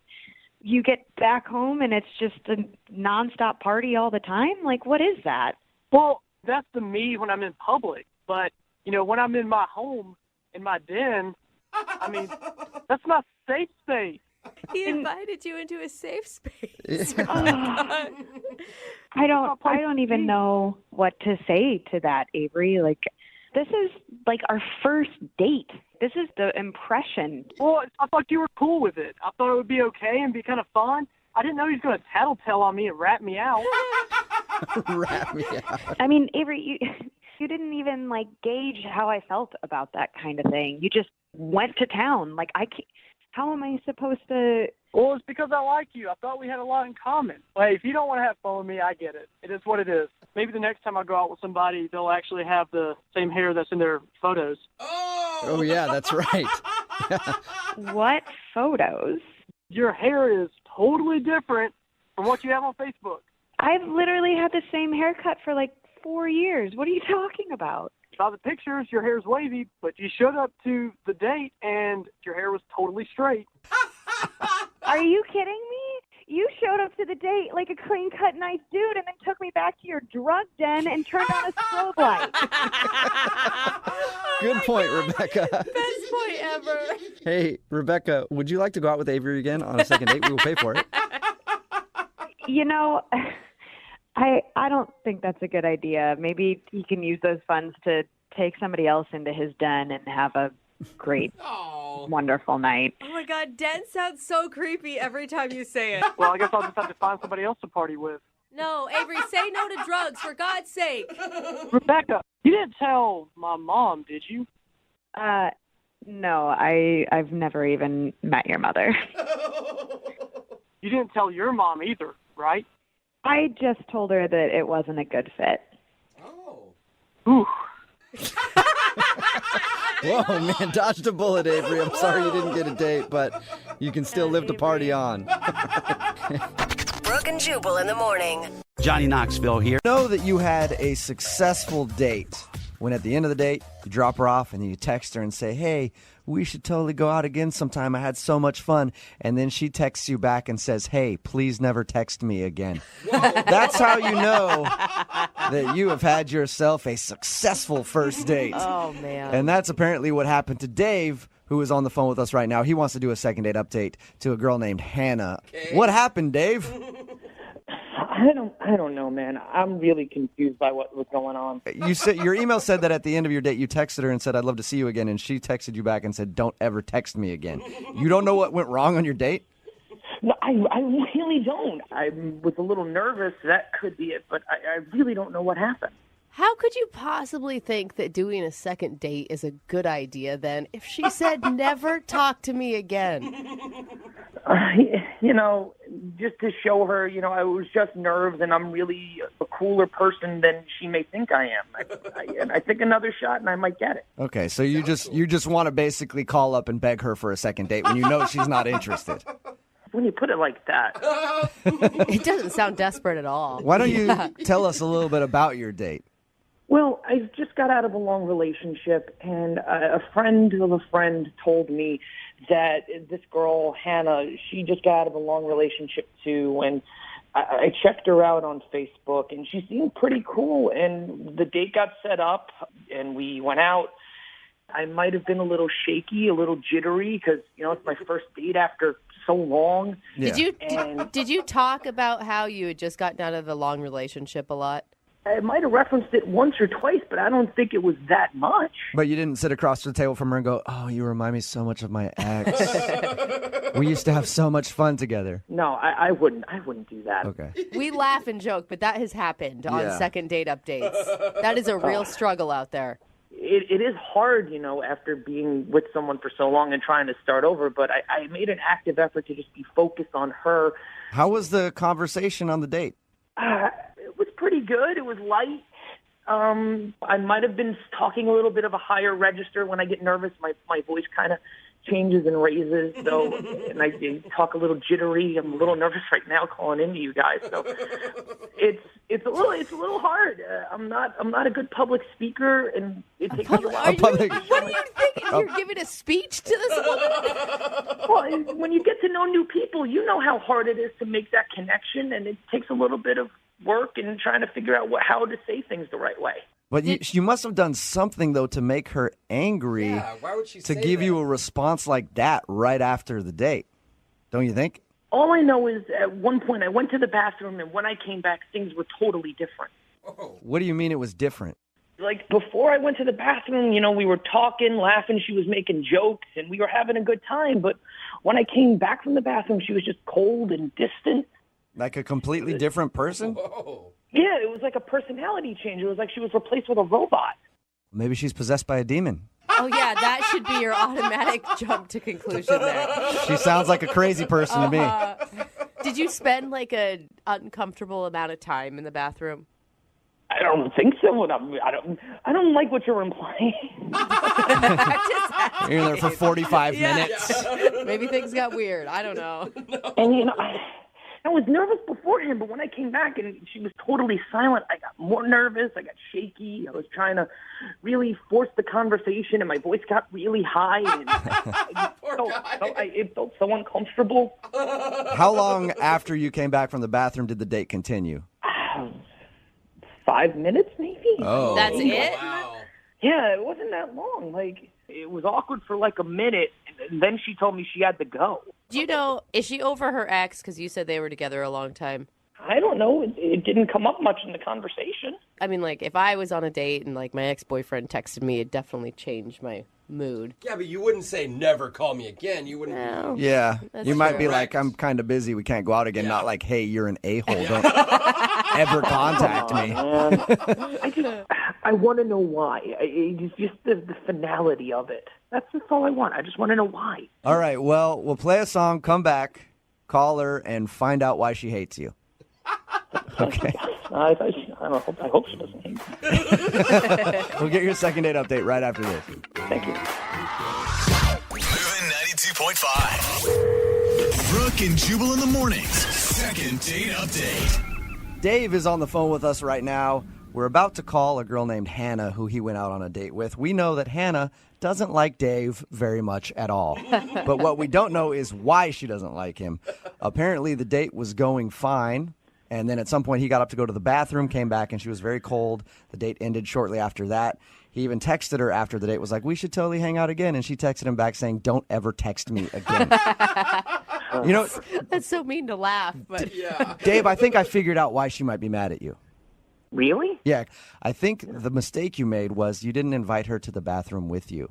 you get back home and it's just a nonstop party all the time. Like, what is that? Well, that's the me when I'm in public. But when I'm in my home, in my den, I mean, that's my safe space. He invited you into a safe space. I don't even know what to say to that, Avery. Like, this is like our first date. This is the impression. Well, I thought you were cool with it. I thought it would be okay and be kind of fun. I didn't know he was going to tattletale on me and rat me out. Rat me out. I mean, Avery, you didn't even like gauge how I felt about that kind of thing. You just went to town. Like, how am I supposed to? Well, it's because I like you. I thought we had a lot in common. Hey, if you don't want to have fun with me, I get it. It is what it is. Maybe the next time I go out with somebody, they'll actually have the same hair that's in their photos. Oh, yeah, that's right. What photos? Your hair is totally different from what you have on Facebook. I've literally had the same haircut for like 4 years. What are you talking about? Saw the pictures, your hair's wavy, but you showed up to the date and your hair was totally straight. Are you kidding me? You showed up to the date like a clean-cut, nice dude and then took me back to your drug den and turned on a strobe light. Good point, Rebecca. Best point ever. Hey, Rebecca, would you like to go out with Avery again on a second date? We will pay for it. I don't think that's a good idea. Maybe he can use those funds to take somebody else into his den and have a great, wonderful night. Oh my God, den sounds so creepy every time you say it. Well, I guess I'll just have to find somebody else to party with. No, Avery, say no to drugs, for God's sake. Rebecca, you didn't tell my mom, did you? No, I've never even met your mother. You didn't tell your mom either, right? I just told her that it wasn't a good fit. Ooh. Whoa, man, dodged a bullet, Avery. I'm sorry you didn't get a date, but you can still live to party on. Brooke and Jubal in the morning. Johnny Knoxville here. Know that you had a successful date when at the end of the date, you drop her off and then you text her and say, hey, we should totally go out again sometime. I had so much fun. And then she texts you back and says, hey, please never text me again. That's how you know that you have had yourself a successful first date. Oh, man. And that's apparently what happened to Dave, who is on the phone with us right now. He wants to do a second date update to a girl named Hannah. Okay. What happened, Dave? I don't know, man. I'm really confused by what was going on. You said your email said that at the end of your date you texted her and said, I'd love to see you again, and she texted you back and said, don't ever text me again. You don't know what went wrong on your date? No, I really don't. I was a little nervous. That could be it, but I really don't know what happened. How could you possibly think that doing a second date is a good idea then if she said never talk to me again? Just to show her, I was just nerves and I'm really a cooler person than she may think I am. I think another shot and I might get it. Okay, so you just want to basically call up and beg her for a second date when you know she's not interested. When you put it like that. It doesn't sound desperate at all. Why don't you tell us a little bit about your date? Well, I just got out of a long relationship, and a friend of a friend told me that this girl, Hannah, she just got out of a long relationship too, and I checked her out on Facebook, and she seemed pretty cool, and the date got set up, and we went out. I might have been a little shaky, a little jittery, because, it's my first date after so long. Yeah. Did you talk about how you had just gotten out of a long relationship a lot? I might have referenced it once or twice, but I don't think it was that much. But you didn't sit across the table from her and go, oh, you remind me so much of my ex. We used to have so much fun together. No, I wouldn't do that. Okay. We laugh and joke, but that has happened on second date updates. That is a real struggle out there. It is hard, after being with someone for so long and trying to start over, but I made an active effort to just be focused on her. How was the conversation on the date? It was pretty good. It was light. I might have been talking a little bit of a higher register. When I get nervous, my voice kind of changes and raises. So, and I talk a little jittery. I'm a little nervous right now calling into you guys. So, it's a little hard. I'm not a good public speaker, and it takes me a while. What are you thinking? You're giving a speech to this woman? Well, when you get to know new people, you know how hard it is to make that connection, and it takes a little bit of work and trying to figure out how to say things the right way. But you must have done something, though, to make her angry. Yeah, why would she to say give that? you a response like that right after the date? Don't you think? All I know is at one point I went to the bathroom, and when I came back, things were totally different. What do you mean it was different? Like, before I went to the bathroom, we were talking, laughing, she was making jokes, and we were having a good time. But when I came back from the bathroom, she was just cold and distant. Like a completely different person? Yeah, it was like a personality change. It was like she was replaced with a robot. Maybe she's possessed by a demon. Oh, yeah, that should be your automatic jump to conclusion there. She sounds like a crazy person to me. Did you spend like a uncomfortable amount of time in the bathroom? I don't think so. I don't like what you're implying. You're in there for 45 minutes. Maybe things got weird. I don't know. And I was nervous beforehand, but when I came back and she was totally silent, I got more nervous. I got shaky. I was trying to really force the conversation, and my voice got really high. And it felt so uncomfortable. How long after you came back from the bathroom did the date continue? 5 minutes, maybe. Oh. That's it? Wow. Yeah, it wasn't that long. Like, it was awkward for like a minute, and then she told me she had to go. Do you know, is she over her ex? Because you said they were together a long time. I don't know. It didn't come up much in the conversation. I mean, like, if I was on a date and, like, my ex-boyfriend texted me, it'd definitely change my mood. Yeah, but you wouldn't say never call me again. You wouldn't. No. Yeah. That's You might true. be like, I'm kind of busy. We can't go out again. Not like, hey, you're an a-hole. Don't ever contact me. I want to know why. It's just the finality of it. That's all I want. I just want to know why. All right. Well, we'll play a song, come back, call her, and find out why she hates you. Okay. I hope she doesn't hate me. We'll get your second date update right after this. Thank you. Moving 92.5. Brooke and Jubal in the mornings. Second date update. Dave is on the phone with us right now. We're about to call a girl named Hannah who he went out on a date with. We know that Hannah doesn't like Dave very much at all. But what we don't know is why she doesn't like him. Apparently the date was going fine. And then at some point he got up to go to the bathroom, came back, and she was very cold. The date ended shortly after that. He even texted her after the date, was like, we should totally hang out again. And she texted him back saying, don't ever text me again. You know, That's so mean to laugh, but Yeah. Dave, I think I figured out why she might be mad at you. Really? Yeah, I think the mistake you made was you didn't invite her to the bathroom with you.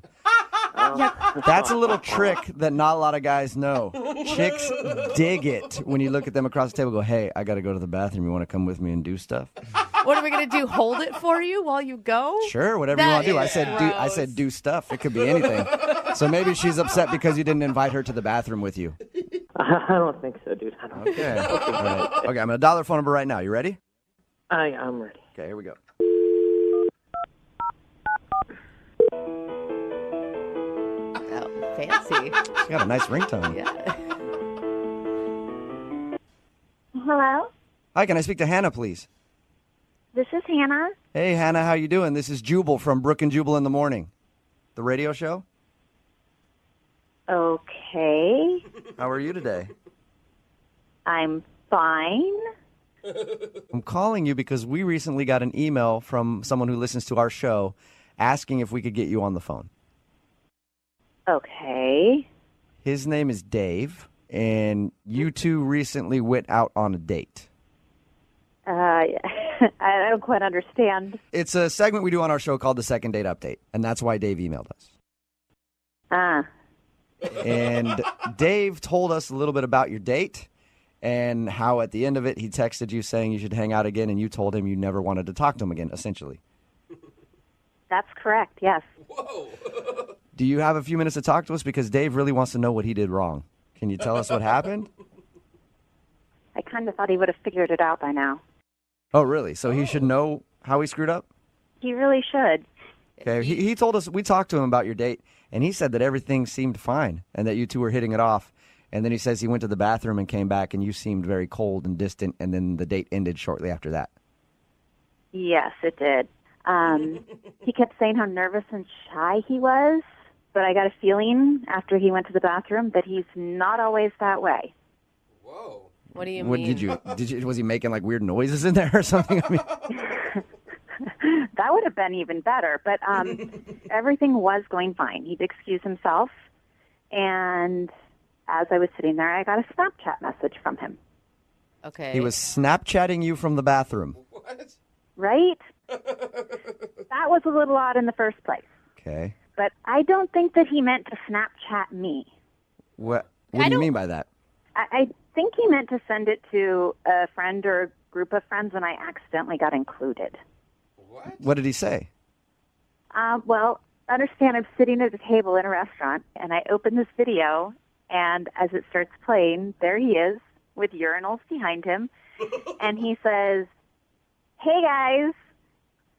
That's a little trick that not a lot of guys know. Chicks dig it when you look at them across the table and go, hey, I got to go to the bathroom. You want to come with me and do stuff? what are we going to do? Hold it for you while you go? Sure, whatever you That want to do. is I said do stuff. It could be anything. So maybe she's upset because you didn't invite her to the bathroom with you. I don't think so, dude. Okay. All right. Okay, I'm going to dial her phone number right now. You ready? I'm ready. Okay, here we go. Oh, fancy. She's got a nice ringtone. Yeah. Hello, Hi, can I speak to Hannah, please? this is Hannah. Hey, Hannah, how you doing? This is Jubal from Brooke and Jubal in the Morning, the radio show. Okay, How are you today? I'm fine. I'm calling you because we recently got an email from someone who listens to our show asking if we could get you on the phone. Okay. His name is Dave, and you two recently went out on a date. I don't quite understand. It's a segment we do on our show called the Second Date Update, and that's why Dave emailed us. And Dave told us a little bit about your date and how at the end of it he texted you saying you should hang out again, and you told him you never wanted to talk to him again, essentially. That's correct, yes. Do you have a few minutes to talk to us? Because Dave really wants to know what he did wrong. Can you tell us what happened? I kind of thought he would have figured it out by now. Oh, really? So he should know how he screwed up? He really should. Okay, he told us, we talked to him about your date, and he said that everything seemed fine and that you two were hitting it off. And then he says he went to the bathroom and came back, and you seemed very cold and distant, and then the date ended shortly after that. Yes, it did. He kept saying how nervous and shy he was, but I got a feeling after he went to the bathroom that he's not always that way. What do you What mean? did you was he making like weird noises in there or something? I mean, that would have been even better. But everything was going fine. He'd excuse himself. And as I was sitting there, I got a Snapchat message from him. Okay. He was Snapchatting you from the bathroom. Right? That was a little odd in the first place. Okay. But I don't think that he meant to Snapchat me. What do you mean by that? I think he meant to send it to a friend or a group of friends, and I accidentally got included. What did he say? Well, understand I'm sitting at a table in a restaurant, and I open this video, and as it starts playing, there he is with urinals behind him, and he says, "Hey, guys,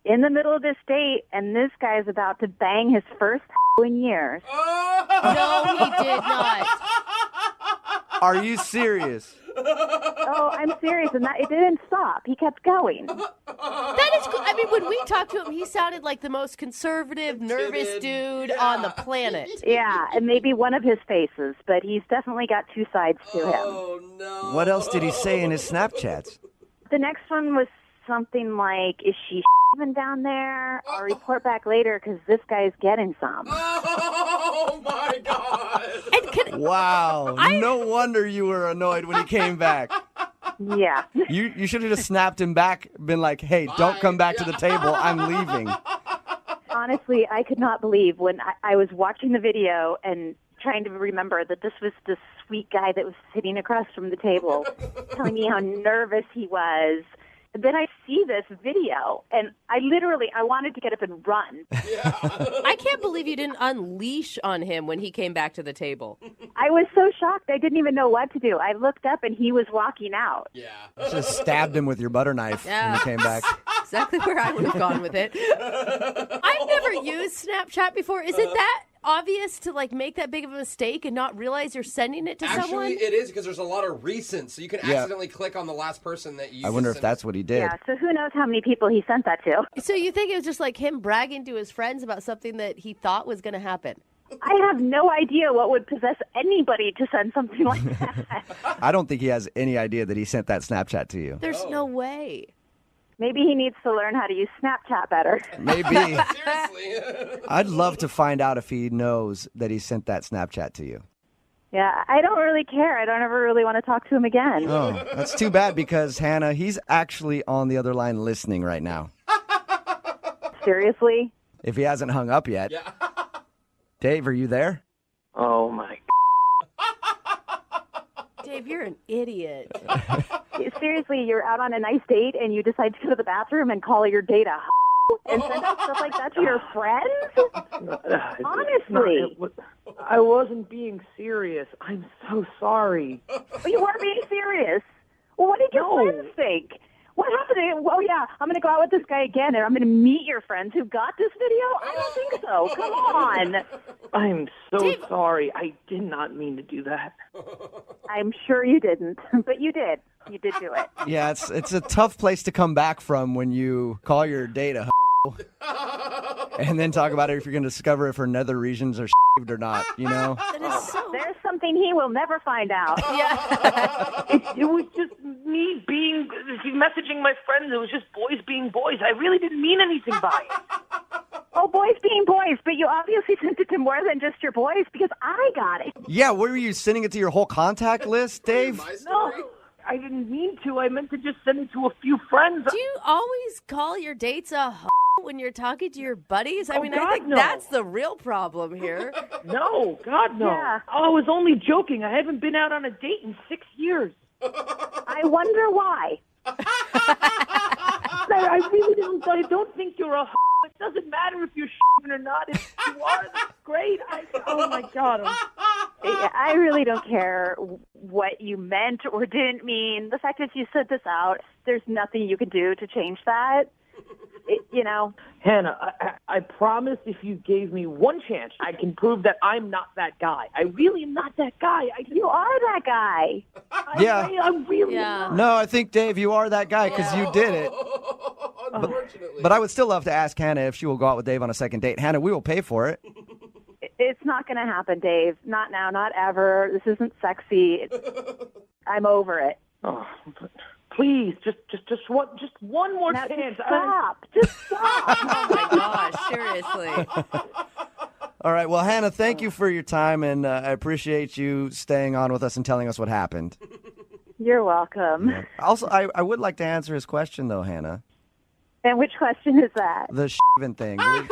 in the middle of this date, and this guy's about to bang his first in years." No, he did not. Are you serious? Oh, I'm serious, and it didn't stop. He kept going. That is cool. I mean, when we talked to him, he sounded like the most conservative, nervous dude on the planet. Yeah, and maybe one of his faces, but he's definitely got two sides to him. Oh, no. What else did he say in his Snapchats? The next one was something like, "Is she even down there? I'll report back later because this guy's getting some." Oh, my God. Wow. No wonder you were annoyed when he came back. Yeah. You should have just snapped him back, been like, "Hey, don't come back to the table. I'm leaving." Honestly, I could not believe when I was watching the video and trying to remember that this was the sweet guy that was sitting across from the table telling me how nervous he was. And then I see this video, and I wanted to get up and run. I can't believe you didn't unleash on him when he came back to the table. I was so shocked. I didn't even know what to do. I looked up, and he was walking out. You should have stabbed him with your butter knife when he came back. Exactly where I would have gone with it. I've never used Snapchat before. Is it that obvious to make that big of a mistake and not realize you're sending it to someone? Actually, it is because there's a lot of recents, so you can accidentally click on the last person that you. I wonder if that's what he did. Yeah, so who knows how many people he sent that to. So you think it was just like him bragging to his friends about something that he thought was going to happen? I have no idea what would possess anybody to send something like that. I don't think he has any idea that he sent that Snapchat to you. There's no way. Maybe he needs to learn how to use Snapchat better. Maybe. Seriously. I'd love to find out if he knows that he sent that Snapchat to you. Yeah, I don't really care. I don't ever really want to talk to him again. Oh, that's too bad because, Hannah, he's actually on the other line listening right now. Seriously? If he hasn't hung up yet. Yeah. Dave, are you there? Oh, my Dave, you're an idiot. Seriously, you're out on a nice date and you decide to go to the bathroom and call your date a and send out stuff like that to your friends? Honestly. I wasn't being serious. I'm so sorry. But you weren't being serious. Well, what did your friends think? What happened? Oh, yeah, I'm going to go out with this guy again, and I'm going to meet your friends who got this video? I don't think so. Come on. I'm so sorry. I did not mean to do that. I'm sure you didn't, but you did. You did do it. Yeah, it's a tough place to come back from when you call your date a and then talk about it if you're going to discover if her nether regions are or not, you know? There's something he will never find out. Yeah. It was just me messaging my friends. It was just boys being boys. I really didn't mean anything by it. Oh, boys being boys, but you obviously sent it to more than just your boys because I got it. Yeah, were you sending it to your whole contact list, Dave? No, I didn't mean to. I meant to just send it to a few friends. Do you always call your dates a when you're talking to your buddies? I mean, God, I think no. that's the real problem here. No, God, no. Yeah. Oh, I was only joking. I haven't been out on a date in 6 years. I wonder why. I really don't. I don't think you're a. It doesn't matter if you're or not. If you are, that's great. Oh my God. I really don't care what you meant or didn't mean. The fact is you said this out. There's nothing you can do to change that. You know. Hannah, I promise if you gave me one chance, I can prove that I'm not that guy. I really am not that guy. You are that guy. Yeah. I'm really not. No, I think, Dave, you are that guy because you did it. But I would still love to ask Hannah if she will go out with Dave on a second date. Hannah, we will pay for it. It's not going to happen, Dave. Not now, not ever. This isn't sexy. I'm over it. Oh, but please, just one more Now, chance. Just stop. Oh my gosh, seriously. All right. Well, Hannah, thank you for your time, and I appreciate you staying on with us and telling us what happened. You're welcome. Also, I would like to answer his question, though, Hannah. And which question is that? The shivin' thing. So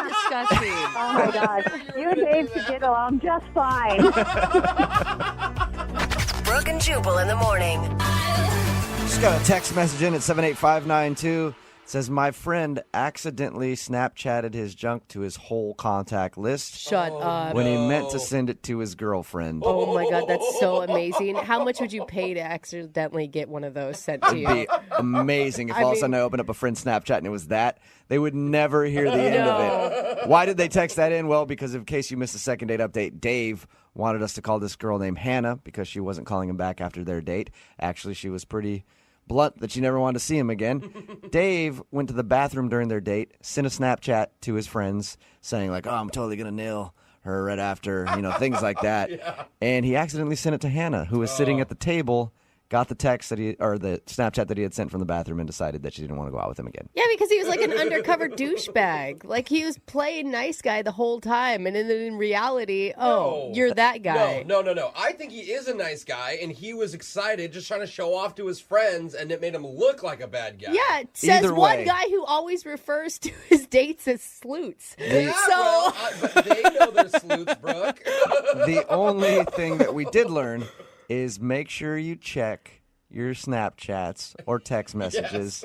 disgusting. Oh my gosh. You and Dave should get along just fine. Brooke and Jubal in the morning. Just got a text message in at 78592. It says, my friend accidentally Snapchatted his junk to his whole contact list. Shut up. When he meant to send it to his girlfriend. Oh my God, that's so amazing. How much would you pay to accidentally get one of those sent to you? It'd be amazing if all of a sudden I opened up a friend's Snapchat and it was that. They would never hear the end of it. Why did they text that in? Well, because in case you missed the second date update, Dave wanted us to call this girl named Hannah because she wasn't calling him back after their date. Actually, she was pretty blunt that she never wanted to see him again. Dave went to the bathroom during their date, sent a Snapchat to his friends saying like, oh, I'm totally going to nail her right after, things like that. Yeah. And he accidentally sent it to Hannah, who was sitting at the table, got the text or the Snapchat that he had sent from the bathroom and decided that she didn't want to go out with him again. Yeah, because he was like an undercover douchebag. Like he was playing nice guy the whole time. And then in reality, you're that guy. No. I think he is a nice guy, and he was excited, just trying to show off to his friends, and it made him look like a bad guy. Yeah, it says one guy who always refers to his dates as sleuths. But they know they're sleuths, Brooke. The only thing that we did learn is make sure you check your Snapchats or text messages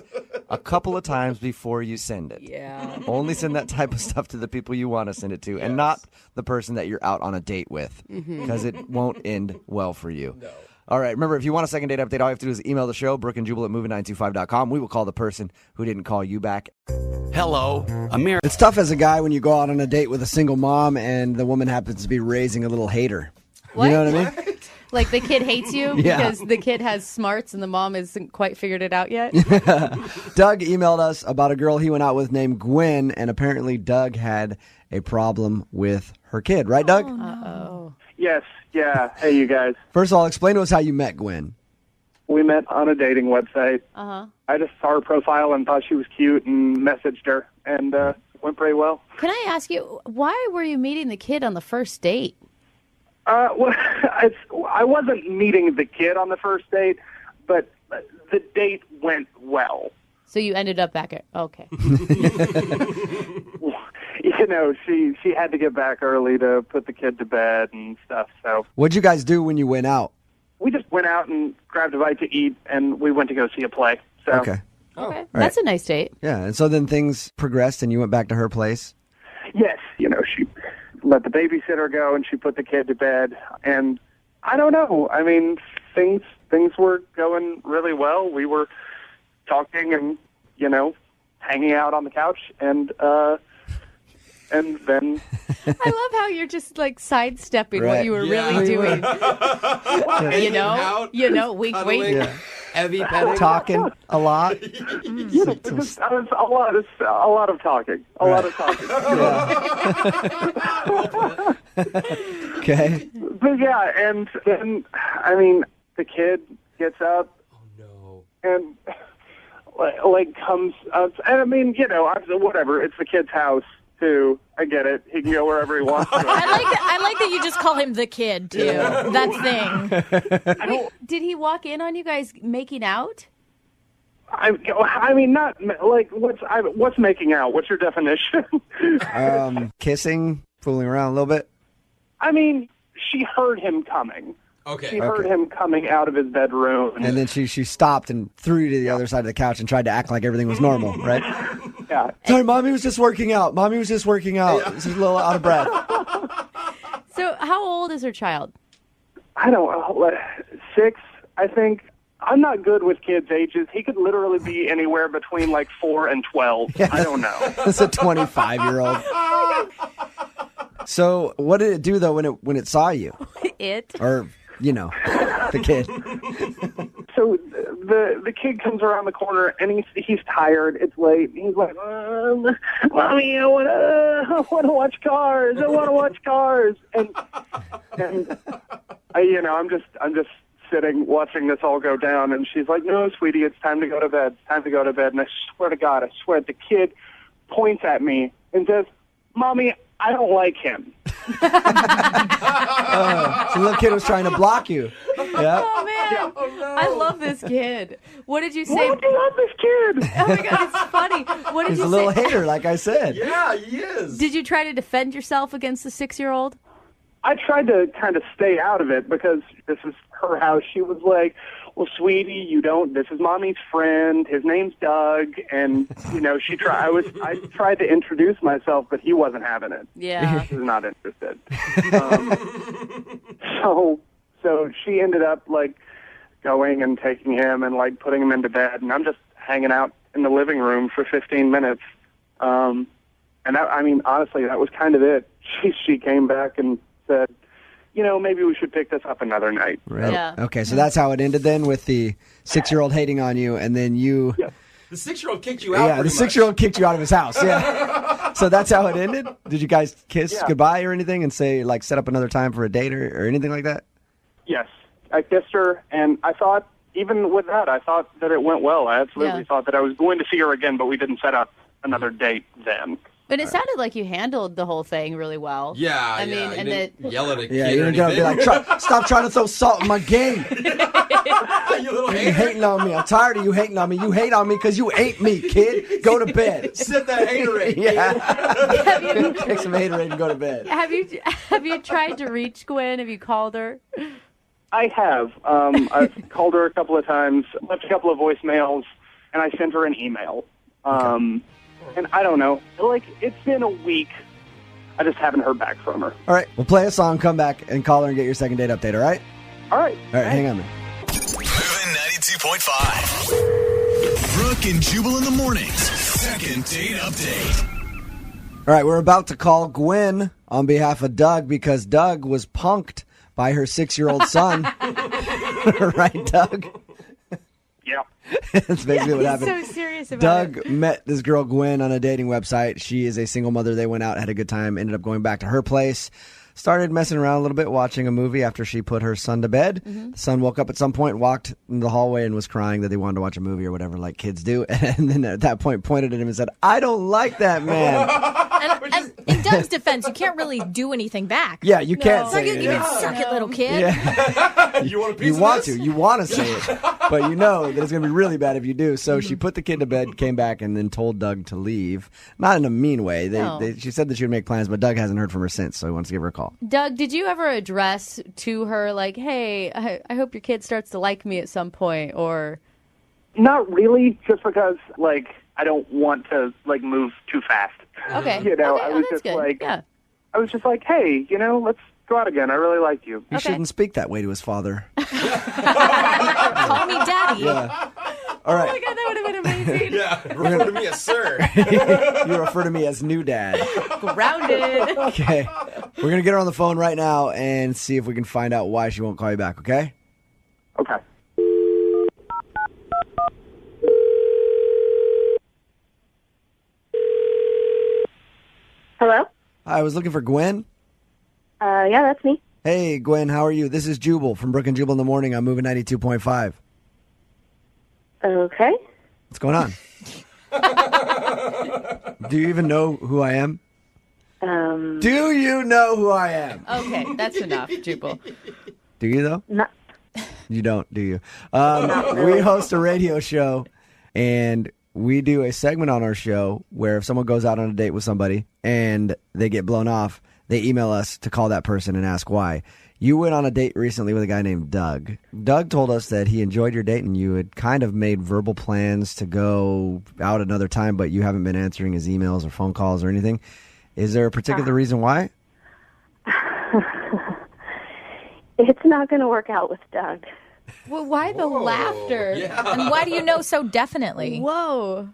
a couple of times before you send it. Yeah. Only send that type of stuff to the people you want to send it to and not the person that you're out on a date with because it won't end well for you. No. All right, remember, if you want a second date update, all you have to do is email the show, Brooke and Jubal at moving925.com. We will call the person who didn't call you back. Hello, America. It's tough as a guy when you go out on a date with a single mom and the woman happens to be raising a little hater. What? You know what I mean? Like the kid hates you Yeah. because the kid has smarts and the mom hasn't quite figured it out yet? Doug emailed us about a girl he went out with named Gwen, and apparently Doug had a problem with her kid. Right, Doug? Uh-oh. Yes, yeah. Hey, you guys. First of all, explain to us how you met Gwen. We met on a dating website. Uh-huh. I just saw her profile and thought she was cute and messaged her, and went pretty well. Can I ask you, why were you meeting the kid on the first date? Well, I wasn't meeting the kid on the first date, but the date went well. So you ended up back at, okay. She had to get back early to put the kid to bed and stuff, so. What'd you guys do when you went out? We just went out and grabbed a bite to eat, and we went to go see a play. So. Okay. Okay, that's a nice date. Yeah, and so then things progressed and you went back to her place? Yes, she let the babysitter go and she put the kid to bed, and I don't know. I mean, things were going really well. We were talking and hanging out on the couch, and then I love how you're just like sidestepping what you were really doing. Wink, wink. Yeah. Heavy petting. Talking a lot. Just a lot of talking. A lot of talking. Okay. But yeah, and then the kid gets up. Oh no. And comes up, and whatever. It's the kid's house too. I get it. He can go wherever he wants to. I like that you just call him the kid too. Yeah. That thing. Wait, did he walk in on you guys making out? Not like what's making out? What's your definition? Kissing, fooling around a little bit. She heard him coming. Okay. She heard him coming out of his bedroom. And then she stopped and threw you to the other side of the couch and tried to act like everything was normal, right? Yeah. Sorry, Mommy was just working out. She's a little out of breath. So how old is her child? I don't know, 6, I think. I'm not good with kids' ages. He could literally be anywhere between 4 and 12. Yeah. I don't know. It's a 25-year-old. So what did it do, though, when it saw you? It? Or, the kid. So the kid comes around the corner, and he's tired. It's late. He's like, Mommy, I want to watch Cars. And I'm just sitting watching this all go down, and she's like, "No, sweetie, it's time to go to bed. It's time to go to bed." And I swear to God, the kid points at me and says, "Mommy, I don't like him." So the little kid was trying to block you. Yeah. Oh man, I love this kid. What did you say? Why do you love this kid? Oh my God, it's funny. What did He's you a little say? hater, like I said. Yeah, he is. Did you try to defend yourself against the 6-year-old? I tried to kind of stay out of it because this is her house. She was like, "Well, sweetie, this is Mommy's friend. His name's Doug." And, I tried to introduce myself, but he wasn't having it. Yeah. He was not interested. So she ended up, like, going and taking him and, like, putting him into bed. And I'm just hanging out in the living room for 15 minutes. And honestly, that was kind of it. She came back and said, maybe we should pick this up another night. Right. Yeah. Okay, so that's how it ended then, with the 6-year-old hating on you, and then you... Yes. The 6-year-old kicked you out. Yeah, the 6-year-old kicked you out of his house. Yeah. So that's how it ended? Did you guys kiss goodbye or anything and say, like, set up another time for a date or anything like that? Yes. I kissed her, and I thought, even with that, I thought that it went well. I absolutely thought that I was going to see her again, but we didn't set up another date then. But it sounded like you handled the whole thing really well. Yeah, I mean, You and didn't yell at a Yeah, kid you're or going to be anything. like, stop trying to throw salt in my game. You little You hater. hating on me. I'm tired of you hating on me. You hate on me because you ain't me, kid. Go to bed. Sip that haterade. Yeah. Take some haterade and go to bed. have you tried to reach Gwen? Have you called her? I have. I've called her a couple of times, left a couple of voicemails, and I sent her an email. And I don't know. Like, it's been a week. I just haven't heard back from her. All right, we'll play a song, come back, and call her and get your second date update, all right? All right. All right, hang on, man. Moving 92.5. Brooke and Jubal in the mornings. Second date update. All right, we're about to call Gwen on behalf of Doug because Doug was punked by her 6-year-old son. Right, Doug? Yeah. That's basically what happened. He's so serious about Doug met this girl, Gwen, on a dating website. She is a single mother. They went out, had a good time, ended up going back to her place. Started messing around a little bit, watching a movie after she put her son to bed. Mm-hmm. The son woke up at some point, walked in the hallway, and was crying that he wanted to watch a movie or whatever, like kids do. And then at that point, pointed at him and said, "I don't like that man." And in Doug's defense, you can't really do anything back. Yeah, you can't So say you it. can suck it, little kid. Yeah. You want a piece You of want this? to. You want to say it. But you know that it's going to be really bad if you do. So she put the kid to bed, came back, and then told Doug to leave. Not in a mean way. She said that she would make plans, but Doug hasn't heard from her since, so he wants to give her a call. Doug, did you ever address to her like, "Hey, I hope your kid starts to like me at some point," or? Not really, just because, like, I don't want to, like, move too fast. Okay. I was that's just good. like, Yeah. I was just like, hey, let's go out again. I really like you. He shouldn't speak that way to his father. Call me daddy. Yeah. All right. Oh my God, that would have been amazing. Yeah, refer to me as sir. You refer to me as new dad. Grounded. Okay. We're going to get her on the phone right now and see if we can find out why she won't call you back, okay? Okay. Hello? Hi, I was looking for Gwen. Yeah, that's me. Hey, Gwen, how are you? This is Jubal from Brooke and Jubal in the morning. I'm moving 92.5. Okay. What's going on? Do you even know who I am? Do you know who I am? Okay, that's enough, Jubal. Do you, though? No. You don't, do you? Not really. We host a radio show, and we do a segment on our show where if someone goes out on a date with somebody and they get blown off, they email us to call that person and ask why. You went on a date recently with a guy named Doug. Doug told us that he enjoyed your date and you had kind of made verbal plans to go out another time, but you haven't been answering his emails or phone calls or anything. Is there a particular reason why? It's not going to work out with Doug. Well, why the laughter? Yeah. And why do you know so definitely? Whoa.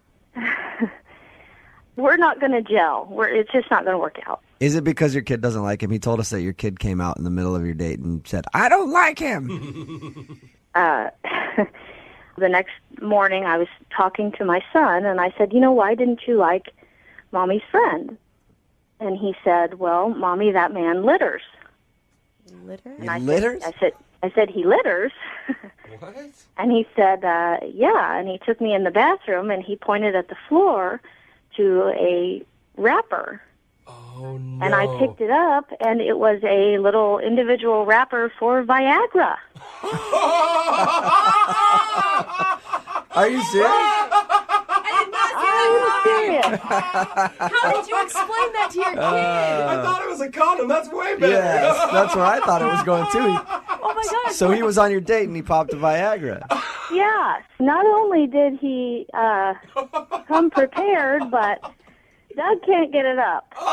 We're not going to gel. It's just not going to work out. Is it because your kid doesn't like him? He told us that your kid came out in the middle of your date and said, "I don't like him." The next morning, I was talking to my son, and I said, why didn't you like Mommy's friend? And he said, well, Mommy, that man litters. Litter? And I Litters? Said, I said, he litters. What? And he said, yeah. And he took me in the bathroom, and he pointed at the floor to a wrapper. Oh, no. And I picked it up, and it was a little individual wrapper for Viagra. Are you serious? I'm serious. How did you explain that to your kid? I thought it was a condom. That's way better. Yes, that's where I thought it was going too. Oh my gosh. So he was on your date and he popped a Viagra. Yeah. Not only did he come prepared, but Doug can't get it up. Okay.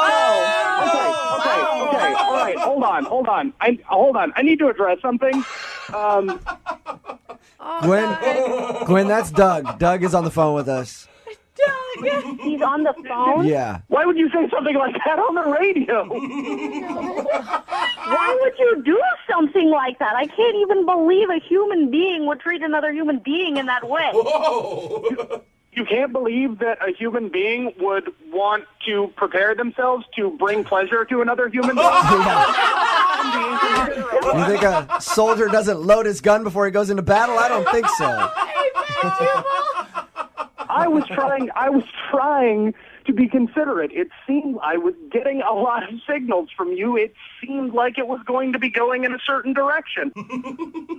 All right. Hold on. I need to address something. Gwen, that's Doug. Doug is on the phone with us. Doug! He's on the phone? Yeah. Why would you say something like that on the radio? Why would you do something like that? I can't even believe a human being would treat another human being in that way. Whoa. You can't believe that a human being would want to prepare themselves to bring pleasure to another human being? You think a soldier doesn't load his gun before he goes into battle? I don't think so. I was trying to be considerate. It seemed I was getting a lot of signals from you. It seemed like it was going to be going in a certain direction.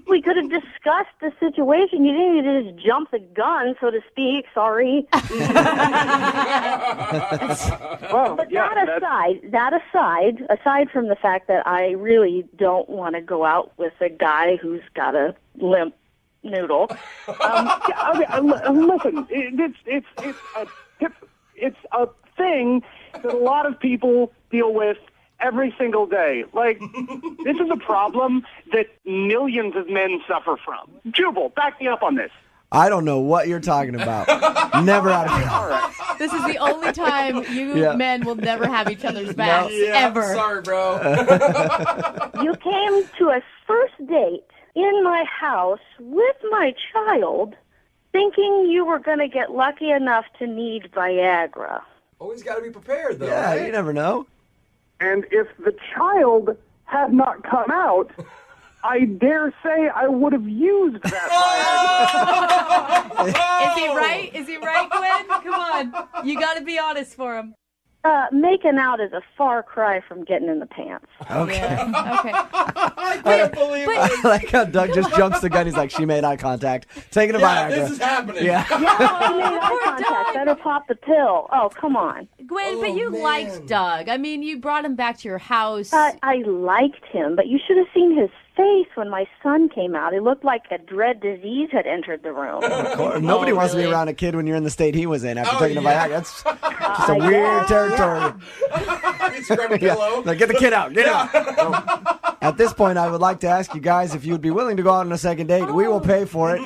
We could have discussed the situation. You didn't need to just jump the gun, so to speak. Sorry. But aside from the fact that I really don't want to go out with a guy who's got a limp noodle. Listen, it's a thing that a lot of people deal with every single day. Like, this is a problem that millions of men suffer from. Jubal, back me up on this. I don't know what you're talking about. Never out of it. All right. This is the only time you men will never have each other's backs, Yeah, ever. Sorry, bro. You came to a first date in my house with my child thinking you were going to get lucky enough to need Viagra. Always got to be prepared, though. Yeah, right? you never know. And if the child had not come out, I dare say I would have used that Viagra. Is he right? Is he right, Gwen? Come on. You got to be honest for him. Making out is a far cry from getting in the pants. Okay. Yeah. Okay. I can't believe it. I like how Doug just jumps the gun. He's like, she made eye contact. Taking a Viagra. This is happening. Yeah. Yeah, I made eye contact. Better pop the pill. Oh, come on. Gwen, but you liked Doug. I mean, you brought him back to your house. I liked him, but you should have seen his face when my son came out. It looked like a dread disease had entered the room. Of course. Nobody wants to be around a kid when you're in the state he was in after taking a Viagra. That's just a weird territory. Grab a pillow. Like, get the kid out. Get out. So, at this point, I would like to ask you guys if you would be willing to go out on a second date. We will pay for it.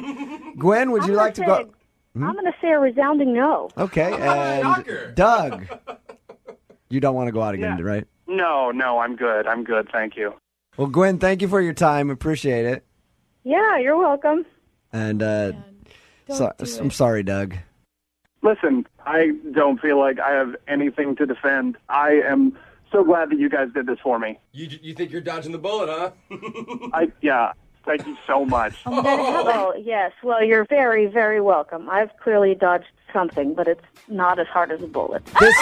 Gwen, would you like to go? I'm going to say a resounding no. Okay. And Doug, you don't want to go out again, right? No, I'm good. Thank you. Well, Gwen, thank you for your time. Appreciate it. Yeah, you're welcome. And I'm sorry, Doug. Listen, I don't feel like I have anything to defend. I am so glad that you guys did this for me. You think you're dodging the bullet, huh? Thank you so much. Oh, yes. Well, you're very, very welcome. I've clearly dodged something, but it's not as hard as a bullet. This...